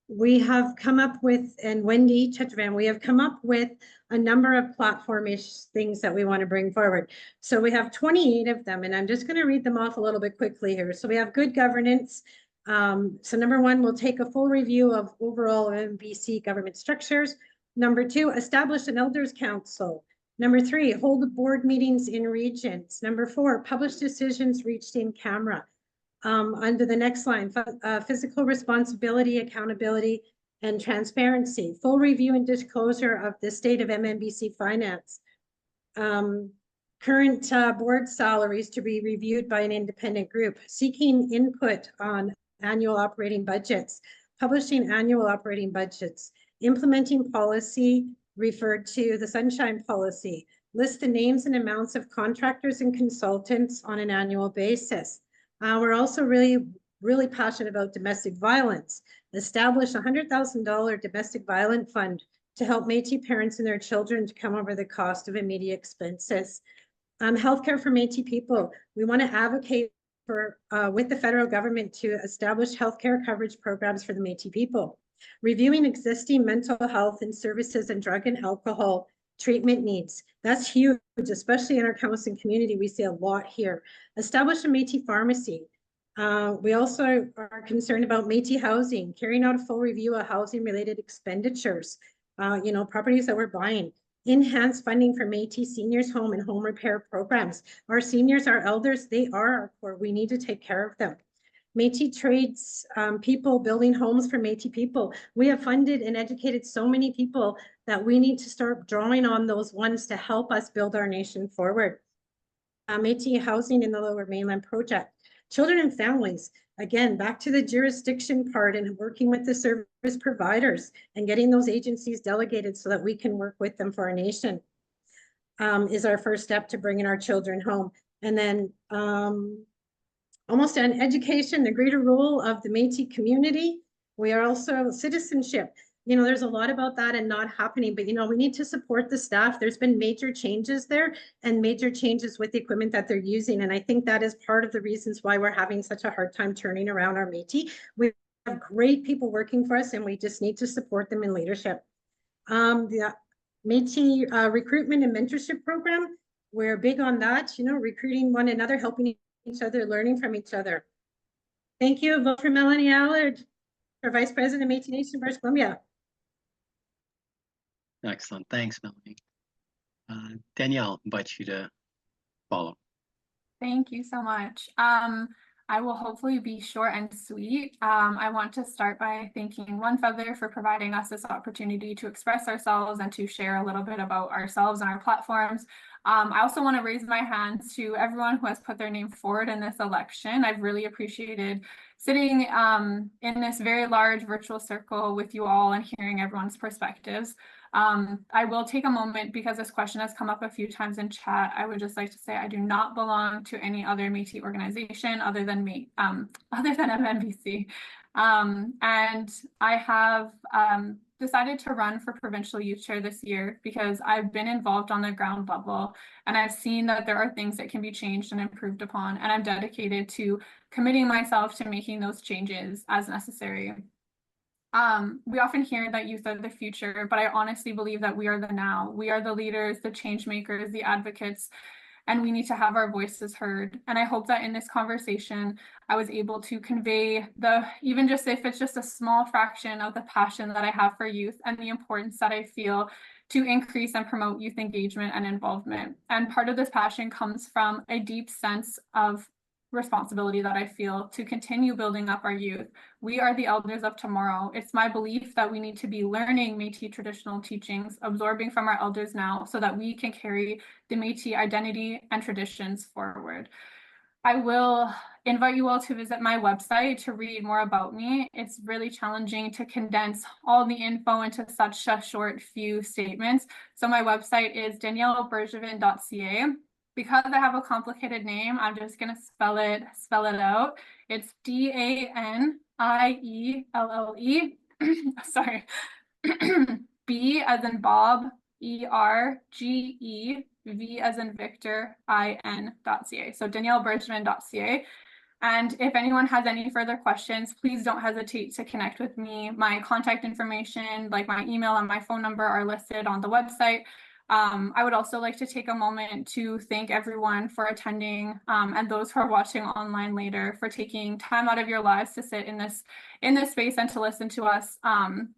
we have come up with, and Wendy Chetravan, we have come up with a number of platform-ish things that we want to bring forward. So we have 28 of them, and I'm just going to read them off a little bit quickly here. So we have good governance. So number one, we'll take a full review of overall MNBC government structures. Number two, establish an elders council. Number three, hold the board meetings in regions. Number four, publish decisions reached in camera. Under the next line, physical responsibility, accountability, and transparency. Full review and disclosure of the state of MNBC finance. Current board salaries to be reviewed by an independent group. Seeking input on annual operating budgets. Publishing annual operating budgets. Implementing policy referred to the Sunshine Policy. List the names and amounts of contractors and consultants on an annual basis. We're also really passionate about domestic violence. Establish a $100,000 domestic violence fund to help Métis parents and their children to come over the cost of immediate expenses. Healthcare for Métis people. We want to advocate for with the federal government to establish healthcare coverage programs for the Métis people. Reviewing existing mental health and services and drug and alcohol treatment needs. That's huge, especially in our Camosun community. We see a lot here. Establish a Métis pharmacy. We also are concerned about Métis housing, carrying out a full review of housing related expenditures, properties that we're buying. Enhance funding for Métis seniors home and home repair programs. Our seniors, our elders, they are our core. We need to take care of them. Métis trades people building homes for Métis people. We have funded and educated so many people that we need to start drawing on those ones to help us build our nation forward. Métis housing in the Lower Mainland project. Children and families, again, back to the jurisdiction part and working with the service providers and getting those agencies delegated so that we can work with them for our nation is our first step to bringing our children home. And then almost an education, the greater role of the Métis community. We are also citizenship. There's a lot about that and not happening, but we need to support the staff. There's been major changes there and major changes with the equipment that they're using. And I think that is part of the reasons why we're having such a hard time turning around our Métis. We have great people working for us and we just need to support them in leadership. The Métis recruitment and mentorship program, we're big on that, recruiting one another, helping each other, learning from each other. Thank you. Vote for Melanie Allard for Vice President of Métis Nation, British Columbia. Excellent. Thanks, Melanie. Danielle, invite you to follow. Thank you so much. I will hopefully be short and sweet. I want to start by thanking One Feather for providing us this opportunity to express ourselves and to share a little bit about ourselves and our platforms. I also want to raise my hand to everyone who has put their name forward in this election. I've really appreciated sitting in this very large virtual circle with you all and hearing everyone's perspectives. I will take a moment because this question has come up a few times in chat. I would just like to say I do not belong to any other Métis organization other than me, other than MNBC. And I have decided to run for provincial youth chair this year because I've been involved on the ground level and I've seen that there are things that can be changed and improved upon, and I'm dedicated to committing myself to making those changes as necessary. We often hear that youth are the future, but I honestly believe that we are the now. We are the leaders, the change makers, the advocates, and we need to have our voices heard. And I hope that in this conversation, I was able to convey even just if it's just a small fraction of the passion that I have for youth and the importance that I feel to increase and promote youth engagement and involvement. And part of this passion comes from a deep sense of responsibility that I feel to continue building up our youth. We are the elders of tomorrow. It's my belief that we need to be learning Métis traditional teachings, absorbing from our elders now so that we can carry the Métis identity and traditions forward. I will invite you all to visit my website to read more about me. It's really challenging to condense all the info into such a short few statements. So my website is daniellebergevin.ca. Because I have a complicated name, I'm just going to spell it out. It's DANIELLE, sorry, B as in Bob, ERGE, V as in Victor, IN.ca. So daniellebergevin.ca. And if anyone has any further questions, please don't hesitate to connect with me. My contact information, like my email and my phone number, are listed on the website. I would also like to take a moment to thank everyone for attending, and those who are watching online later for taking time out of your lives to sit in this space and to listen to us. And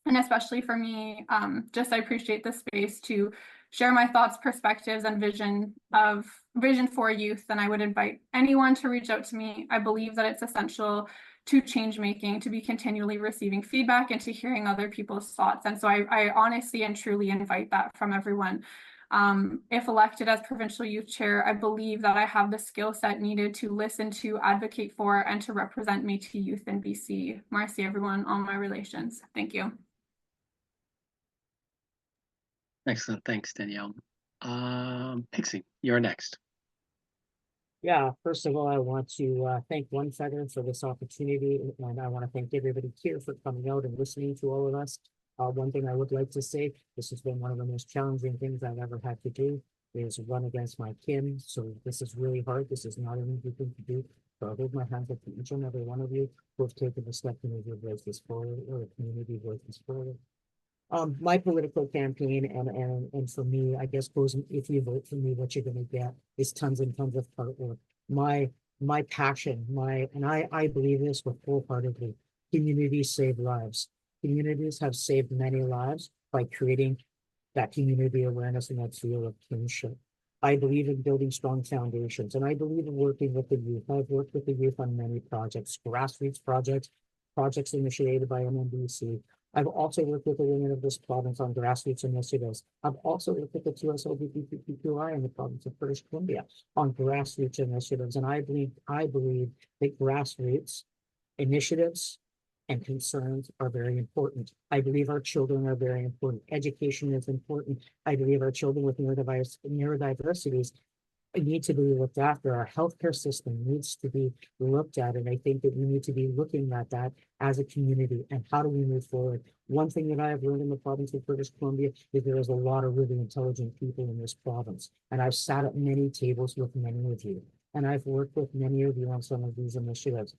especially for me, I appreciate the space to share my thoughts, perspectives, and vision for youth. And I would invite anyone to reach out to me. I believe that it's essential to change making, to be continually receiving feedback and to hearing other people's thoughts. And so I honestly and truly invite that from everyone. If elected as Provincial Youth Chair, I believe that I have the skill set needed to listen to, advocate for, and to represent Métis youth in BC. Merci everyone on my relations. Thank you. Excellent. Thanks, Danielle. Pixie, you're next. Yeah, first of all, I want to thank One Feather for this opportunity, and I want to thank everybody here for coming out and listening to all of us. One thing I would like to say, this has been one of the most challenging things I've ever had to do, is run against my kin. So this is really hard. This is not an easy thing to do. So I hold my hands up to each and every one of you who have taken the step to move your voices forward, or the community voices forward. My political campaign and for me, I guess, goes, if you vote for me, what you're going to get is tons and tons of hard work. My passion, I believe this with wholeheartedly. Communities save lives. Communities have saved many lives by creating that community awareness and that feel of kinship. I believe in building strong foundations, and I believe in working with the youth. I've worked with the youth on many projects, grassroots projects initiated by MNBC. I've also worked with the women of this province on grassroots initiatives. I've also worked with the 2 LGBTQI in the province of British Columbia on grassroots initiatives. And I believe that grassroots initiatives and concerns are very important. I believe our children are very important. Education is important. I believe our children with neurodiversities need to be looked after. Our healthcare system needs to be looked at, and I think that we need to be looking at that as a community and how do we move forward. One thing that I have learned in the province of British Columbia is there is a lot of really intelligent people in this province, and I've sat at many tables with many of you, and I've worked with many of you on some of these initiatives.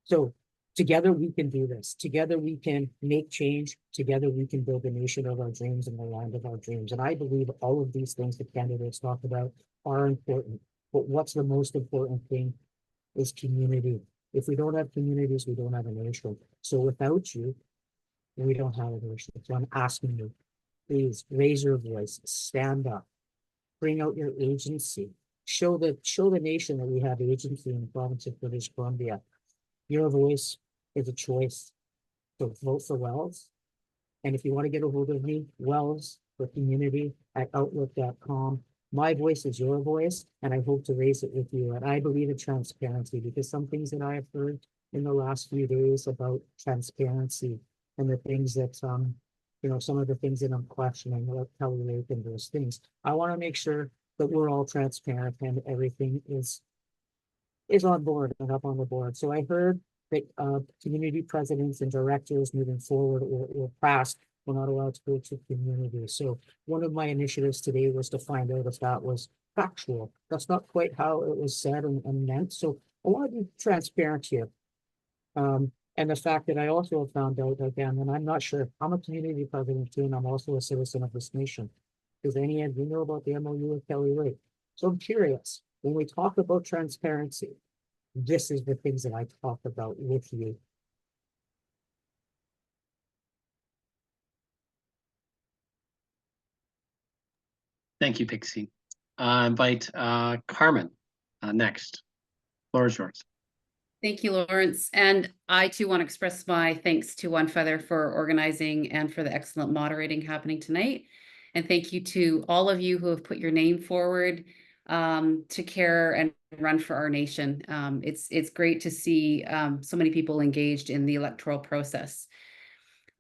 So together we can do this. Together we can make change. Together we can build a nation of our dreams and the land of our dreams. And I believe all of these things that candidates talk about are important. But what's the most important thing is community. If we don't have communities, we don't have a nation. So without you, we don't have a nation. So I'm asking you, please raise your voice, stand up, bring out your agency, show the nation that we have agency in the province of British Columbia. Your voice is a choice. So vote for Wells. And if you want to get a hold of me, Wells for Community at outlook.com. My voice is your voice, and I hope to raise it with you. And I believe in transparency, because some things that I have heard in the last few days about transparency and the things that, some of the things that I'm questioning about Kelly Lake and those things. I want to make sure that we're all transparent and everything is on board and up on the board. So I heard that community presidents and directors moving forward or past were not allowed to go to community. So one of my initiatives today was to find out if that was factual. That's not quite how it was said and meant. So I want to be transparent here. And the fact that I also found out again, and I'm not sure, I'm a community president too, and I'm also a citizen of this nation. Does any of you know about the MOU with Kelly Lake? So I'm curious, when we talk about transparency, this is the things that I talk about with you. Thank you, Pixie. I invite Carmen next. Floor is yours. Thank you, Lawrence. And I too want to express my thanks to One Feather for organizing and for the excellent moderating happening tonight. And thank you to all of you who have put your name forward to care and run for our nation. It's great to see so many people engaged in the electoral process.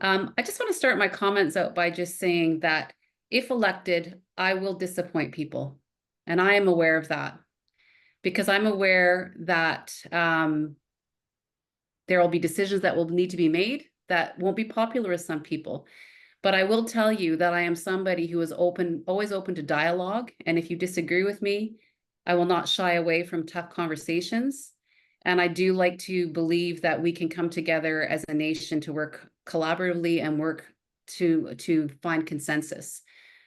I just want to start my comments out by just saying that if elected, I will disappoint people. And I am aware of that, because I'm aware that there will be decisions that will need to be made that won't be popular with some people. But I will tell you that I am somebody who is always open to dialogue. And if you disagree with me, I will not shy away from tough conversations. And I do like to believe that we can come together as a nation to work collaboratively and work to find consensus.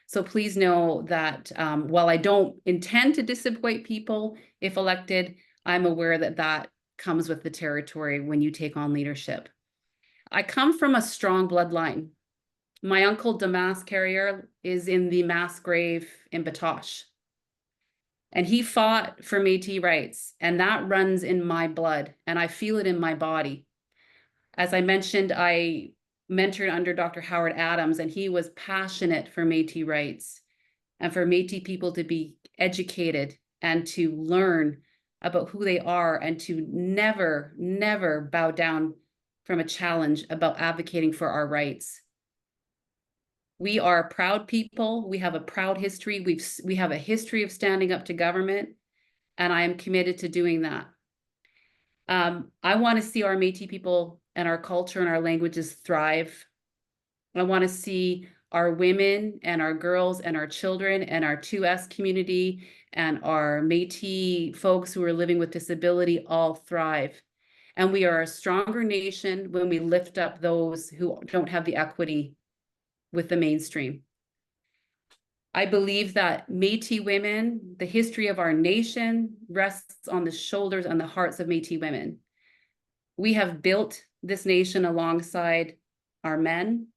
So please know that while I don't intend to disappoint people if elected, I'm aware that that comes with the territory when you take on leadership. I come from a strong bloodline. My uncle Damas Carrier is in the mass grave in Batoche. And he fought for Métis rights, and that runs in my blood, and I feel it in my body. As I mentioned, I mentored under Dr. Howard Adams, and he was passionate for Métis rights and for Métis people to be educated and to learn about who they are and to never, never bow down from a challenge about advocating for our rights. We are proud people. We have a proud history. We have a history of standing up to government, and I am committed to doing that. I want to see our Métis people and our culture and our languages thrive. I want to see our women and our girls and our children and our 2S community and our Métis folks who are living with disability all thrive. And we are a stronger nation when we lift up those who don't have the equity with the mainstream. I believe that Métis women, the history of our nation rests on the shoulders and the hearts of Métis women. We have built this nation alongside our men.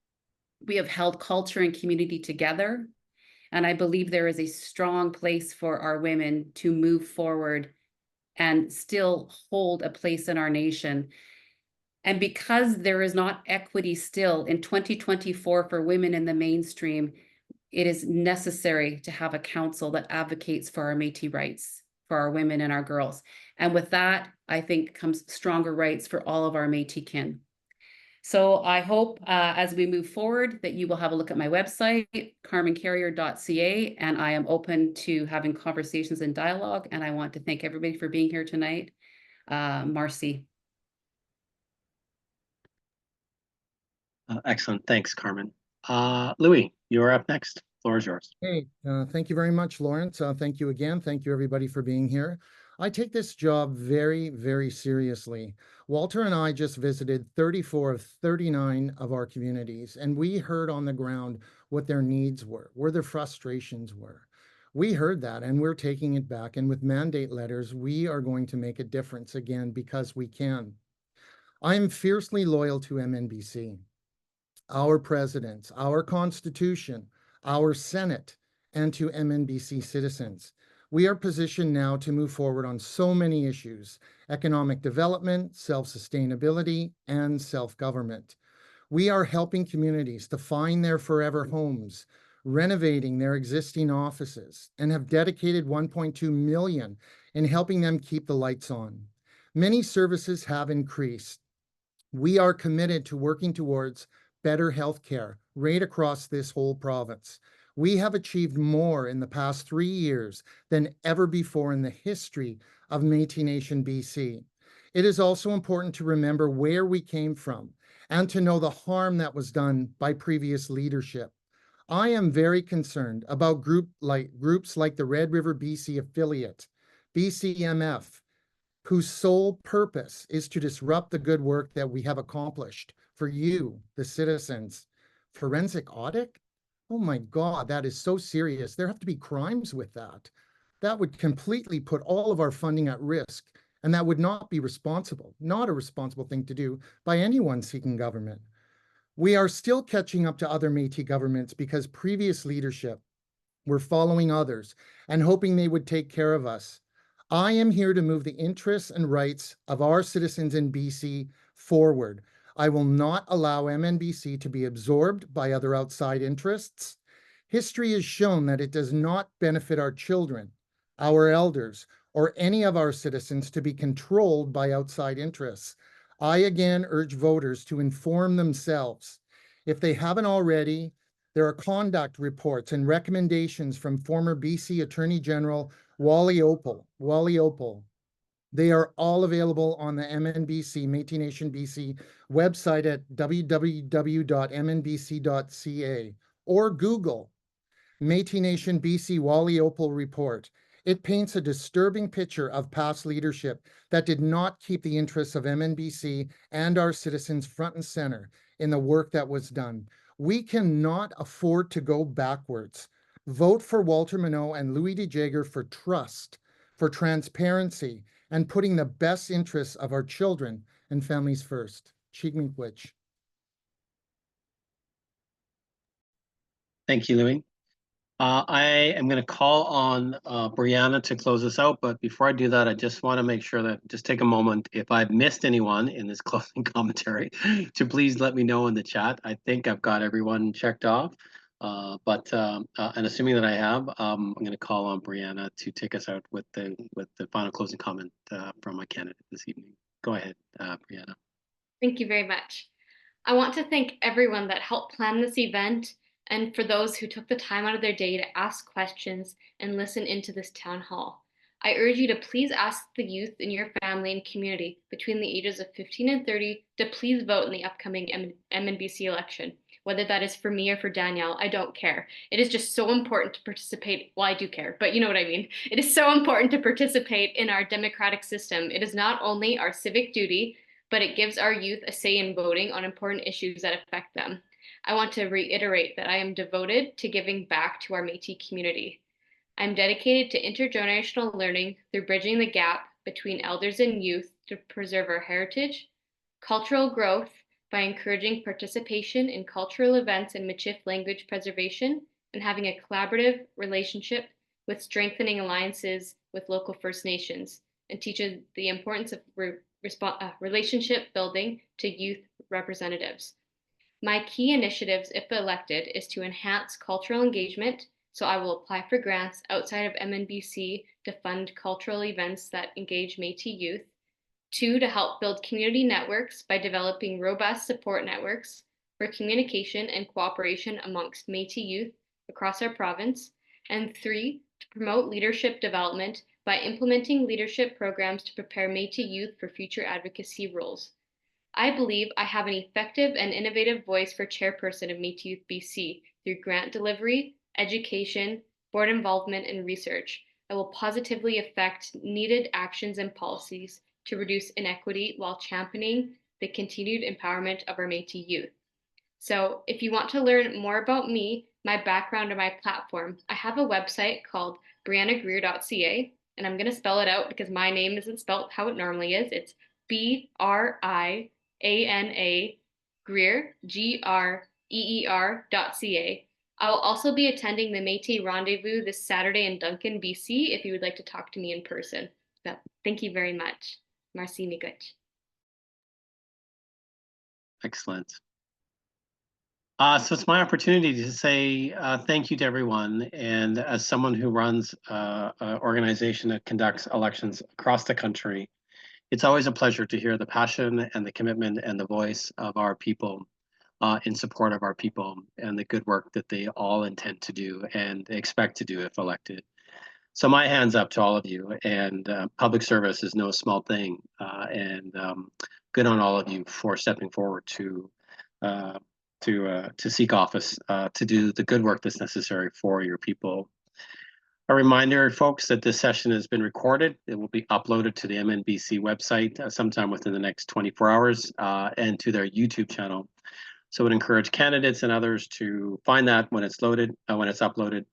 We have held culture and community together. And I believe there is a strong place for our women to move forward and still hold a place in our nation. And because there is not equity still in 2024 for women in the mainstream, it is necessary to have a council that advocates for our Métis rights, for our women and our girls. And with that, I think comes stronger rights for all of our Métis kin. So I hope as we move forward that you will have a look at my website, carmencarrier.ca, and I am open to having conversations and dialogue. And I want to thank everybody for being here tonight. Marcy. Excellent. Thanks, Carmen. Louie, you're up next. Floor is yours. Hey, thank you very much, Lawrence. Thank you again. Thank you, everybody, for being here. I take this job very, very seriously. Walter and I just visited 34 of 39 of our communities, and we heard on the ground what their needs were, where their frustrations were. We heard that, and we're taking it back. And with mandate letters, we are going to make a difference again because we can. I am fiercely loyal to MNBC, our presidents, our Constitution, our Senate, and to MNBC citizens. We are positioned now to move forward on so many issues: economic development, self-sustainability, and self-government. We are helping communities to find their forever homes, renovating their existing offices, and have dedicated $1.2 million in helping them keep the lights on. Many services have increased. We are committed to working towards better health care right across this whole province. We have achieved more in the past 3 years than ever before in the history of Métis Nation BC. It is also important to remember where we came from and to know the harm that was done by previous leadership. I am very concerned about groups like the Red River BC affiliate, BCMF, whose sole purpose is to disrupt the good work that we have accomplished for you, the citizens. Forensic audit? Oh my God, that is so serious. There have to be crimes with that. That would completely put all of our funding at risk, and that would not be responsible, not a responsible thing to do by anyone seeking government. We are still catching up to other Métis governments because previous leadership were following others and hoping they would take care of us. I am here to move the interests and rights of our citizens in BC forward. I will not allow MNBC to be absorbed by other outside interests. History has shown that it does not benefit our children, our elders, or any of our citizens to be controlled by outside interests. I again urge voters to inform themselves. If they haven't already, there are conduct reports and recommendations from former BC Attorney General Wally Opal. They are all available on the MNBC, Métis Nation BC website at www.mnbc.ca or Google Métis Nation BC Wally Opal report. It paints a disturbing picture of past leadership that did not keep the interests of MNBC and our citizens front and center in the work that was done. We cannot afford to go backwards. Vote for Walter Minot and Luigi Jagger for trust, for transparency, and putting the best interests of our children and families first. Chigmiigwech. Thank you, Louie. I am going to call on Brianna to close us out, but before I do that, I just want to make sure that just take a moment, if I've missed anyone in this closing commentary, to please let me know in the chat. I think I've got everyone checked off, and assuming that I have, I'm going to call on Brianna to take us out with the final closing comment from my candidate this evening. Go ahead, Brianna. Thank you very much. I want to thank everyone that helped plan this event, and for those who took the time out of their day to ask questions and listen into this town hall. I urge you to please ask the youth in your family and community between the ages of 15 and 30 to please vote in the upcoming MNBC election. Whether that is for me or for Danielle, I don't care. It is just so important to participate. Well, I do care, but you know what I mean. It is so important to participate in our democratic system. It is not only our civic duty, but it gives our youth a say in voting on important issues that affect them. I want to reiterate that I am devoted to giving back to our Métis community. I'm dedicated to intergenerational learning through bridging the gap between elders and youth to preserve our heritage, cultural growth by encouraging participation in cultural events and Michif language preservation, and having a collaborative relationship with strengthening alliances with local First Nations, and teaches the importance of relationship building to youth representatives. My key initiatives, if elected, is to enhance cultural engagement, so I will apply for grants outside of MNBC to fund cultural events that engage Métis youth. 2, to help build community networks by developing robust support networks for communication and cooperation amongst Métis youth across our province. And 3, to promote leadership development by implementing leadership programs to prepare Métis youth for future advocacy roles. I believe I have an effective and innovative voice for chairperson of Métis Youth BC through grant delivery, education, board involvement, and research. I will positively affect needed actions and policies to reduce inequity while championing the continued empowerment of our Métis youth. So if you want to learn more about me, my background, or my platform, I have a website called briannagreer.ca, and I'm going to spell it out because my name isn't spelled how it normally is. It's BRIANA Greer, GREER.ca. I will also be attending the Métis Rendezvous this Saturday in Duncan, BC, if you would like to talk to me in person. So, thank you very much. Merci Miigwech. Excellent. So it's my opportunity to say thank you to everyone. And as someone who runs an organization that conducts elections across the country, it's always a pleasure to hear the passion and the commitment and the voice of our people in support of our people and the good work that they all intend to do and expect to do if elected. So my hands up to all of you, and public service is no small thing, and good on all of you for stepping forward to seek office, to do the good work that's necessary for your people. A reminder, folks, that this session has been recorded. It will be uploaded to the MNBC website sometime within the next 24 hours and to their YouTube channel. So I would encourage candidates and others to find that when it's loaded, when it's uploaded,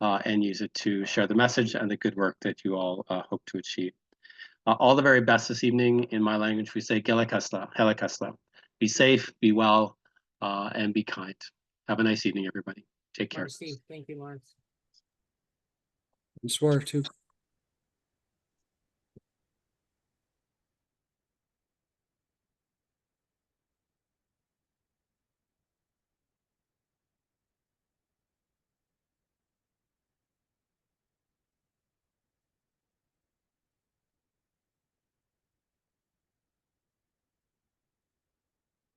and use it to share the message and the good work that you all hope to achieve. All the very best this evening. In my language, we say Gelekasla, Helekasla. Be safe, be well, and be kind. Have a nice evening, everybody. Take care. Merci. Thank you, Lawrence. Bonsoir too.